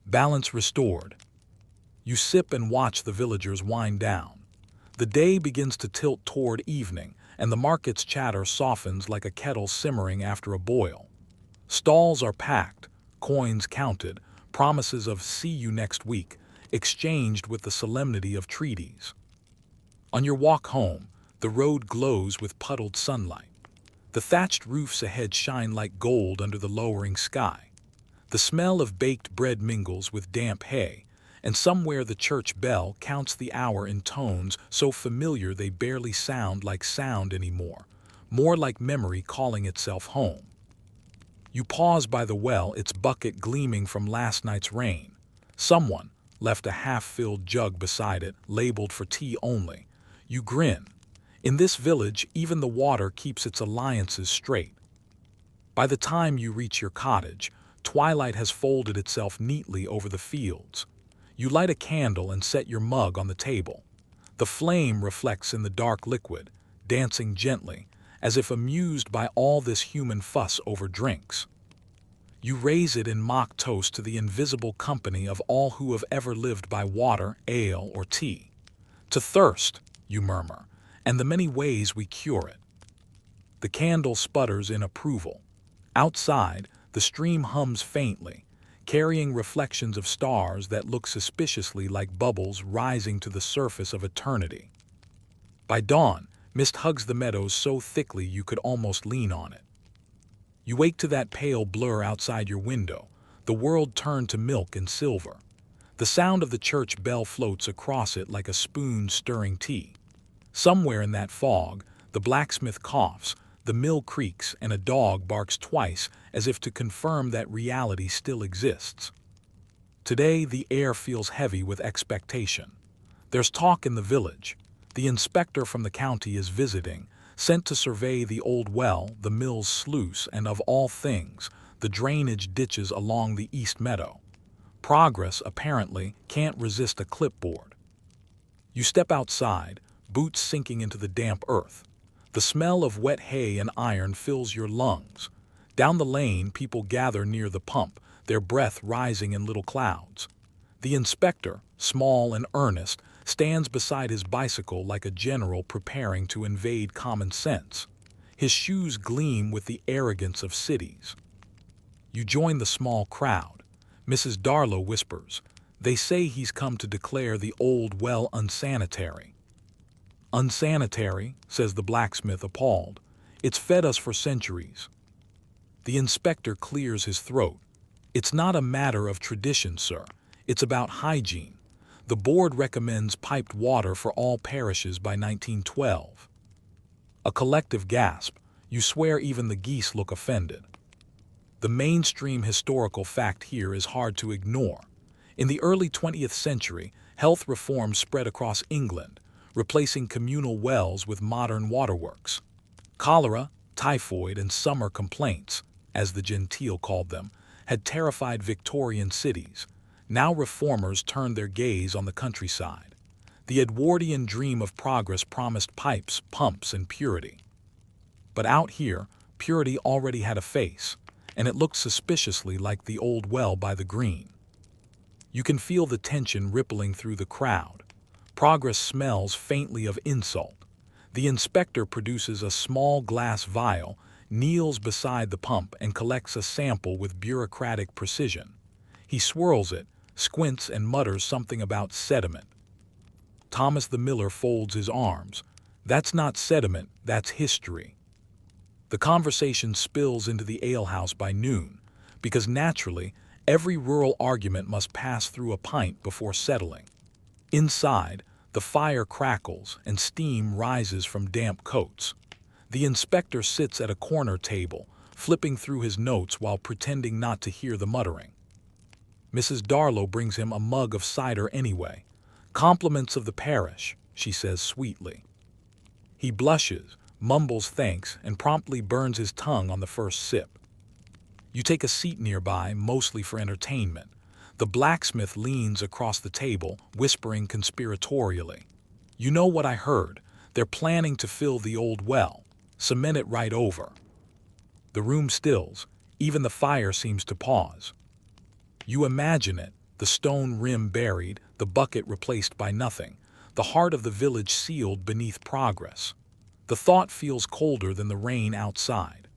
Balance restored. You sip and watch the villagers wind down. The day begins to tilt toward evening, and the market's chatter softens like a kettle simmering after a boil. Stalls are packed, coins counted, promises of "see you next week" exchanged with the solemnity of treaties. On your walk home, the road glows with puddled sunlight. The thatched roofs ahead shine like gold under the lowering sky. The smell of baked bread mingles with damp hay, and somewhere the church bell counts the hour in tones so familiar they barely sound like sound anymore, more like memory calling itself home. You pause by the well, its bucket gleaming from last night's rain. Someone left a half-filled jug beside it, labeled for tea only. You grin. In this village, even the water keeps its alliances straight. By the time you reach your cottage, twilight has folded itself neatly over the fields. You light a candle and set your mug on the table. The flame reflects in the dark liquid, dancing gently, as if amused by all this human fuss over drinks. You raise it in mock toast to the invisible company of all who have ever lived by water, ale, or tea. To thirst, you murmur, and the many ways we cure it. The candle sputters in approval. Outside, the stream hums faintly, carrying reflections of stars that look suspiciously like bubbles rising to the surface of eternity. By dawn, mist hugs the meadows so thickly you could almost lean on it. You wake to that pale blur outside your window, the world turned to milk and silver. The sound of the church bell floats across it like a spoon stirring tea. Somewhere in that fog, the blacksmith coughs, the mill creaks, and a dog barks twice as if to confirm that reality still exists. Today, the air feels heavy with expectation. There's talk in the village. The inspector from the county is visiting, sent to survey the old well, the mill's sluice, and of all things, the drainage ditches along the east meadow. Progress, apparently, can't resist a clipboard. You step outside, boots sinking into the damp earth. The smell of wet hay and iron fills your lungs. Down the lane, people gather near the pump, their breath rising in little clouds. The inspector, small and earnest, stands beside his bicycle like a general preparing to invade common sense. His shoes gleam with the arrogance of cities. You join the small crowd. Mrs. Darlow whispers, "They say he's come to declare the old well unsanitary." "Unsanitary," says the blacksmith, appalled. "It's fed us for centuries." The inspector clears his throat. "It's not a matter of tradition, sir. It's about hygiene. The board recommends piped water for all parishes by 1912. A collective gasp. You swear even the geese look offended. The mainstream historical fact here is hard to ignore. In the early 20th century, health reform spread across England, replacing communal wells with modern waterworks. Cholera, typhoid, and summer complaints, as the genteel called them, had terrified Victorian cities. Now reformers turned their gaze on the countryside. The Edwardian dream of progress promised pipes, pumps, and purity. But out here, purity already had a face, and it looked suspiciously like the old well by the green. You can feel the tension rippling through the crowd. Progress smells faintly of insult. The inspector produces a small glass vial, kneels beside the pump, and collects a sample with bureaucratic precision. He swirls it, squints, and mutters something about sediment. Thomas the miller folds his arms. "That's not sediment, that's history." The conversation spills into the alehouse by noon, because naturally, every rural argument must pass through a pint before settling. Inside, the fire crackles and steam rises from damp coats. The inspector sits at a corner table, flipping through his notes while pretending not to hear the muttering. Mrs. Darlow brings him a mug of cider anyway. "Compliments of the parish," she says sweetly. He blushes, mumbles thanks, and promptly burns his tongue on the first sip. You take a seat nearby, mostly for entertainment. The blacksmith leans across the table, whispering conspiratorially. "You know what I heard? They're planning to fill the old well, cement it right over." The room stills. Even the fire seems to pause. You imagine it, the stone rim buried, the bucket replaced by nothing, the heart of the village sealed beneath progress. The thought feels colder than the rain outside.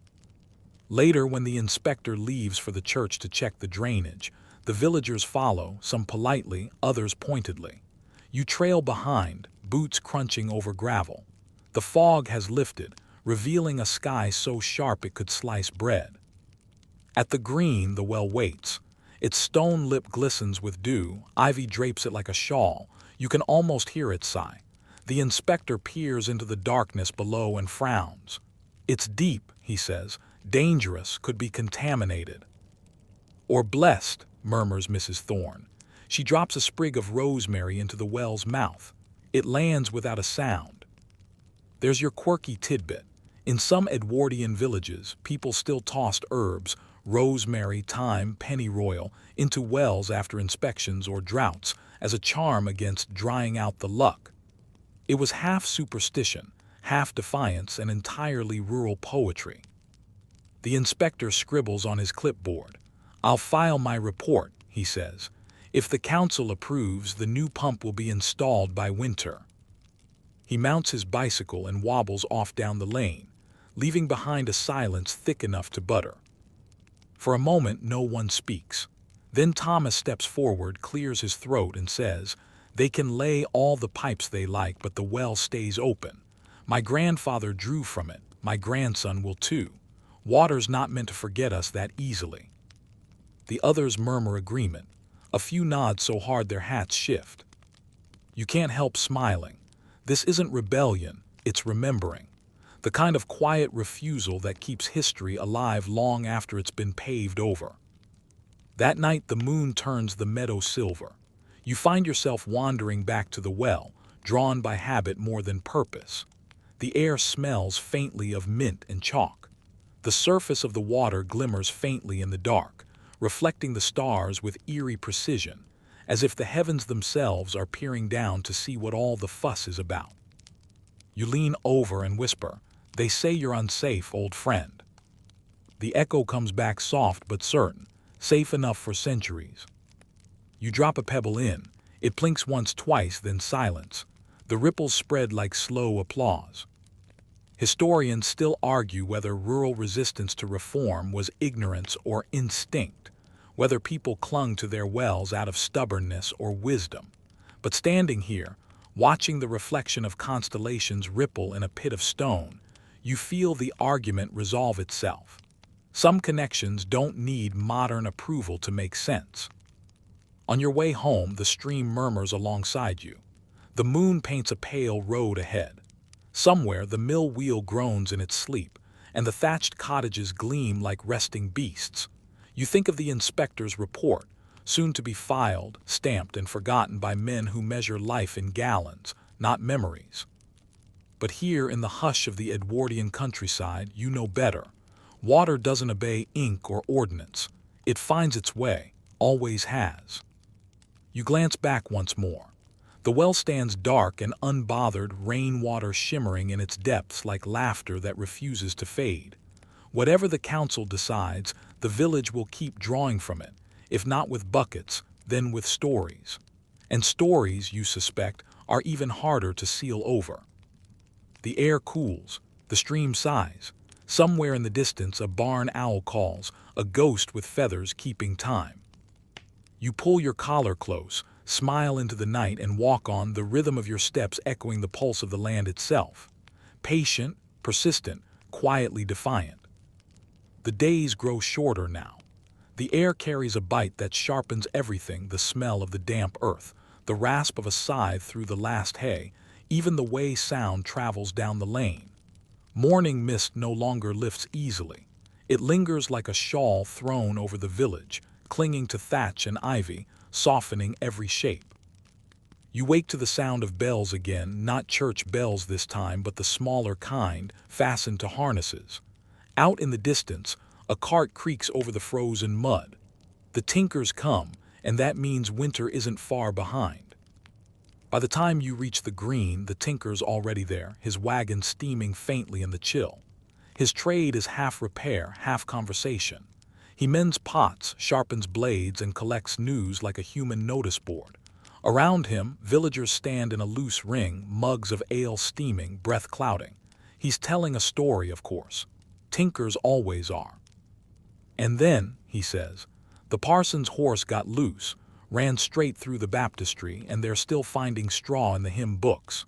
Later, when the inspector leaves for the church to check the drainage, the villagers follow, some politely, others pointedly. You trail behind, boots crunching over gravel. The fog has lifted, revealing a sky so sharp it could slice bread. At the green, the well waits. Its stone lip glistens with dew, ivy drapes it like a shawl. You can almost hear it sigh. The inspector peers into the darkness below and frowns. "It's deep," he says. "Dangerous, could be contaminated." "Or blessed," murmurs Mrs. Thorne. She drops a sprig of rosemary into the well's mouth. It lands without a sound. There's your quirky tidbit. In some Edwardian villages, people still tossed herbs, rosemary, thyme, pennyroyal, into wells after inspections or droughts as a charm against drying out the luck. It was half superstition, half defiance, and entirely rural poetry. The inspector scribbles on his clipboard. "I'll file my report," he says. "If the council approves, the new pump will be installed by winter." He mounts his bicycle and wobbles off down the lane, leaving behind a silence thick enough to butter. For a moment, no one speaks. Then Thomas steps forward, clears his throat, and says, "They can lay all the pipes they like, but the well stays open. My grandfather drew from it. My grandson will too. Water's not meant to forget us that easily." The others murmur agreement. A few nod so hard their hats shift. You can't help smiling. This isn't rebellion, it's remembering. The kind of quiet refusal that keeps history alive long after it's been paved over. That night the moon turns the meadow silver. You find yourself wandering back to the well, drawn by habit more than purpose. The air smells faintly of mint and chalk. The surface of the water glimmers faintly in the dark, reflecting the stars with eerie precision, as if the heavens themselves are peering down to see what all the fuss is about. You lean over and whisper, "They say you're unsafe, old friend." The echo comes back soft but certain, safe enough for centuries. You drop a pebble in. It plinks once, twice, then silence. The ripples spread like slow applause. Historians still argue whether rural resistance to reform was ignorance or instinct, whether people clung to their wells out of stubbornness or wisdom. But standing here, watching the reflection of constellations ripple in a pit of stone, you feel the argument resolve itself. Some connections don't need modern approval to make sense. On your way home, the stream murmurs alongside you. The moon paints a pale road ahead. Somewhere, the mill wheel groans in its sleep, and the thatched cottages gleam like resting beasts. You think of the inspector's report, soon to be filed, stamped, and forgotten by men who measure life in gallons, not memories. But here in the hush of the Edwardian countryside, you know better. Water doesn't obey ink or ordinance. It finds its way, always has. You glance back once more. The well stands dark and unbothered, rainwater shimmering in its depths like laughter that refuses to fade. Whatever the council decides, the village will keep drawing from it, if not with buckets, then with stories. And stories, you suspect, are even harder to seal over. The air cools, the stream sighs. Somewhere in the distance, a barn owl calls, a ghost with feathers keeping time. You pull your collar close, smile into the night, and walk on, the rhythm of your steps echoing the pulse of the land itself. Patient, persistent, quietly defiant. The days grow shorter now. The air carries a bite that sharpens everything, the smell of the damp earth, the rasp of a scythe through the last hay, even the way sound travels down the lane. Morning mist no longer lifts easily. It lingers like a shawl thrown over the village, clinging to thatch and ivy, softening every shape. You wake to the sound of bells again, not church bells this time, but the smaller kind, fastened to harnesses. Out in the distance, a cart creaks over the frozen mud. The tinkers come, and that means winter isn't far behind. By the time you reach the green, the tinker's already there, his wagon steaming faintly in the chill. His trade is half repair, half conversation. He mends pots, sharpens blades, and collects news like a human notice board. Around him, villagers stand in a loose ring, mugs of ale steaming, breath clouding. He's telling a story, of course. Tinkers always are. And then, he says, the parson's horse got loose, ran straight through the baptistry, and they're still finding straw in the hymn books.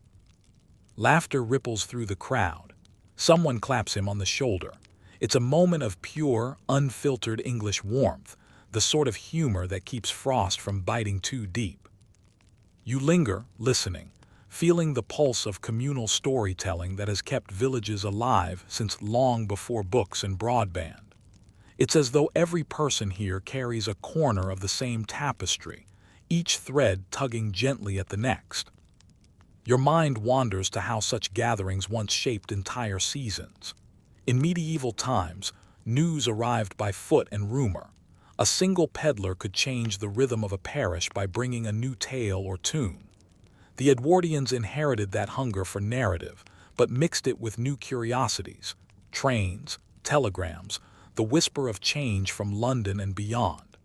Laughter ripples through the crowd. Someone claps him on the shoulder. It's a moment of pure, unfiltered English warmth, the sort of humor that keeps frost from biting too deep. You linger, listening, feeling the pulse of communal storytelling that has kept villages alive since long before books and broadband. It's as though every person here carries a corner of the same tapestry, each thread tugging gently at the next. Your mind wanders to how such gatherings once shaped entire seasons. In medieval times, news arrived by foot and rumor. A single peddler could change the rhythm of a parish by bringing a new tale or tune. The Edwardians inherited that hunger for narrative, but mixed it with new curiosities, trains, telegrams, the whisper of change from London and beyond.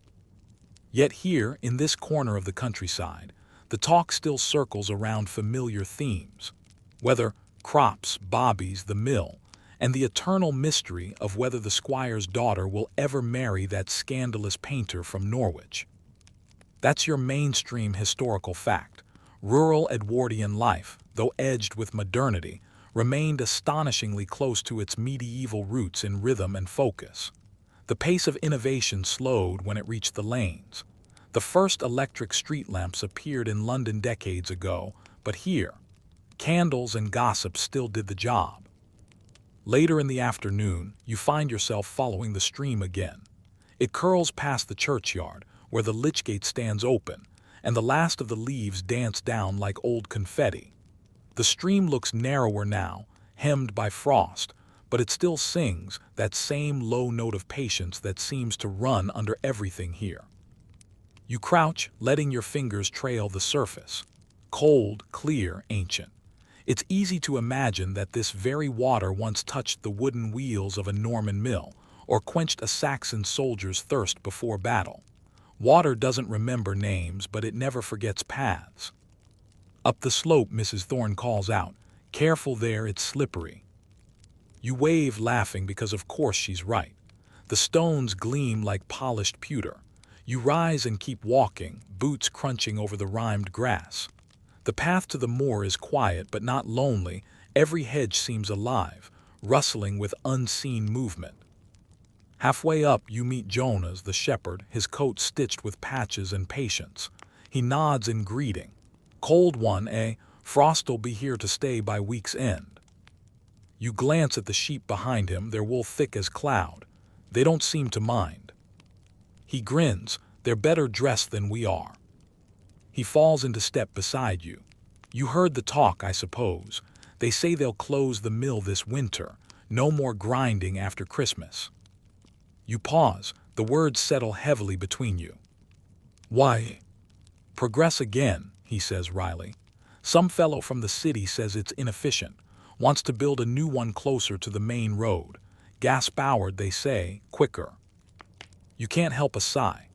Yet here, in this corner of the countryside, the talk still circles around familiar themes: weather, crops, bobbies, the mill, and the eternal mystery of whether the squire's daughter will ever marry that scandalous painter from Norwich. That's your mainstream historical fact. Rural Edwardian life, though edged with modernity, remained astonishingly close to its medieval roots in rhythm and focus. The pace of innovation slowed when it reached the lanes. The first electric street lamps appeared in London decades ago, but here, candles and gossip still did the job. Later in the afternoon, you find yourself following the stream again. It curls past the churchyard, where the lychgate stands open, and the last of the leaves dance down like old confetti. The stream looks narrower now, hemmed by frost, but it still sings that same low note of patience that seems to run under everything here. You crouch, letting your fingers trail the surface. Cold, clear, ancient. It's easy to imagine that this very water once touched the wooden wheels of a Norman mill, or quenched a Saxon soldier's thirst before battle. Water doesn't remember names, but it never forgets paths. Up the slope, Mrs. Thorne calls out, "Careful there, it's slippery." You wave, laughing, because of course she's right. The stones gleam like polished pewter. You rise and keep walking, boots crunching over the rimed grass. The path to the moor is quiet but not lonely. Every hedge seems alive, rustling with unseen movement. Halfway up, you meet Jonas, the shepherd, his coat stitched with patches and patience. He nods in greeting. "Cold one, eh? Frost'll be here to stay by week's end." You glance at the sheep behind him, their wool thick as cloud. They don't seem to mind. He grins. "They're better dressed than we are." He falls into step beside you. "You heard the talk, I suppose. They say they'll close the mill this winter. No more grinding after Christmas." You pause. The words settle heavily between you. "Why?" "Progress again," he says wryly. "Some fellow from the city says it's inefficient. Wants to build a new one closer to the main road. Gas-powered, they say, quicker." You can't help a sigh.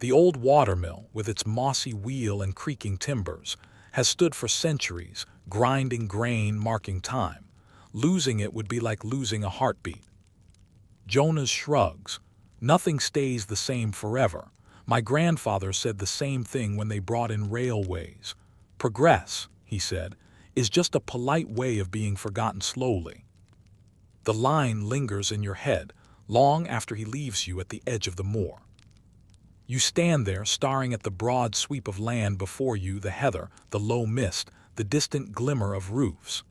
The old watermill, with its mossy wheel and creaking timbers, has stood for centuries, grinding grain, marking time. Losing it would be like losing a heartbeat. Jonas shrugs. "Nothing stays the same forever. My grandfather said the same thing when they brought in railways. Progress," he said, "is just a polite way of being forgotten slowly." The line lingers in your head, long after he leaves you at the edge of the moor. You stand there, staring at the broad sweep of land before you, the heather, the low mist, the distant glimmer of roofs.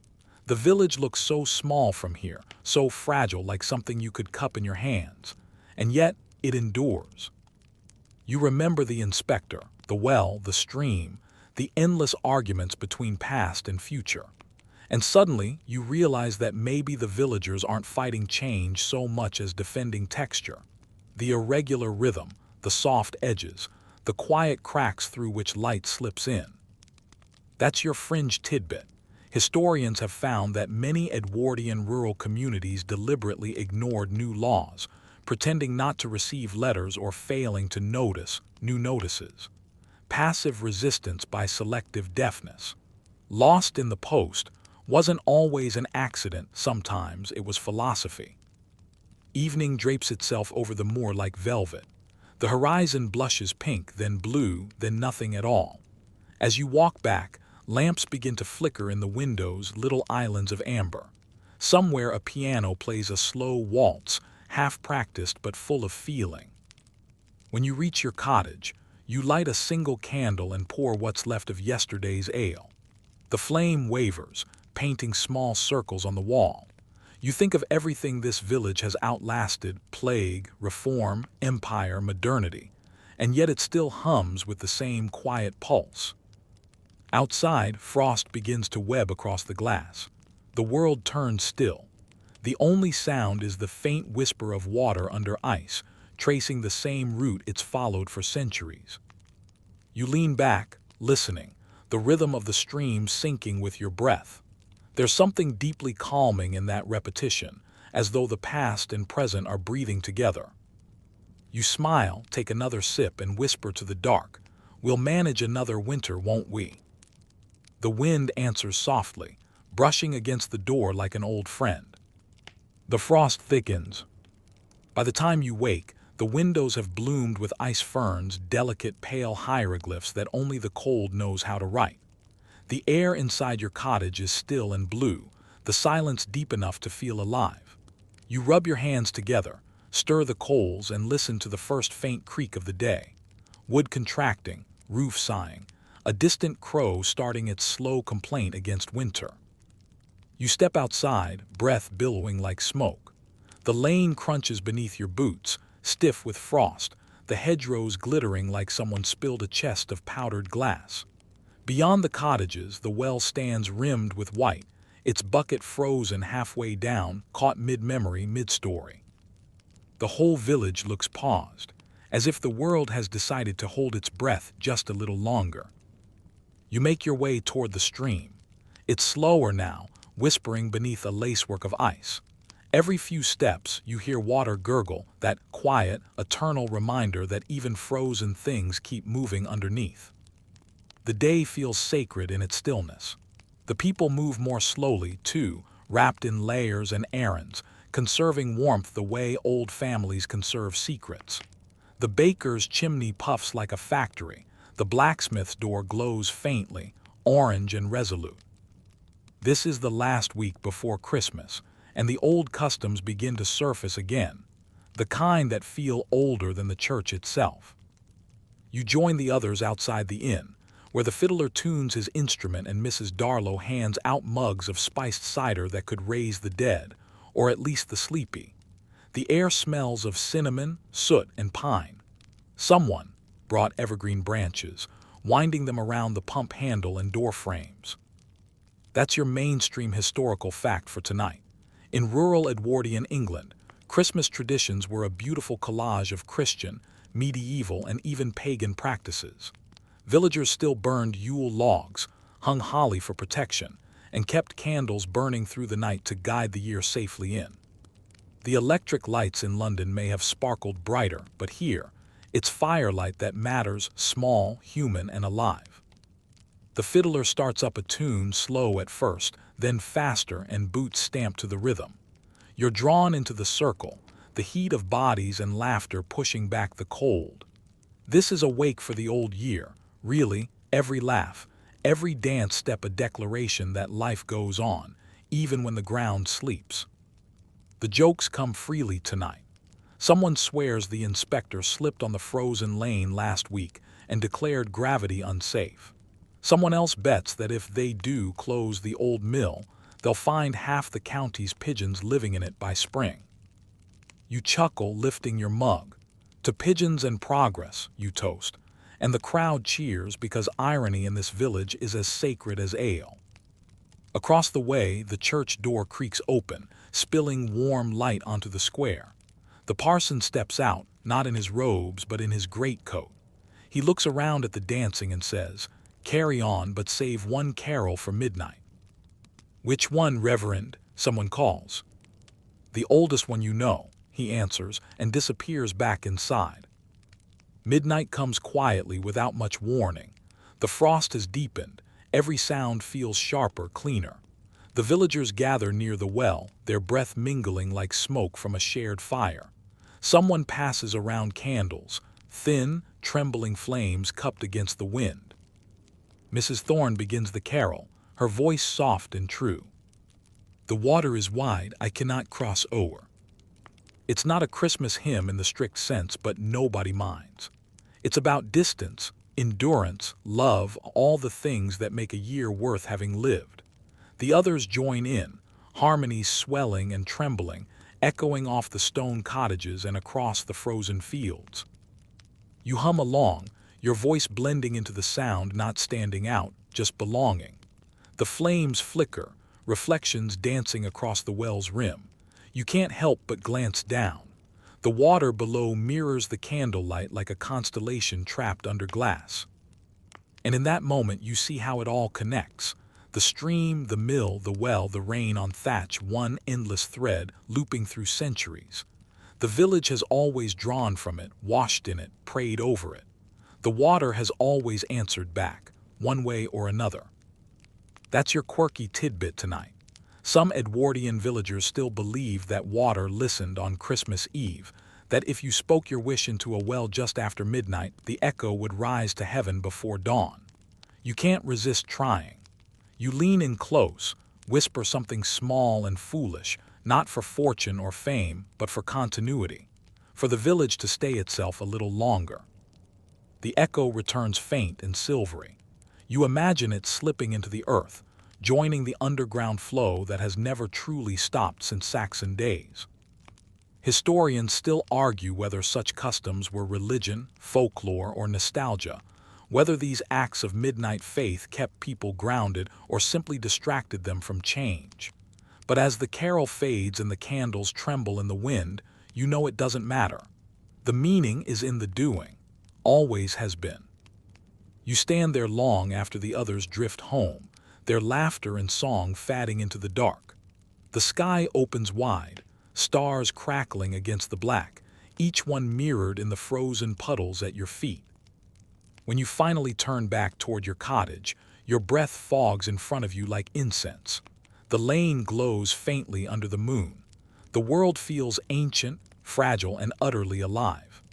The village looks so small from here, so fragile, like something you could cup in your hands. And yet, it endures. You remember the inspector, the well, the stream, the endless arguments between past and future. And suddenly, you realize that maybe the villagers aren't fighting change so much as defending texture. The irregular rhythm, the soft edges, the quiet cracks through which light slips in. That's your fringe tidbit. Historians have found that many Edwardian rural communities deliberately ignored new laws, pretending not to receive letters or failing to notice new notices. Passive resistance by selective deafness. Lost in the post wasn't always an accident, sometimes it was philosophy. Evening drapes itself over the moor like velvet. The horizon blushes pink, then blue, then nothing at all. As you walk back, lamps begin to flicker in the windows, little islands of amber. Somewhere a piano plays a slow waltz, half-practiced but full of feeling. When you reach your cottage, you light a single candle and pour what's left of yesterday's ale. The flame wavers, painting small circles on the wall. You think of everything this village has outlasted: plague, reform, empire, modernity, and yet it still hums with the same quiet pulse. Outside, frost begins to web across the glass. The world turns still. The only sound is the faint whisper of water under ice, tracing the same route it's followed for centuries. You lean back, listening, the rhythm of the stream syncing with your breath. There's something deeply calming in that repetition, as though the past and present are breathing together. You smile, take another sip, and whisper to the dark, "We'll manage another winter, won't we?" The wind answers softly, brushing against the door like an old friend. The frost thickens. By the time you wake, the windows have bloomed with ice ferns, delicate pale hieroglyphs that only the cold knows how to write. The air inside your cottage is still and blue, the silence deep enough to feel alive. You rub your hands together, stir the coals, and listen to the first faint creak of the day. Wood contracting, roof sighing, a distant crow starting its slow complaint against winter. You step outside, breath billowing like smoke. The lane crunches beneath your boots, stiff with frost, the hedgerows glittering like someone spilled a chest of powdered glass. Beyond the cottages, the well stands rimmed with white, its bucket frozen halfway down, caught mid-memory, mid-story. The whole village looks paused, as if the world has decided to hold its breath just a little longer. You make your way toward the stream. It's slower now, whispering beneath a lacework of ice. Every few steps, you hear water gurgle, that quiet, eternal reminder that even frozen things keep moving underneath. The day feels sacred in its stillness. The people move more slowly, too, wrapped in layers and errands, conserving warmth the way old families conserve secrets. The baker's chimney puffs like a factory. The blacksmith's door glows faintly, orange and resolute. This is the last week before Christmas, and the old customs begin to surface again, the kind that feel older than the church itself. You join the others outside the inn, where the fiddler tunes his instrument and Mrs. Darlow hands out mugs of spiced cider that could raise the dead, or at least the sleepy. The air smells of cinnamon, soot, and pine. Someone brought evergreen branches, winding them around the pump handle and door frames. That's your mainstream historical fact for tonight. In rural Edwardian England, Christmas traditions were a beautiful collage of Christian, medieval, and even pagan practices. Villagers still burned Yule logs, hung holly for protection, and kept candles burning through the night to guide the year safely in. The electric lights in London may have sparkled brighter, but here, it's firelight that matters, small, human, and alive. The fiddler starts up a tune, slow at first, then faster, and boots stamp to the rhythm. You're drawn into the circle, the heat of bodies and laughter pushing back the cold. This is a wake for the old year. Really, every laugh, every dance step a declaration that life goes on, even when the ground sleeps. The jokes come freely tonight. Someone swears the inspector slipped on the frozen lane last week and declared gravity unsafe. Someone else bets that if they do close the old mill, they'll find half the county's pigeons living in it by spring. You chuckle, lifting your mug. To pigeons and progress, you toast. And the crowd cheers because irony in this village is as sacred as ale. Across the way, the church door creaks open, spilling warm light onto the square. The parson steps out, not in his robes but in his greatcoat. He looks around at the dancing and says, "Carry on, but save one carol for midnight." "Which one, Reverend?" someone calls. "The oldest one you know," he answers, and disappears back inside. Midnight comes quietly without much warning. The frost has deepened. Every sound feels sharper, cleaner. The villagers gather near the well, their breath mingling like smoke from a shared fire. Someone passes around candles, thin, trembling flames cupped against the wind. Mrs. Thorne begins the carol, her voice soft and true. The water is wide, I cannot cross o'er. It's not a Christmas hymn in the strict sense, but nobody minds. It's about distance, endurance, love, all the things that make a year worth having lived. The others join in, harmonies swelling and trembling, echoing off the stone cottages and across the frozen fields. You hum along, your voice blending into the sound, not standing out, just belonging. The flames flicker, reflections dancing across the well's rim. You can't help but glance down. The water below mirrors the candlelight like a constellation trapped under glass. And in that moment you see how it all connects. The stream, the mill, the well, the rain on thatch, one endless thread looping through centuries. The village has always drawn from it, washed in it, prayed over it. The water has always answered back, one way or another. That's your quirky tidbit tonight. Some Edwardian villagers still believe that water listened on Christmas Eve, that if you spoke your wish into a well just after midnight, the echo would rise to heaven before dawn. You can't resist trying. You lean in close, whisper something small and foolish, not for fortune or fame, but for continuity, for the village to stay itself a little longer. The echo returns faint and silvery. You imagine it slipping into the earth, joining the underground flow that has never truly stopped since Saxon days. Historians still argue whether such customs were religion, folklore, or nostalgia, whether these acts of midnight faith kept people grounded or simply distracted them from change. But as the carol fades and the candles tremble in the wind, you know it doesn't matter. The meaning is in the doing, always has been. You stand there long after the others drift home, their laughter and song fading into the dark. The sky opens wide, stars crackling against the black, each one mirrored in the frozen puddles at your feet. When you finally turn back toward your cottage, your breath fogs in front of you like incense. The lane glows faintly under the moon. The world feels ancient, fragile, and utterly alive.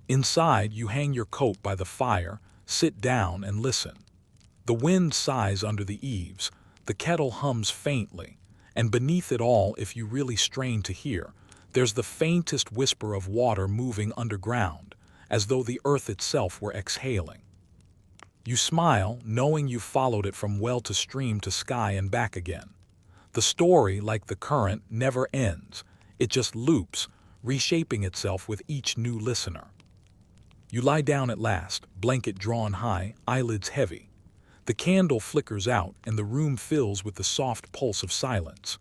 Inside, you hang your coat by the fire, sit down, and listen. The wind sighs under the eaves, the kettle hums faintly, and beneath it all, if you really strain to hear, there's the faintest whisper of water moving underground, as though the earth itself were exhaling. You smile, knowing you've followed it from well to stream to sky and back again. The story, like the current, never ends. It just loops, reshaping itself with each new listener. You lie down at last, blanket drawn high, eyelids heavy. The candle flickers out, and the room fills with the soft pulse of silence.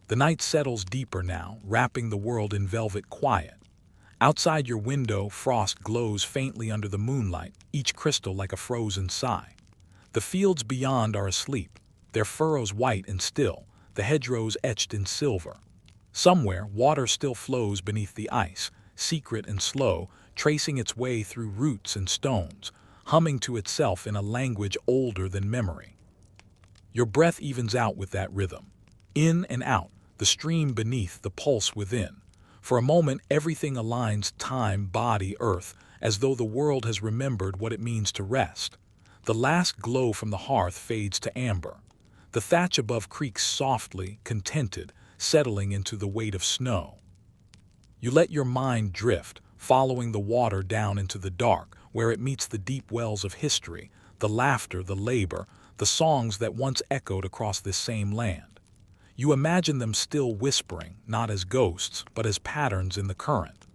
The night settles deeper now, wrapping the world in velvet quiet. Outside your window, frost glows faintly under the moonlight, each crystal like a frozen sigh. The fields beyond are asleep, their furrows white and still, the hedgerows etched in silver. Somewhere, water still flows beneath the ice, secret and slow, tracing its way through roots and stones, humming to itself in a language older than memory. Your breath evens out with that rhythm. In and out, the stream beneath, the pulse within. For a moment, everything aligns, time, body, earth, as though the world has remembered what it means to rest. The last glow from the hearth fades to amber. The thatch above creaks softly, contented, settling into the weight of snow. You let your mind drift, following the water down into the dark, where it meets the deep wells of history, the laughter, the labor, the songs that once echoed across this same land. You imagine them still whispering, not as ghosts, but as patterns in the current.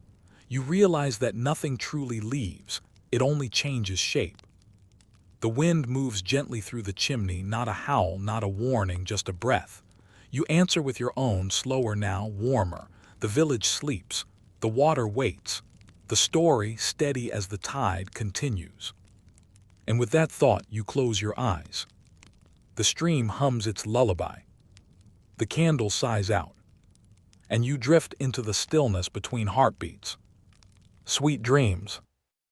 You realize that nothing truly leaves, it only changes shape. The wind moves gently through the chimney, not a howl, not a warning, just a breath. You answer with your own, slower now, warmer. The village sleeps. The water waits. The story, steady as the tide, continues. And with that thought, you close your eyes. The stream hums its lullaby. The candle sighs out, and you drift into the stillness between heartbeats. Sweet dreams.